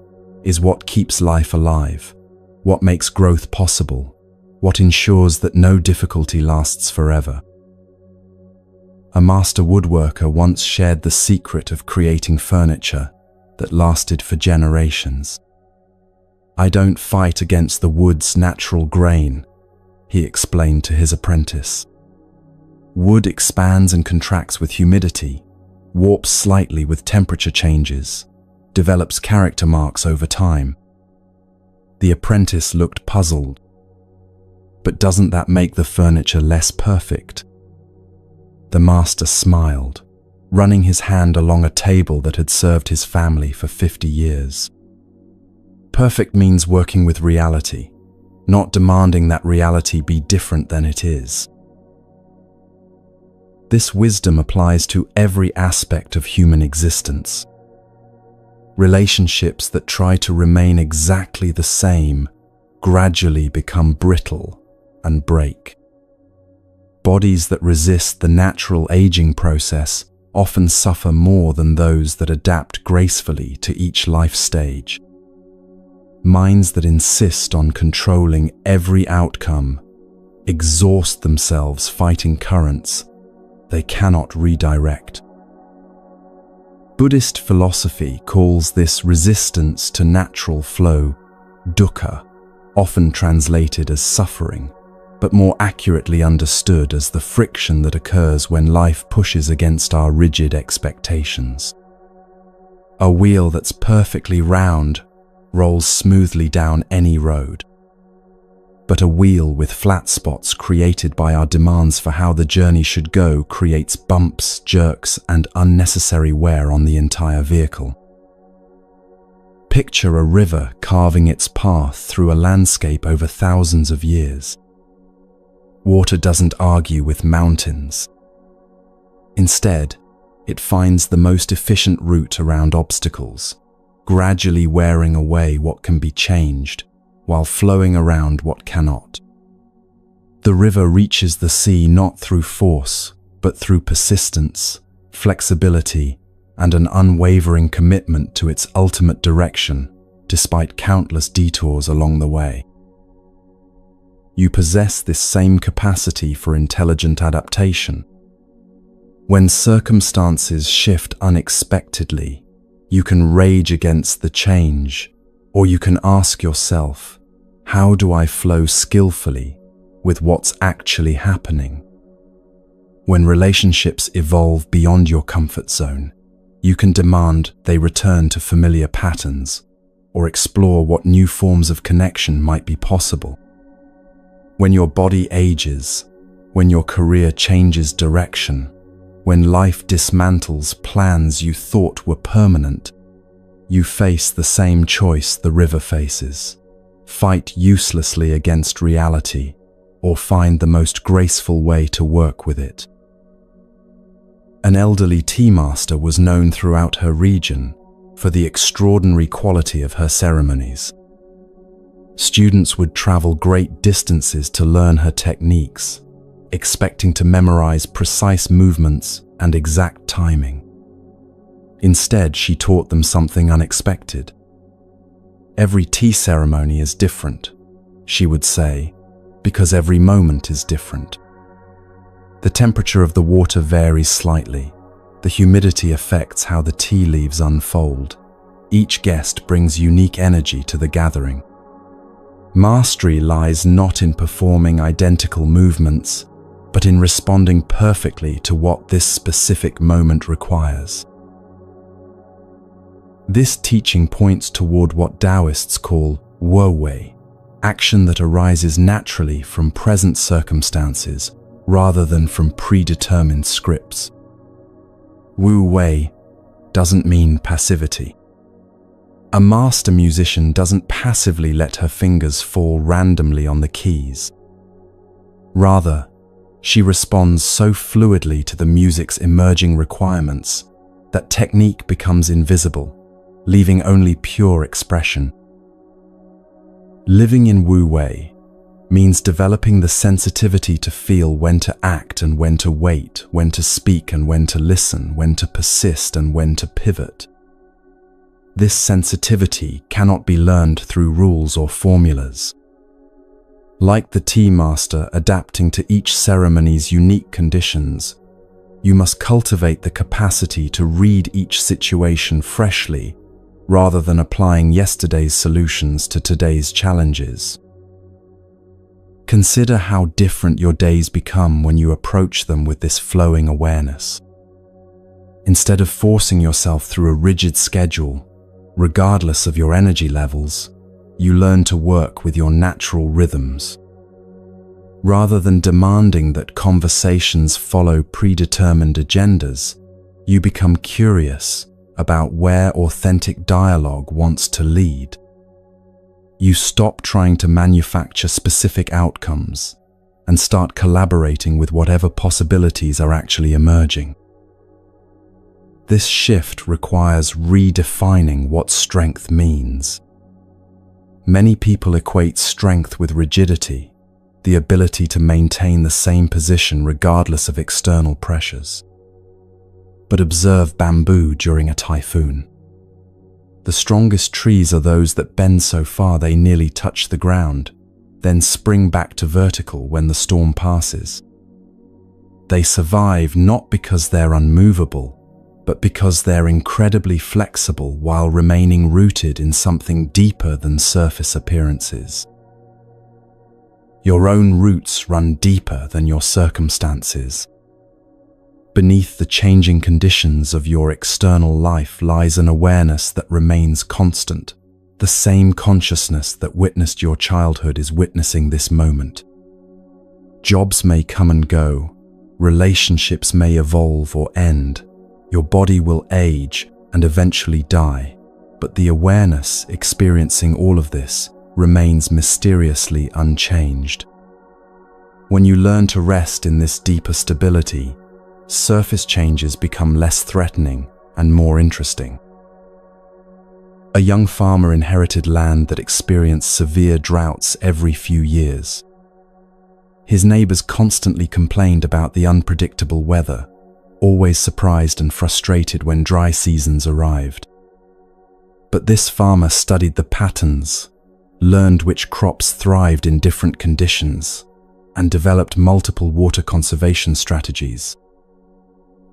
is what keeps life alive, what makes growth possible, what ensures that no difficulty lasts forever. A master woodworker once shared the secret of creating furniture that lasted for generations. "I don't fight against the wood's natural grain," he explained to his apprentice. "Wood expands and contracts with humidity, warps slightly with temperature changes, develops character marks over time." The apprentice looked puzzled. "But doesn't that make the furniture less perfect?" The master smiled, running his hand along a table that had served his family for 50 years. Perfect means working with reality, not demanding that reality be different than it is. This wisdom applies to every aspect of human existence. Relationships that try to remain exactly the same gradually become brittle and break. Bodies that resist the natural aging process often suffer more than those that adapt gracefully to each life stage. Minds that insist on controlling every outcome exhaust themselves fighting currents they cannot redirect. Buddhist philosophy calls this resistance to natural flow dukkha, often translated as suffering, but more accurately understood as the friction that occurs when life pushes against our rigid expectations. A wheel that's perfectly round rolls smoothly down any road. But a wheel with flat spots created by our demands for how the journey should go creates bumps, jerks, and unnecessary wear on the entire vehicle. Picture a river carving its path through a landscape over thousands of years. Water doesn't argue with mountains. Instead, it finds the most efficient route around obstacles, gradually wearing away what can be changed, while flowing around what cannot. The river reaches the sea not through force, but through persistence, flexibility, and an unwavering commitment to its ultimate direction, despite countless detours along the way. You possess this same capacity for intelligent adaptation. When circumstances shift unexpectedly, you can rage against the change, or you can ask yourself, how do I flow skillfully with what's actually happening? When relationships evolve beyond your comfort zone, you can demand they return to familiar patterns or explore what new forms of connection might be possible. When your body ages, when your career changes direction, when life dismantles plans you thought were permanent, you face the same choice the river faces: fight uselessly against reality, or find the most graceful way to work with it. An elderly tea master was known throughout her region for the extraordinary quality of her ceremonies. Students would travel great distances to learn her techniques, expecting to memorize precise movements and exact timing. Instead, she taught them something unexpected. Every tea ceremony is different, she would say, because every moment is different. The temperature of the water varies slightly. The humidity affects how the tea leaves unfold. Each guest brings unique energy to the gathering. Mastery lies not in performing identical movements, but in responding perfectly to what this specific moment requires. This teaching points toward what Taoists call Wu Wei, action that arises naturally from present circumstances rather than from predetermined scripts. Wu Wei doesn't mean passivity. A master musician doesn't passively let her fingers fall randomly on the keys. Rather, she responds so fluidly to the music's emerging requirements that technique becomes invisible, leaving only pure expression. Living in Wu Wei means developing the sensitivity to feel when to act and when to wait, when to speak and when to listen, when to persist and when to pivot. This sensitivity cannot be learned through rules or formulas. Like the tea master adapting to each ceremony's unique conditions, you must cultivate the capacity to read each situation freshly rather than applying yesterday's solutions to today's challenges. Consider how different your days become when you approach them with this flowing awareness. Instead of forcing yourself through a rigid schedule, regardless of your energy levels, you learn to work with your natural rhythms. Rather than demanding that conversations follow predetermined agendas, you become curious about where authentic dialogue wants to lead. You stop trying to manufacture specific outcomes and start collaborating with whatever possibilities are actually emerging. This shift requires redefining what strength means. Many people equate strength with rigidity, the ability to maintain the same position regardless of external pressures. But observe bamboo during a typhoon. The strongest trees are those that bend so far they nearly touch the ground, then spring back to vertical when the storm passes. They survive not because they're unmovable, but because they're incredibly flexible while remaining rooted in something deeper than surface appearances. Your own roots run deeper than your circumstances. Beneath the changing conditions of your external life lies an awareness that remains constant. The same consciousness that witnessed your childhood is witnessing this moment. Jobs may come and go, relationships may evolve or end, your body will age and eventually die, but the awareness experiencing all of this remains mysteriously unchanged. When you learn to rest in this deeper stability, surface changes become less threatening and more interesting. A young farmer inherited land that experienced severe droughts every few years. His neighbors constantly complained about the unpredictable weather, always surprised and frustrated when dry seasons arrived. But this farmer studied the patterns, learned which crops thrived in different conditions, and developed multiple water conservation strategies.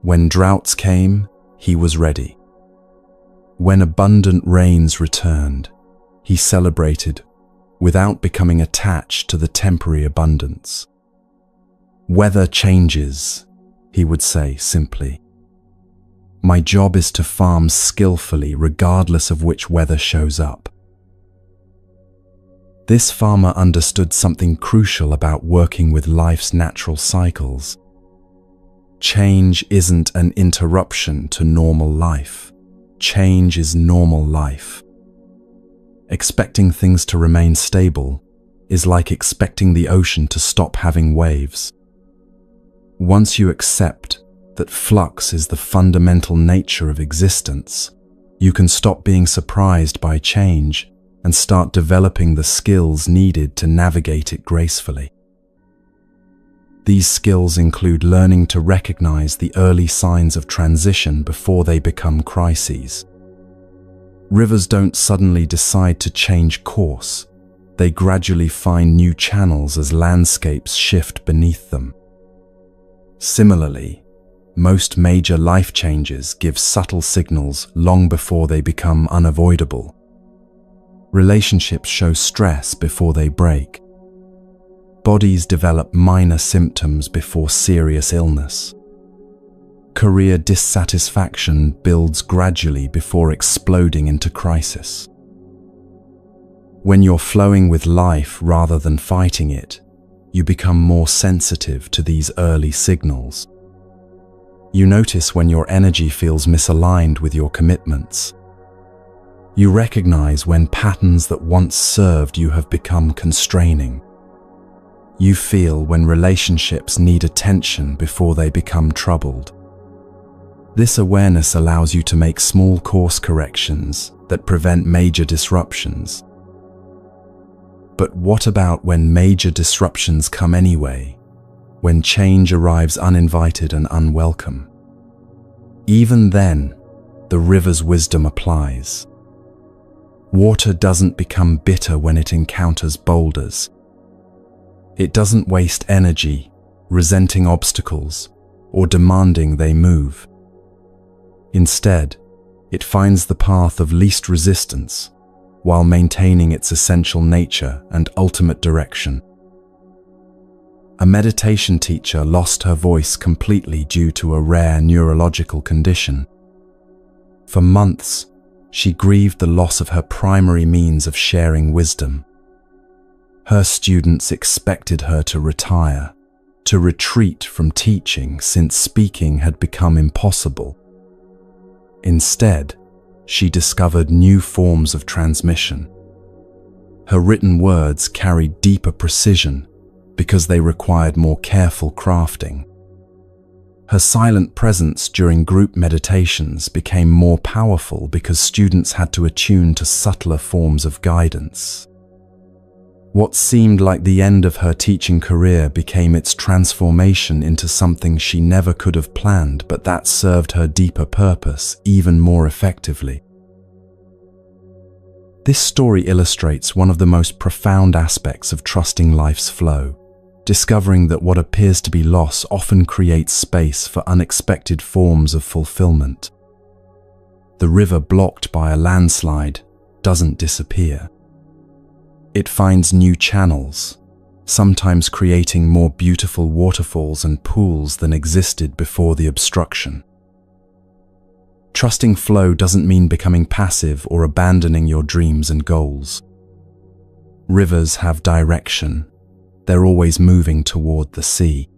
When droughts came, he was ready. When abundant rains returned, he celebrated without becoming attached to the temporary abundance. Weather changes, he would say simply. My job is to farm skillfully regardless of which weather shows up. This farmer understood something crucial about working with life's natural cycles. Change isn't an interruption to normal life. Change is normal life. Expecting things to remain stable is like expecting the ocean to stop having waves. Once you accept that flux is the fundamental nature of existence, you can stop being surprised by change and start developing the skills needed to navigate it gracefully. These skills include learning to recognize the early signs of transition before they become crises. Rivers don't suddenly decide to change course. They gradually find new channels as landscapes shift beneath them. Similarly, most major life changes give subtle signals long before they become unavoidable. Relationships show stress before they break. Bodies develop minor symptoms before serious illness. Career dissatisfaction builds gradually before exploding into crisis. When you're flowing with life rather than fighting it, you become more sensitive to these early signals. You notice when your energy feels misaligned with your commitments. You recognize when patterns that once served you have become constraining. You feel when relationships need attention before they become troubled. This awareness allows you to make small course corrections that prevent major disruptions. But what about when major disruptions come anyway, when change arrives uninvited and unwelcome? Even then, the river's wisdom applies. Water doesn't become bitter when it encounters boulders. It doesn't waste energy, resenting obstacles, or demanding they move. Instead, it finds the path of least resistance, while maintaining its essential nature and ultimate direction. A meditation teacher lost her voice completely due to a rare neurological condition. For months, she grieved the loss of her primary means of sharing wisdom. Her students expected her to retire, to retreat from teaching since speaking had become impossible. Instead, she discovered new forms of transmission. Her written words carried deeper precision because they required more careful crafting. Her silent presence during group meditations became more powerful because students had to attune to subtler forms of guidance. What seemed like the end of her teaching career became its transformation into something she never could have planned, but that served her deeper purpose even more effectively. This story illustrates one of the most profound aspects of trusting life's flow, discovering that what appears to be loss often creates space for unexpected forms of fulfillment. The river blocked by a landslide doesn't disappear. It finds new channels, sometimes creating more beautiful waterfalls and pools than existed before the obstruction. Trusting flow doesn't mean becoming passive or abandoning your dreams and goals. Rivers have direction. They're always moving toward the sea.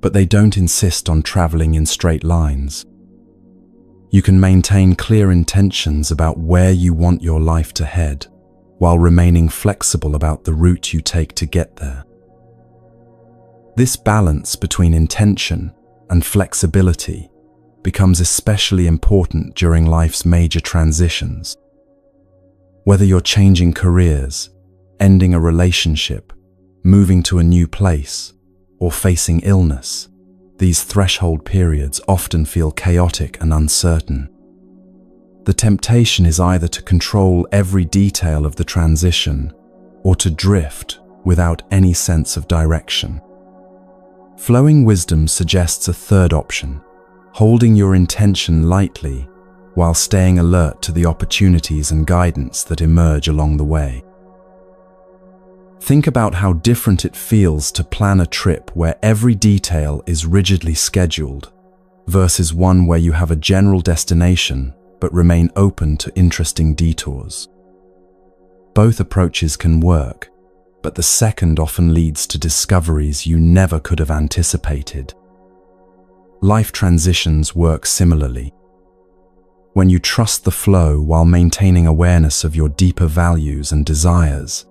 But they don't insist on traveling in straight lines. You can maintain clear intentions about where you want your life to head, while remaining flexible about the route you take to get there. This balance between intention and flexibility becomes especially important during life's major transitions. Whether you're changing careers, ending a relationship, moving to a new place, or facing illness, these threshold periods often feel chaotic and uncertain. The temptation is either to control every detail of the transition or to drift without any sense of direction. Flowing wisdom suggests a third option, holding your intention lightly while staying alert to the opportunities and guidance that emerge along the way. Think about how different it feels to plan a trip where every detail is rigidly scheduled versus one where you have a general destination but remain open to interesting detours. Both approaches can work, but the second often leads to discoveries you never could have anticipated. Life transitions work similarly. When you trust the flow while maintaining awareness of your deeper values and desires,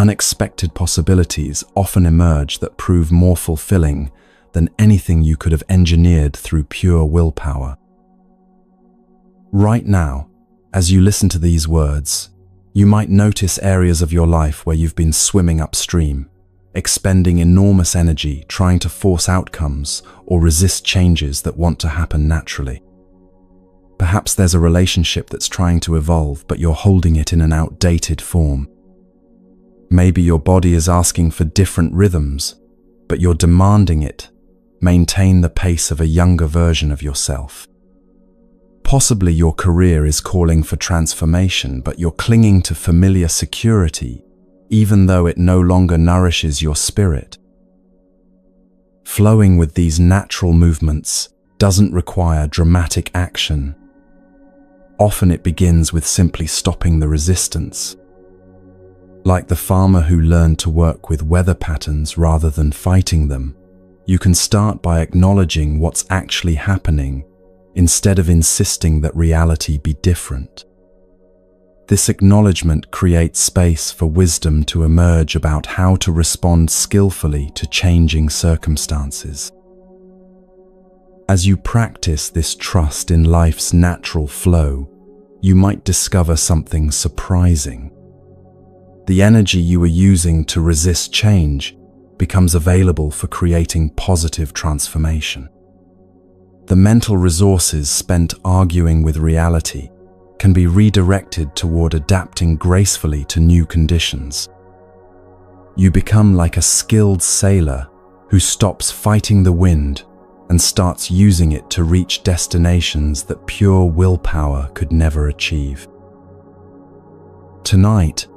unexpected possibilities often emerge that prove more fulfilling than anything you could have engineered through pure willpower. Right now, as you listen to these words, you might notice areas of your life where you've been swimming upstream, expending enormous energy trying to force outcomes or resist changes that want to happen naturally. Perhaps there's a relationship that's trying to evolve, but you're holding it in an outdated form. Maybe your body is asking for different rhythms, but you're demanding it maintain the pace of a younger version of yourself. Possibly your career is calling for transformation, but you're clinging to familiar security, even though it no longer nourishes your spirit. Flowing with these natural movements doesn't require dramatic action. Often it begins with simply stopping the resistance. Like the farmer who learned to work with weather patterns rather than fighting them, you can start by acknowledging what's actually happening instead of insisting that reality be different. This acknowledgement creates space for wisdom to emerge about how to respond skillfully to changing circumstances. As you practice this trust in life's natural flow, you might discover something surprising. The energy you were using to resist change becomes available for creating positive transformation. The mental resources spent arguing with reality can be redirected toward adapting gracefully to new conditions. You become like a skilled sailor who stops fighting the wind and starts using it to reach destinations that pure willpower could never achieve. Tonight,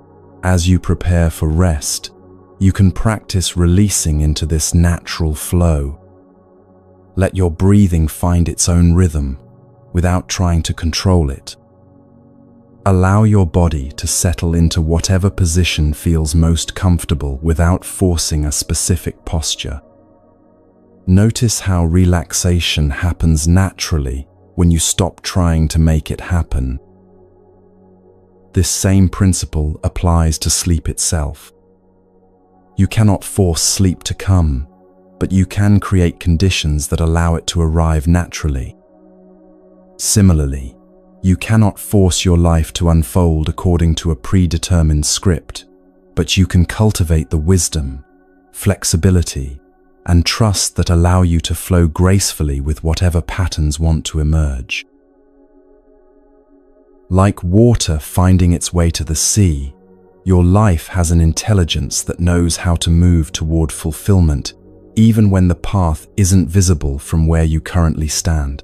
as you prepare for rest, you can practice releasing into this natural flow. Let your breathing find its own rhythm without trying to control it. Allow your body to settle into whatever position feels most comfortable without forcing a specific posture. Notice how relaxation happens naturally when you stop trying to make it happen. This same principle applies to sleep itself. You cannot force sleep to come, but you can create conditions that allow it to arrive naturally. Similarly, you cannot force your life to unfold according to a predetermined script, but you can cultivate the wisdom, flexibility, and trust that allow you to flow gracefully with whatever patterns want to emerge. Like water finding its way to the sea, your life has an intelligence that knows how to move toward fulfillment, even when the path isn't visible from where you currently stand.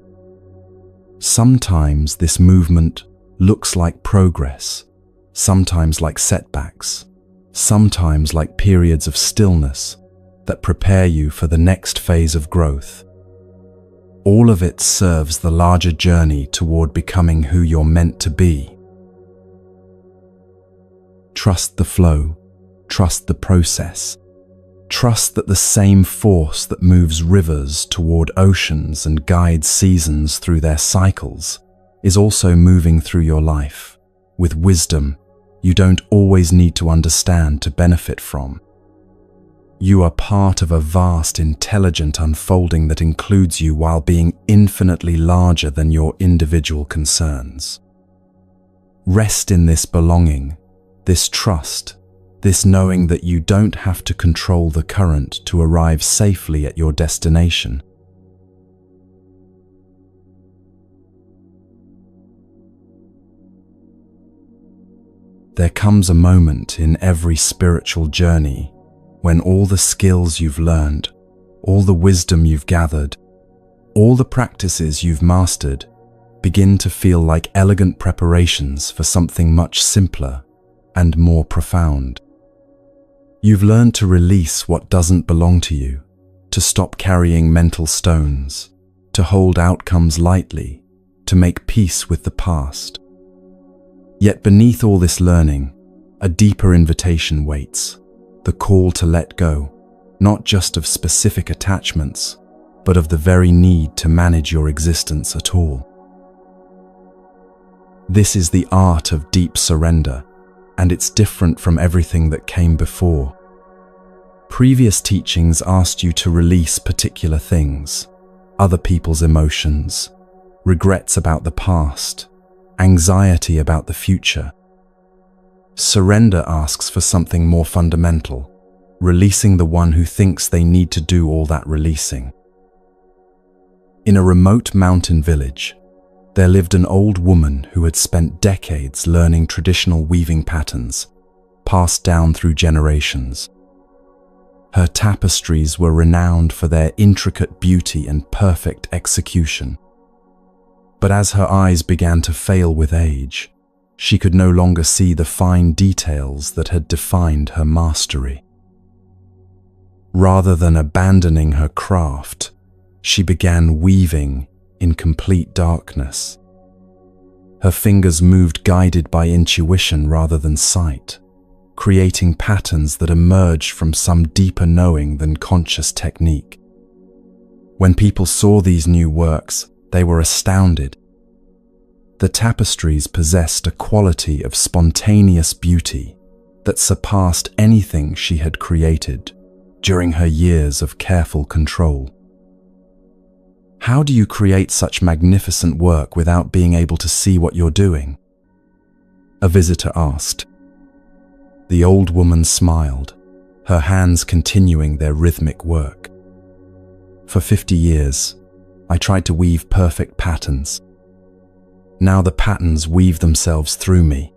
Sometimes this movement looks like progress, sometimes like setbacks, sometimes like periods of stillness that prepare you for the next phase of growth. All of it serves the larger journey toward becoming who you're meant to be. Trust the flow, trust the process. Trust that the same force that moves rivers toward oceans and guides seasons through their cycles is also moving through your life, with wisdom you don't always need to understand to benefit from. You are part of a vast, intelligent unfolding that includes you while being infinitely larger than your individual concerns. Rest in this belonging, this trust, this knowing that you don't have to control the current to arrive safely at your destination. There comes a moment in every spiritual journey when all the skills you've learned, all the wisdom you've gathered, all the practices you've mastered begin to feel like elegant preparations for something much simpler and more profound. You've learned to release what doesn't belong to you, to stop carrying mental stones, to hold outcomes lightly, to make peace with the past. Yet beneath all this learning, a deeper invitation waits, the call to let go, not just of specific attachments, but of the very need to manage your existence at all. This is the art of deep surrender, and it's different from everything that came before. Previous teachings asked you to release particular things, other people's emotions, regrets about the past, anxiety about the future. Surrender asks for something more fundamental, releasing the one who thinks they need to do all that releasing. In a remote mountain village, there lived an old woman who had spent decades learning traditional weaving patterns, passed down through generations. Her tapestries were renowned for their intricate beauty and perfect execution. But as her eyes began to fail with age, she could no longer see the fine details that had defined her mastery. Rather than abandoning her craft, she began weaving in complete darkness. Her fingers moved guided by intuition rather than sight, creating patterns that emerged from some deeper knowing than conscious technique. When people saw these new works, they were astounded. The tapestries possessed a quality of spontaneous beauty that surpassed anything she had created during her years of careful control. How do you create such magnificent work without being able to see what you're doing? A visitor asked. The old woman smiled, her hands continuing their rhythmic work. For 50 years, I tried to weave perfect patterns. Now the patterns weave themselves through me.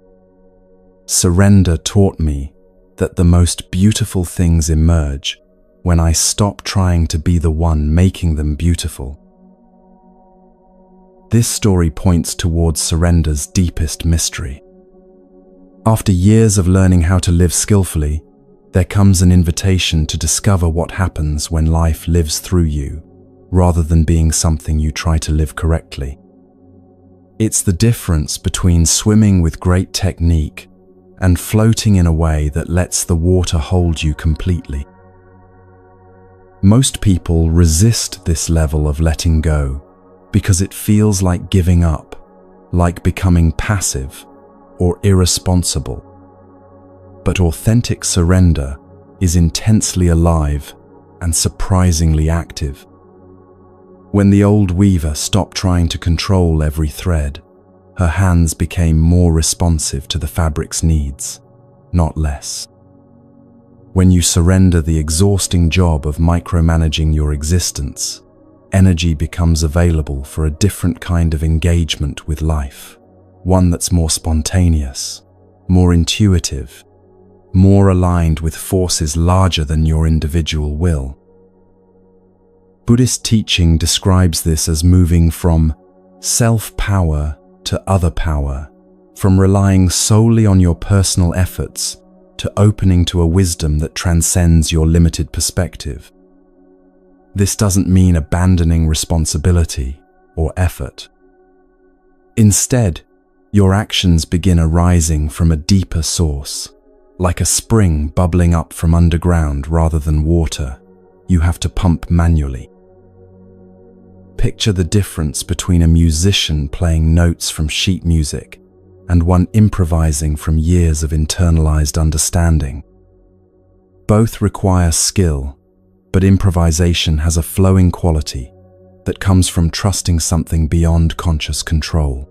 Surrender taught me that the most beautiful things emerge when I stop trying to be the one making them beautiful. This story points towards surrender's deepest mystery. After years of learning how to live skillfully, there comes an invitation to discover what happens when life lives through you, rather than being something you try to live correctly. It's the difference between swimming with great technique and floating in a way that lets the water hold you completely. Most people resist this level of letting go because it feels like giving up, like becoming passive or irresponsible. But authentic surrender is intensely alive and surprisingly active. When the old weaver stopped trying to control every thread, her hands became more responsive to the fabric's needs, not less. When you surrender the exhausting job of micromanaging your existence, energy becomes available for a different kind of engagement with life, one that's more spontaneous, more intuitive, more aligned with forces larger than your individual will. Buddhist teaching describes this as moving from self-power to other power, from relying solely on your personal efforts to opening to a wisdom that transcends your limited perspective. This doesn't mean abandoning responsibility or effort. Instead, your actions begin arising from a deeper source, like a spring bubbling up from underground rather than water you have to pump manually. Picture the difference between a musician playing notes from sheet music and one improvising from years of internalized understanding. Both require skill, but improvisation has a flowing quality that comes from trusting something beyond conscious control.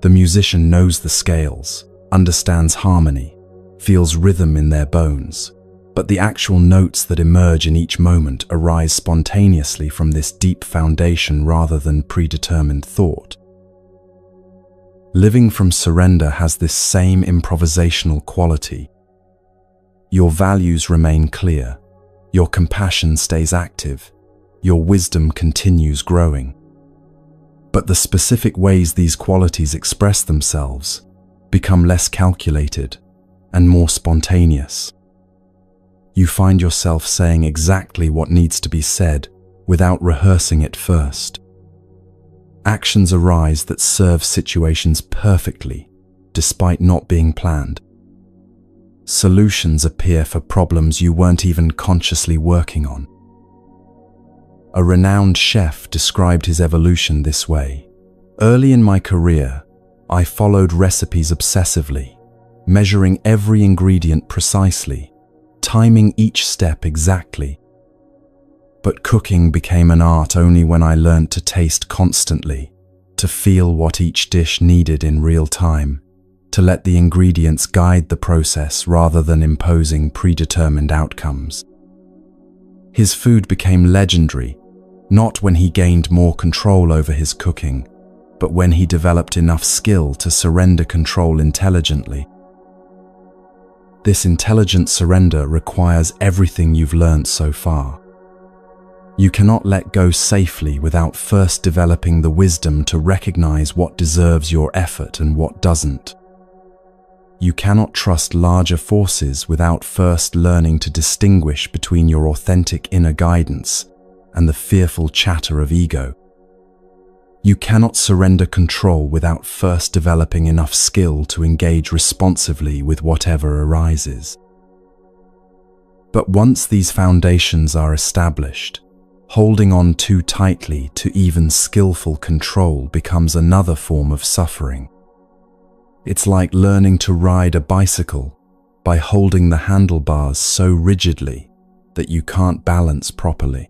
The musician knows the scales, understands harmony, feels rhythm in their bones, but the actual notes that emerge in each moment arise spontaneously from this deep foundation rather than predetermined thought. Living from surrender has this same improvisational quality. Your values remain clear, your compassion stays active, your wisdom continues growing. But the specific ways these qualities express themselves become less calculated and more spontaneous. You find yourself saying exactly what needs to be said without rehearsing it first. Actions arise that serve situations perfectly, despite not being planned. Solutions appear for problems you weren't even consciously working on. A renowned chef described his evolution this way. Early in my career, I followed recipes obsessively, measuring every ingredient precisely, timing each step exactly. But cooking became an art only when I learned to taste constantly, to feel what each dish needed in real time, to let the ingredients guide the process rather than imposing predetermined outcomes. His food became legendary, not when he gained more control over his cooking, but when he developed enough skill to surrender control intelligently. This intelligent surrender requires everything you've learned so far. You cannot let go safely without first developing the wisdom to recognize what deserves your effort and what doesn't. You cannot trust larger forces without first learning to distinguish between your authentic inner guidance and the fearful chatter of ego. You cannot surrender control without first developing enough skill to engage responsively with whatever arises. But once these foundations are established, holding on too tightly to even skillful control becomes another form of suffering. It's like learning to ride a bicycle by holding the handlebars so rigidly that you can't balance properly.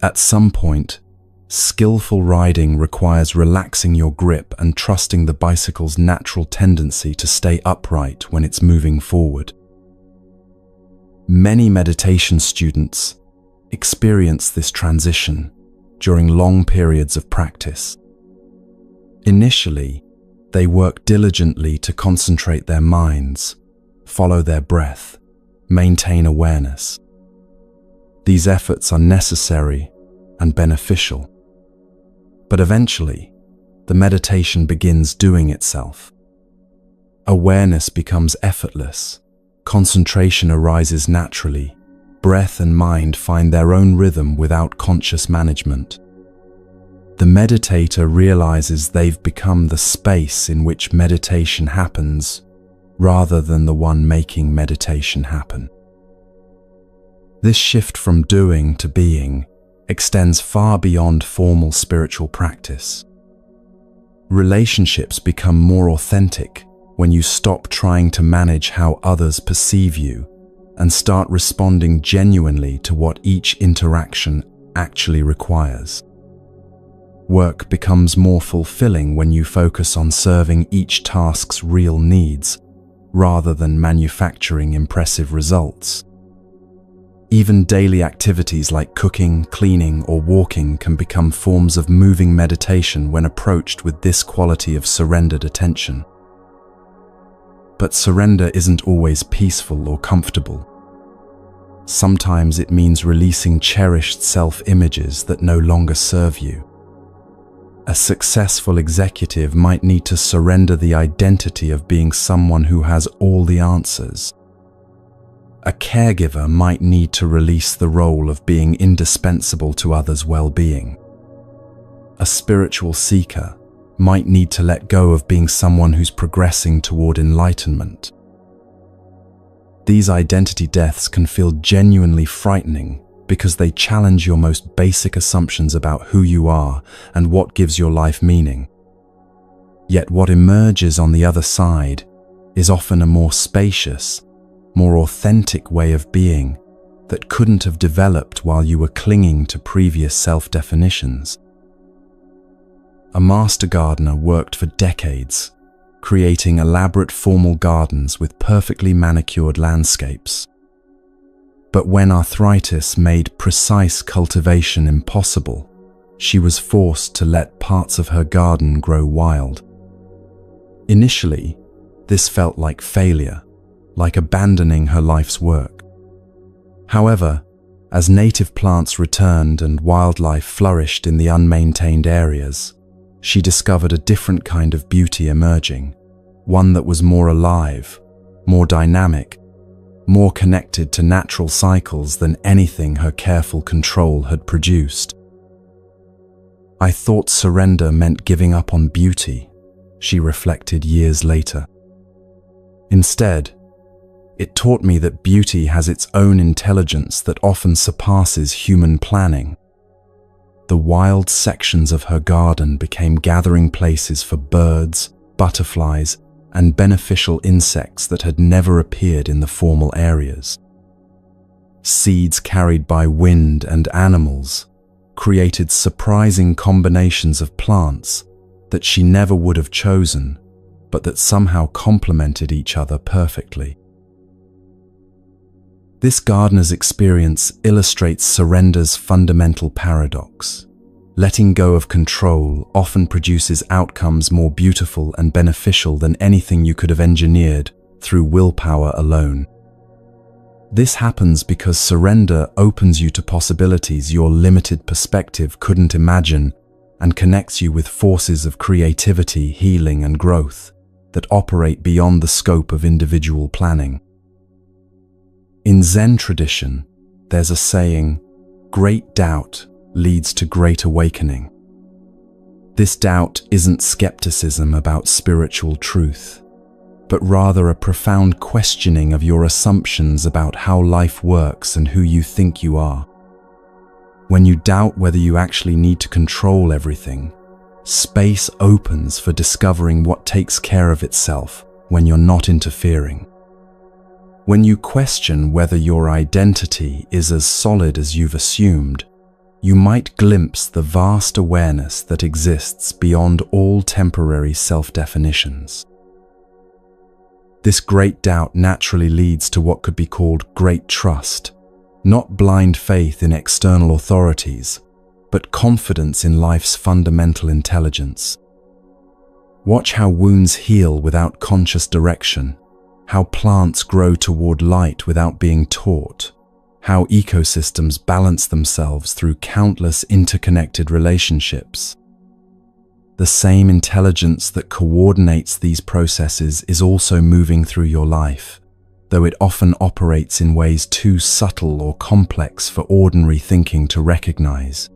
At some point, skillful riding requires relaxing your grip and trusting the bicycle's natural tendency to stay upright when it's moving forward. Many meditation students experience this transition during long periods of practice. Initially, they work diligently to concentrate their minds, follow their breath, maintain awareness. These efforts are necessary and beneficial. But eventually, the meditation begins doing itself. Awareness becomes effortless, concentration arises naturally, breath and mind find their own rhythm without conscious management. The meditator realizes they've become the space in which meditation happens, rather than the one making meditation happen. This shift from doing to being extends far beyond formal spiritual practice. Relationships become more authentic when you stop trying to manage how others perceive you and start responding genuinely to what each interaction actually requires. Work becomes more fulfilling when you focus on serving each task's real needs, rather than manufacturing impressive results. Even daily activities like cooking, cleaning, or walking can become forms of moving meditation when approached with this quality of surrendered attention. But surrender isn't always peaceful or comfortable. Sometimes it means releasing cherished self-images that no longer serve you. A successful executive might need to surrender the identity of being someone who has all the answers. A caregiver might need to release the role of being indispensable to others' well-being. A spiritual seeker might need to let go of being someone who's progressing toward enlightenment. These identity deaths can feel genuinely frightening because they challenge your most basic assumptions about who you are and what gives your life meaning. Yet what emerges on the other side is often a more spacious, more authentic way of being that couldn't have developed while you were clinging to previous self-definitions. A master gardener worked for decades, creating elaborate formal gardens with perfectly manicured landscapes. But when arthritis made precise cultivation impossible, she was forced to let parts of her garden grow wild. Initially, this felt like failure, like abandoning her life's work. However, as native plants returned and wildlife flourished in the unmaintained areas, she discovered a different kind of beauty emerging, one that was more alive, more dynamic, more connected to natural cycles than anything her careful control had produced. I thought surrender meant giving up on beauty, she reflected years later. Instead, it taught me that beauty has its own intelligence that often surpasses human planning. The wild sections of her garden became gathering places for birds, butterflies, and beneficial insects that had never appeared in the formal areas. Seeds carried by wind and animals created surprising combinations of plants that she never would have chosen, but that somehow complemented each other perfectly. This gardener's experience illustrates surrender's fundamental paradox. Letting go of control often produces outcomes more beautiful and beneficial than anything you could have engineered through willpower alone. This happens because surrender opens you to possibilities your limited perspective couldn't imagine and connects you with forces of creativity, healing, and growth that operate beyond the scope of individual planning. In Zen tradition, there's a saying, "Great doubt leads to great awakening." This doubt isn't skepticism about spiritual truth, but rather a profound questioning of your assumptions about how life works and who you think you are. When you doubt whether you actually need to control everything, space opens for discovering what takes care of itself when you're not interfering. When you question whether your identity is as solid as you've assumed, you might glimpse the vast awareness that exists beyond all temporary self-definitions. This great doubt naturally leads to what could be called great trust, not blind faith in external authorities, but confidence in life's fundamental intelligence. Watch how wounds heal without conscious direction, how plants grow toward light without being taught, how ecosystems balance themselves through countless interconnected relationships. The same intelligence that coordinates these processes is also moving through your life, though it often operates in ways too subtle or complex for ordinary thinking to recognize.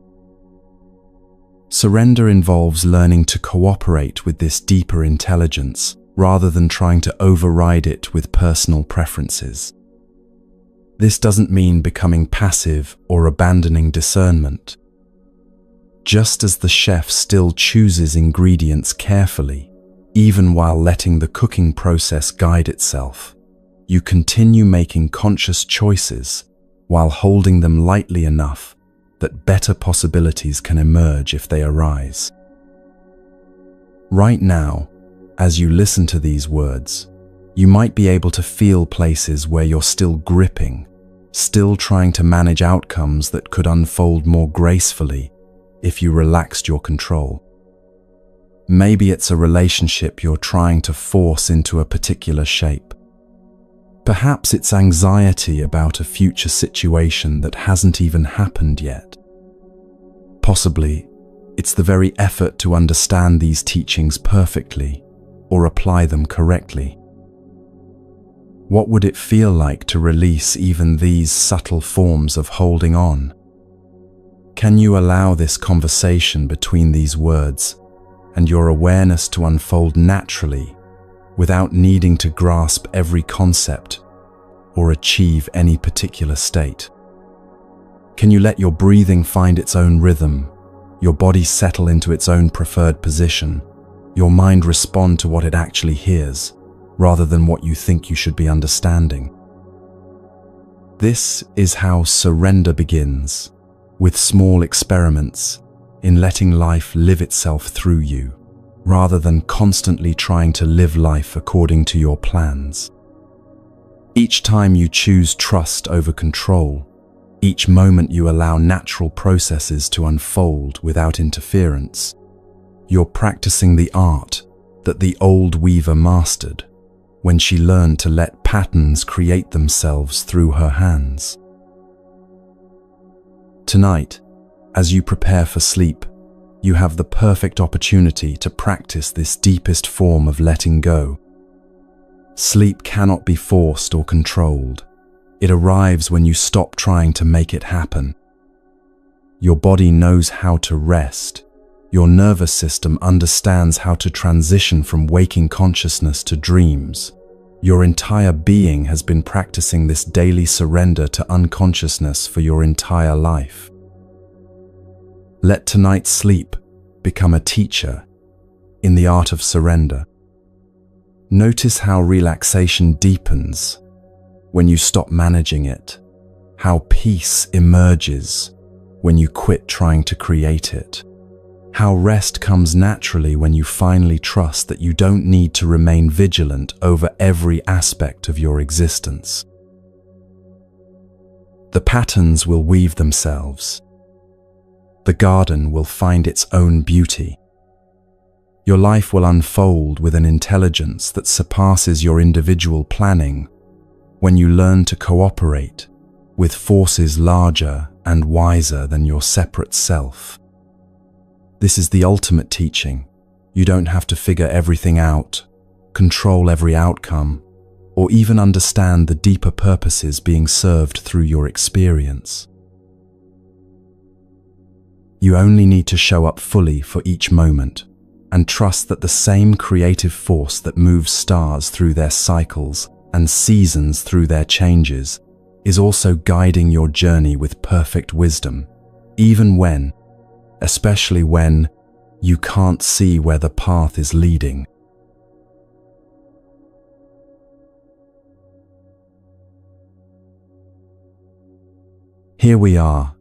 Surrender involves learning to cooperate with this deeper intelligence rather than trying to override it with personal preferences. This doesn't mean becoming passive or abandoning discernment. Just as the chef still chooses ingredients carefully, even while letting the cooking process guide itself, you continue making conscious choices while holding them lightly enough that better possibilities can emerge if they arise. Right now, as you listen to these words, you might be able to feel places where you're still gripping, still trying to manage outcomes that could unfold more gracefully if you relaxed your control. Maybe it's a relationship you're trying to force into a particular shape. Perhaps it's anxiety about a future situation that hasn't even happened yet. Possibly, it's the very effort to understand these teachings perfectly or apply them correctly. What would it feel like to release even these subtle forms of holding on? Can you allow this conversation between these words and your awareness to unfold naturally without needing to grasp every concept or achieve any particular state? Can you let your breathing find its own rhythm, your body settle into its own preferred position, your mind respond to what it actually hears, rather than what you think you should be understanding? This is how surrender begins, with small experiments in letting life live itself through you, rather than constantly trying to live life according to your plans. Each time you choose trust over control, each moment you allow natural processes to unfold without interference, you're practicing the art that the old weaver mastered when she learned to let patterns create themselves through her hands. Tonight, as you prepare for sleep, you have the perfect opportunity to practice this deepest form of letting go. Sleep cannot be forced or controlled. It arrives when you stop trying to make it happen. Your body knows how to rest. Your nervous system understands how to transition from waking consciousness to dreams. Your entire being has been practicing this daily surrender to unconsciousness for your entire life. Let tonight's sleep become a teacher in the art of surrender. Notice how relaxation deepens when you stop managing it, how peace emerges when you quit trying to create it, how rest comes naturally when you finally trust that you don't need to remain vigilant over every aspect of your existence. The patterns will weave themselves. The garden will find its own beauty. Your life will unfold with an intelligence that surpasses your individual planning when you learn to cooperate with forces larger and wiser than your separate self. This is the ultimate teaching. You don't have to figure everything out, control every outcome, or even understand the deeper purposes being served through your experience. You only need to show up fully for each moment and trust that the same creative force that moves stars through their cycles and seasons through their changes is also guiding your journey with perfect wisdom, even when, especially when, you can't see where the path is leading. Here we are,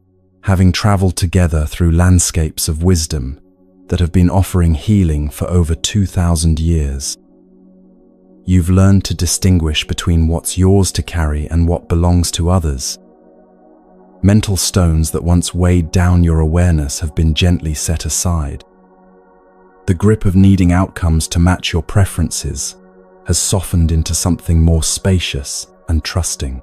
having traveled together through landscapes of wisdom that have been offering healing for over 2,000 years. You've learned to distinguish between what's yours to carry and what belongs to others. Mental stones that once weighed down your awareness have been gently set aside. The grip of needing outcomes to match your preferences has softened into something more spacious and trusting.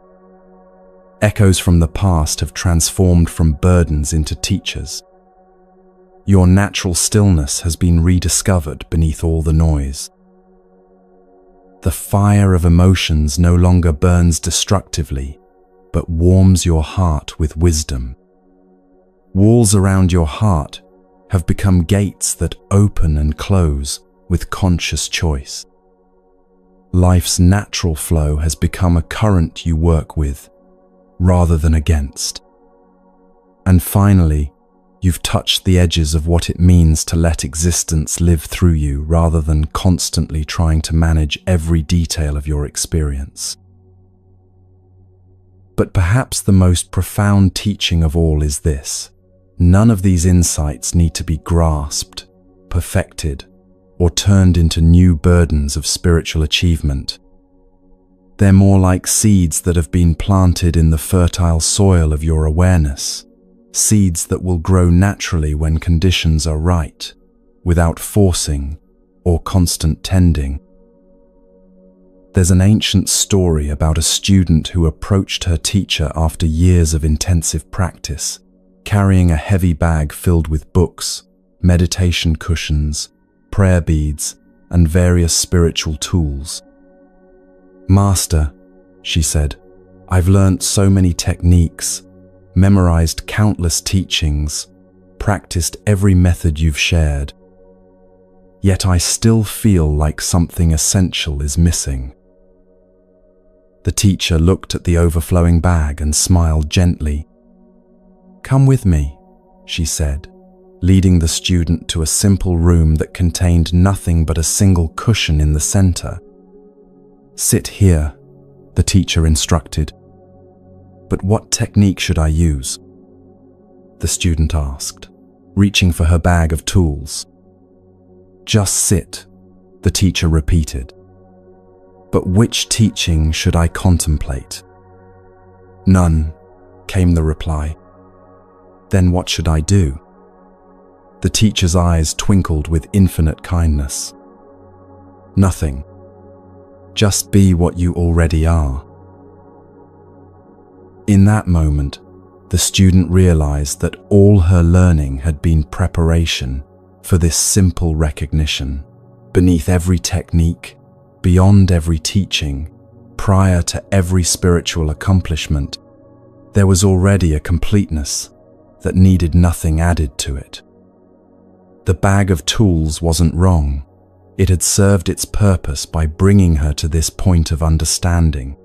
Echoes from the past have transformed from burdens into teachers. Your natural stillness has been rediscovered beneath all the noise. The fire of emotions no longer burns destructively, but warms your heart with wisdom. Walls around your heart have become gates that open and close with conscious choice. Life's natural flow has become a current you work with, rather than against. And finally, you've touched the edges of what it means to let existence live through you rather than constantly trying to manage every detail of your experience. But perhaps the most profound teaching of all is this: none of these insights need to be grasped, perfected, or turned into new burdens of spiritual achievement. They're more like seeds that have been planted in the fertile soil of your awareness, seeds that will grow naturally when conditions are right, without forcing or constant tending. There's an ancient story about a student who approached her teacher after years of intensive practice, carrying a heavy bag filled with books, meditation cushions, prayer beads, and various spiritual tools. "Master," she said, "I've learnt so many techniques, memorized countless teachings, practiced every method you've shared. Yet I still feel like something essential is missing." The teacher looked at the overflowing bag and smiled gently. "Come with me," she said, leading the student to a simple room that contained nothing but a single cushion in the center. "Sit here," the teacher instructed. "But what technique should I use?" the student asked, reaching for her bag of tools. "Just sit," the teacher repeated. "But which teaching should I contemplate?" "None," came the reply. "Then what should I do?" The teacher's eyes twinkled with infinite kindness. "Nothing. Just be what you already are." In that moment, the student realized that all her learning had been preparation for this simple recognition. Beneath every technique, beyond every teaching, prior to every spiritual accomplishment, there was already a completeness that needed nothing added to it. The bag of tools wasn't wrong. It had served its purpose by bringing her to this point of understanding.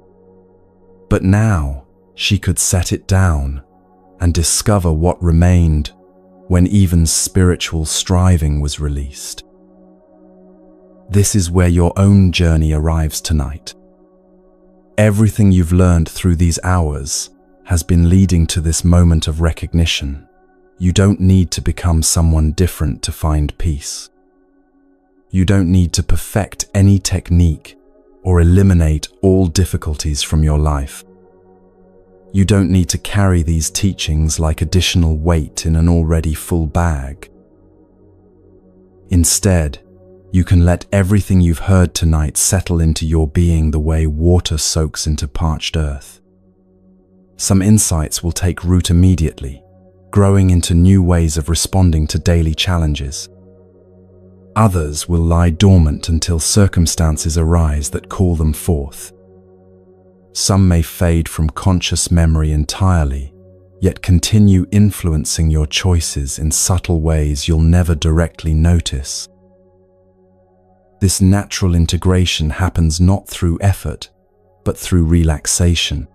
But now, she could set it down and discover what remained when even spiritual striving was released. This is where your own journey arrives tonight. Everything you've learned through these hours has been leading to this moment of recognition. You don't need to become someone different to find peace. You don't need to perfect any technique or eliminate all difficulties from your life. You don't need to carry these teachings like additional weight in an already full bag. Instead, you can let everything you've heard tonight settle into your being the way water soaks into parched earth. Some insights will take root immediately, growing into new ways of responding to daily challenges. Others will lie dormant until circumstances arise that call them forth. Some may fade from conscious memory entirely, yet continue influencing your choices in subtle ways you'll never directly notice. This natural integration happens not through effort, but through relaxation.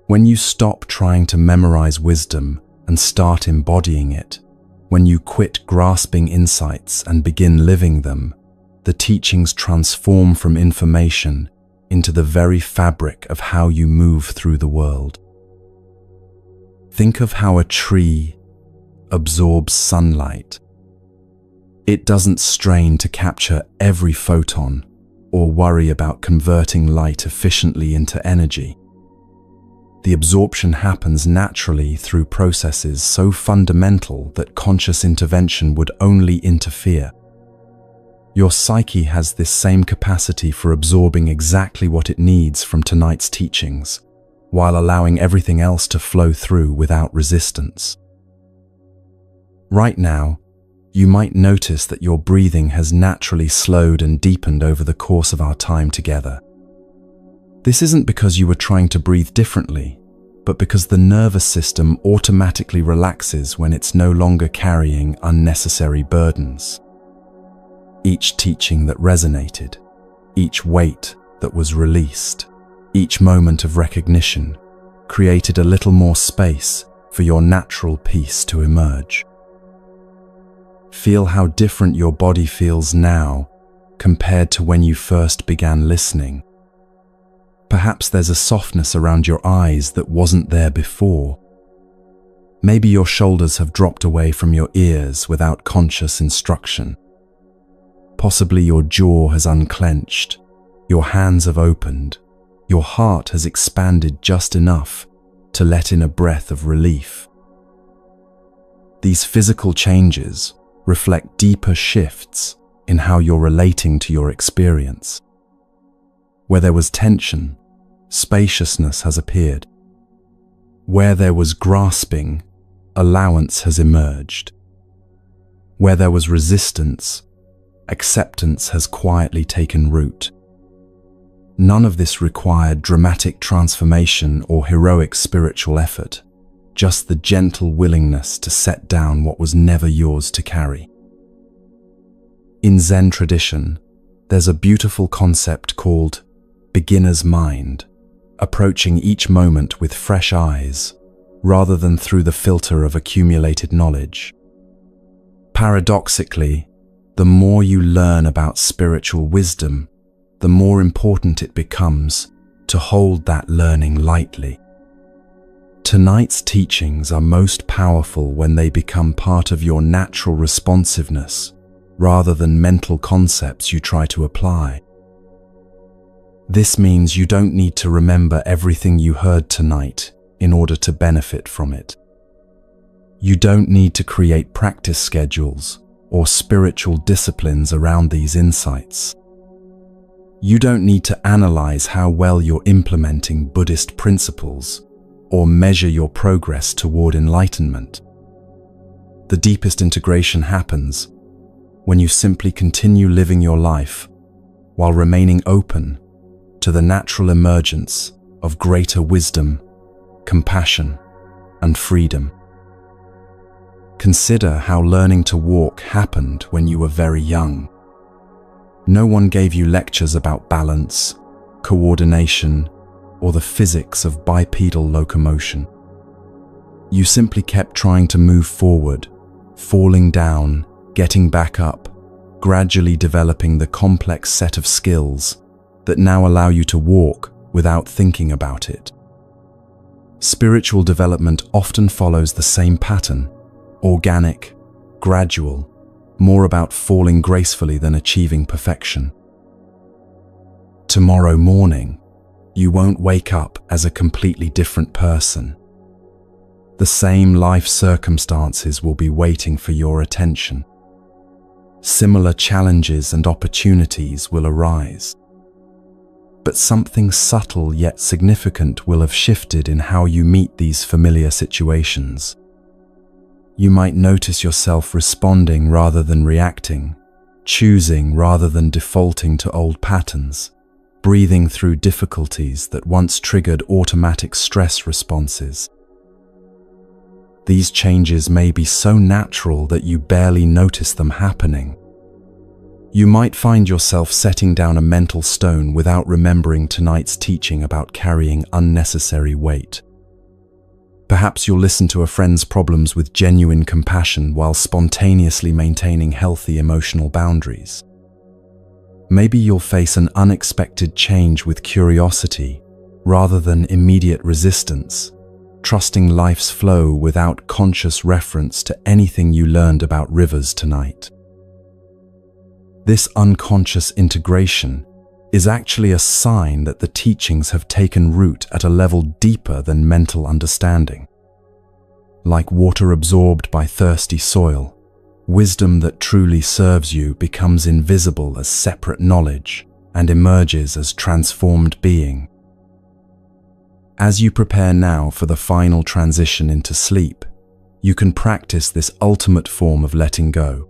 When you stop trying to memorize wisdom and start embodying it, when you quit grasping insights and begin living them, the teachings transform from information into the very fabric of how you move through the world. Think of how a tree absorbs sunlight. It doesn't strain to capture every photon or worry about converting light efficiently into energy. The absorption happens naturally through processes so fundamental that conscious intervention would only interfere. Your psyche has this same capacity for absorbing exactly what it needs from tonight's teachings, while allowing everything else to flow through without resistance. Right now, you might notice that your breathing has naturally slowed and deepened over the course of our time together. This isn't because you were trying to breathe differently, but because the nervous system automatically relaxes when it's no longer carrying unnecessary burdens. Each teaching that resonated, each weight that was released, each moment of recognition created a little more space for your natural peace to emerge. Feel how different your body feels now compared to when you first began listening. Perhaps there's a softness around your eyes that wasn't there before. Maybe your shoulders have dropped away from your ears without conscious instruction. Possibly your jaw has unclenched, your hands have opened, your heart has expanded just enough to let in a breath of relief. These physical changes reflect deeper shifts in how you're relating to your experience. Where there was tension, spaciousness has appeared. Where there was grasping, allowance has emerged. Where there was resistance, acceptance has quietly taken root. None of this required dramatic transformation or heroic spiritual effort, just the gentle willingness to set down what was never yours to carry. In Zen tradition, there's a beautiful concept called beginner's mind, approaching each moment with fresh eyes, rather than through the filter of accumulated knowledge. Paradoxically, the more you learn about spiritual wisdom, the more important it becomes to hold that learning lightly. Tonight's teachings are most powerful when they become part of your natural responsiveness, rather than mental concepts you try to apply. This means you don't need to remember everything you heard tonight in order to benefit from it. You don't need to create practice schedules or spiritual disciplines around these insights. You don't need to analyze how well you're implementing Buddhist principles or measure your progress toward enlightenment. The deepest integration happens when you simply continue living your life while remaining open to the natural emergence of greater wisdom, compassion, and freedom. Consider how learning to walk happened when you were very young. No one gave you lectures about balance, coordination, or the physics of bipedal locomotion. You simply kept trying to move forward, falling down, getting back up, gradually developing the complex set of skills that now allow you to walk without thinking about it. Spiritual development often follows the same pattern: organic, gradual, more about falling gracefully than achieving perfection. Tomorrow morning, you won't wake up as a completely different person. The same life circumstances will be waiting for your attention. Similar challenges and opportunities will arise. But something subtle yet significant will have shifted in how you meet these familiar situations. You might notice yourself responding rather than reacting, choosing rather than defaulting to old patterns, breathing through difficulties that once triggered automatic stress responses. These changes may be so natural that you barely notice them happening. You might find yourself setting down a mental stone without remembering tonight's teaching about carrying unnecessary weight. Perhaps you'll listen to a friend's problems with genuine compassion while spontaneously maintaining healthy emotional boundaries. Maybe you'll face an unexpected change with curiosity rather than immediate resistance, trusting life's flow without conscious reference to anything you learned about rivers tonight. This unconscious integration is actually a sign that the teachings have taken root at a level deeper than mental understanding. Like water absorbed by thirsty soil, wisdom that truly serves you becomes invisible as separate knowledge and emerges as transformed being. As you prepare now for the final transition into sleep, you can practice this ultimate form of letting go.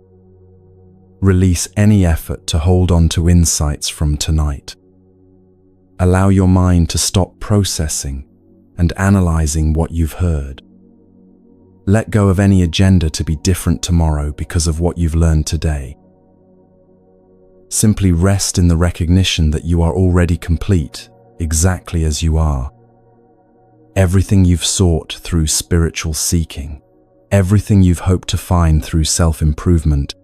Release any effort to hold on to insights from tonight. Allow your mind to stop processing and analyzing what you've heard. Let go of any agenda to be different tomorrow because of what you've learned today. Simply rest in the recognition that you are already complete, exactly as you are. Everything you've sought through spiritual seeking, everything you've hoped to find through self-improvement,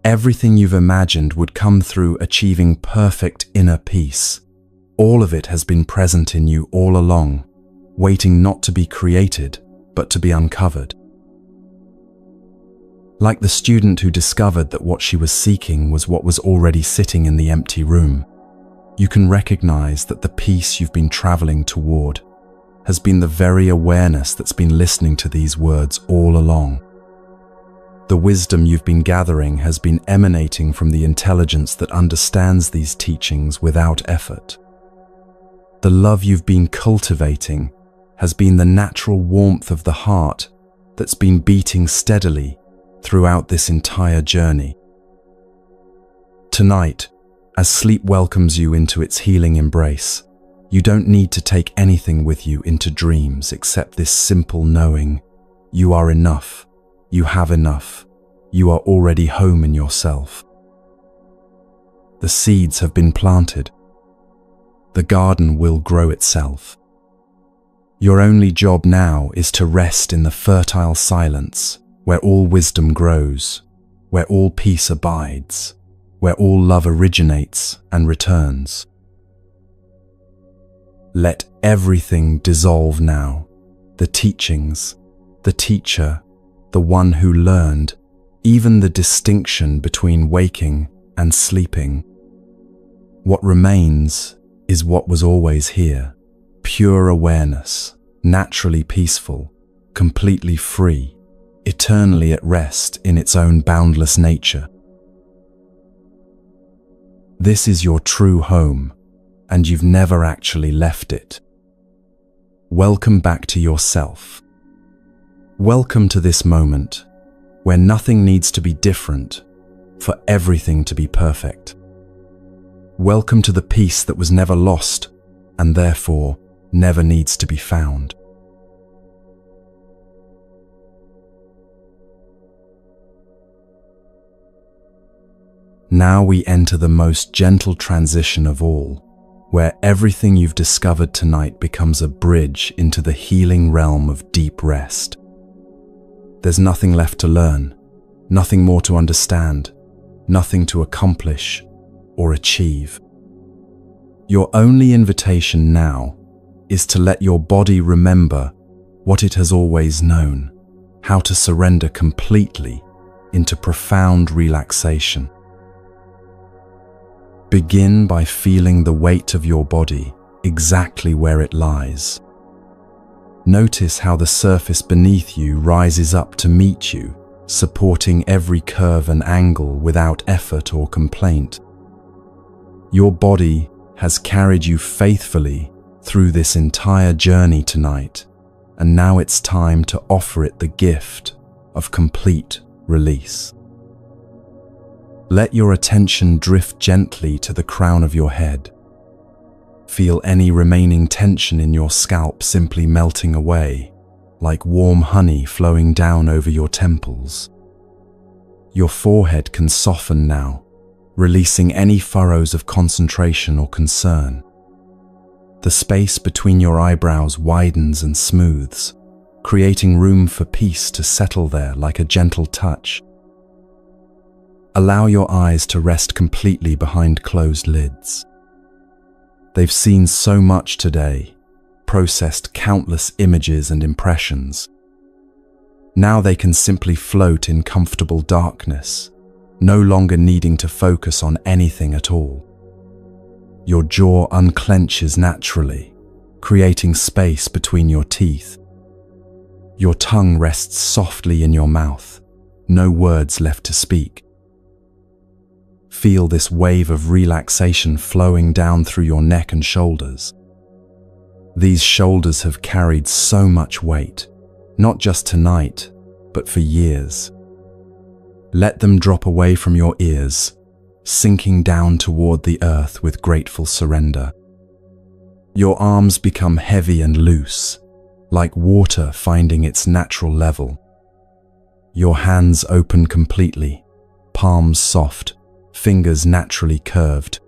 everything you've imagined would come through achieving perfect inner peace. All of it has been present in you all along, waiting not to be created, but to be uncovered. Like the student who discovered that what she was seeking was what was already sitting in the empty room, you can recognize that the peace you've been traveling toward has been the very awareness that's been listening to these words all along. The wisdom you've been gathering has been emanating from the intelligence that understands these teachings without effort. The love you've been cultivating has been the natural warmth of the heart that's been beating steadily throughout this entire journey. Tonight, as sleep welcomes you into its healing embrace, you don't need to take anything with you into dreams except this simple knowing: you are enough. You have enough. You are already home in yourself. The seeds have been planted. The garden will grow itself. Your only job now is to rest in the fertile silence where all wisdom grows, where all peace abides, where all love originates and returns. Let everything dissolve now: the teachings, the teacher, the one who learned, even the distinction between waking and sleeping. What remains is what was always here: pure awareness, naturally peaceful, completely free, eternally at rest in its own boundless nature. This is your true home, and you've never actually left it. Welcome back to yourself. Welcome to this moment, where nothing needs to be different, for everything to be perfect. Welcome to the peace that was never lost, and therefore never needs to be found. Now we enter the most gentle transition of all, where everything you've discovered tonight becomes a bridge into the healing realm of deep rest. There's nothing left to learn, nothing more to understand, nothing to accomplish or achieve. Your only invitation now is to let your body remember what it has always known, how to surrender completely into profound relaxation. Begin by feeling the weight of your body exactly where it lies. Notice how the surface beneath you rises up to meet you, supporting every curve and angle without effort or complaint. Your body has carried you faithfully through this entire journey tonight, and now it's time to offer it the gift of complete release. Let your attention drift gently to the crown of your head. Feel any remaining tension in your scalp simply melting away, like warm honey flowing down over your temples. Your forehead can soften now, releasing any furrows of concentration or concern. The space between your eyebrows widens and smooths, creating room for peace to settle there like a gentle touch. Allow your eyes to rest completely behind closed lids. They've seen so much today, processed countless images and impressions. Now they can simply float in comfortable darkness, no longer needing to focus on anything at all. Your jaw unclenches naturally, creating space between your teeth. Your tongue rests softly in your mouth, no words left to speak. Feel this wave of relaxation flowing down through your neck and shoulders. These shoulders have carried so much weight, not just tonight, but for years. Let them drop away from your ears, sinking down toward the earth with grateful surrender. Your arms become heavy and loose, like water finding its natural level. Your hands open completely, palms soft, fingers naturally curved.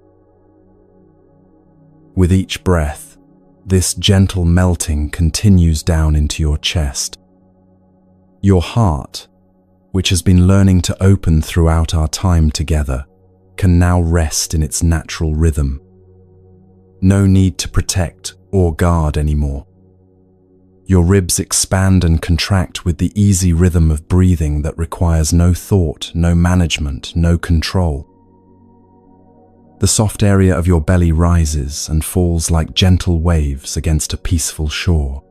With each breath, this gentle melting continues down into your chest. Your heart, which has been learning to open throughout our time together, can now rest in its natural rhythm. No need to protect or guard anymore. Your ribs expand and contract with the easy rhythm of breathing that requires no thought, no management, no control. The soft area of your belly rises and falls like gentle waves against a peaceful shore.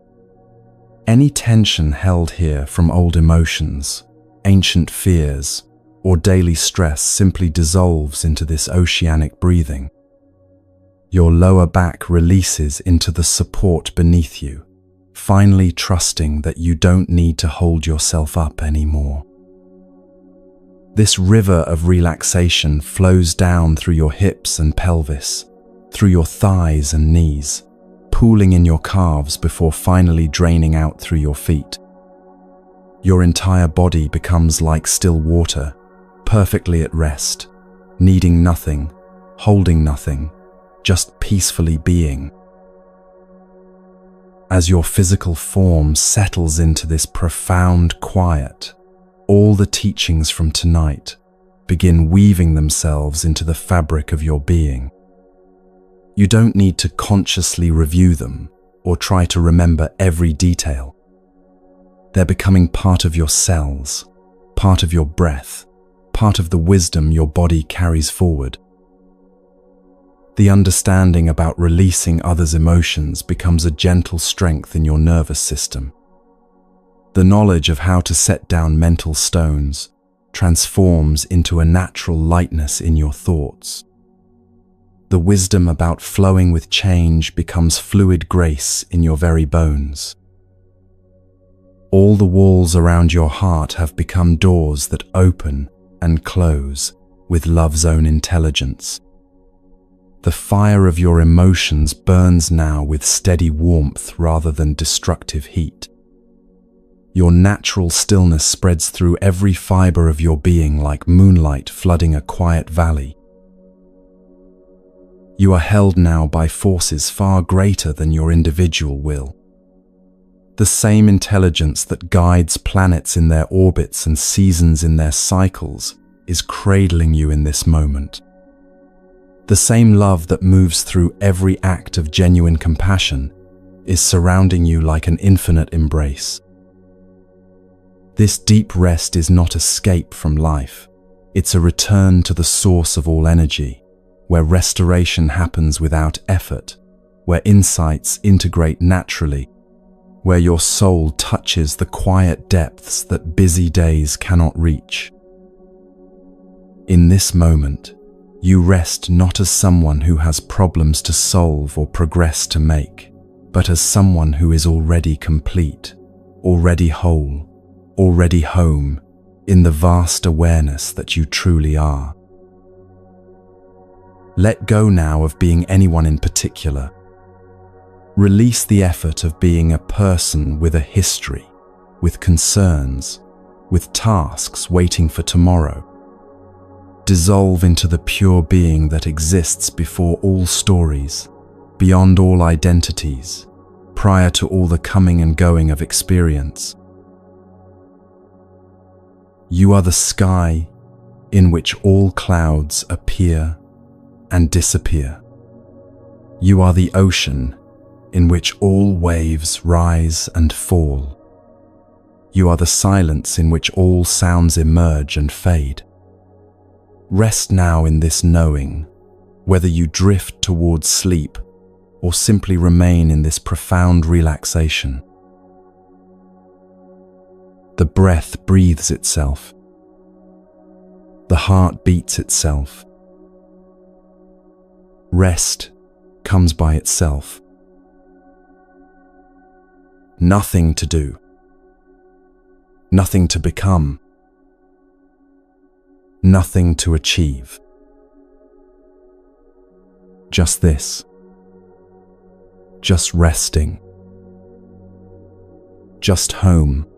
Any tension held here from old emotions, ancient fears, or daily stress simply dissolves into this oceanic breathing. Your lower back releases into the support beneath you, finally trusting that you don't need to hold yourself up anymore. This river of relaxation flows down through your hips and pelvis, through your thighs and knees, pooling in your calves before finally draining out through your feet. Your entire body becomes like still water, perfectly at rest, needing nothing, holding nothing, just peacefully being. As your physical form settles into this profound quiet, all the teachings from tonight begin weaving themselves into the fabric of your being. You don't need to consciously review them or try to remember every detail. They're becoming part of your cells, part of your breath, part of the wisdom your body carries forward. The understanding about releasing others' emotions becomes a gentle strength in your nervous system. The knowledge of how to set down mental stones transforms into a natural lightness in your thoughts. The wisdom about flowing with change becomes fluid grace in your very bones. All the walls around your heart have become doors that open and close with love's own intelligence. The fire of your emotions burns now with steady warmth rather than destructive heat. Your natural stillness spreads through every fiber of your being like moonlight flooding a quiet valley. You are held now by forces far greater than your individual will. The same intelligence that guides planets in their orbits and seasons in their cycles is cradling you in this moment. The same love that moves through every act of genuine compassion is surrounding you like an infinite embrace. This deep rest is not escape from life. It's a return to the source of all energy, where restoration happens without effort, where insights integrate naturally, where your soul touches the quiet depths that busy days cannot reach. In this moment, you rest not as someone who has problems to solve or progress to make, but as someone who is already complete, already whole, already home in the vast awareness that you truly are. Let go now of being anyone in particular. Release the effort of being a person with a history, with concerns, with tasks waiting for tomorrow. Dissolve into the pure being that exists before all stories, beyond all identities, prior to all the coming and going of experience. You are the sky in which all clouds appear and disappear. You are the ocean in which all waves rise and fall. You are the silence in which all sounds emerge and fade. Rest now in this knowing, whether you drift towards sleep or simply remain in this profound relaxation. The breath breathes itself. The heart beats itself. Rest comes by itself. Nothing to do. Nothing to become. Nothing to achieve. Just this. Just resting. Just home.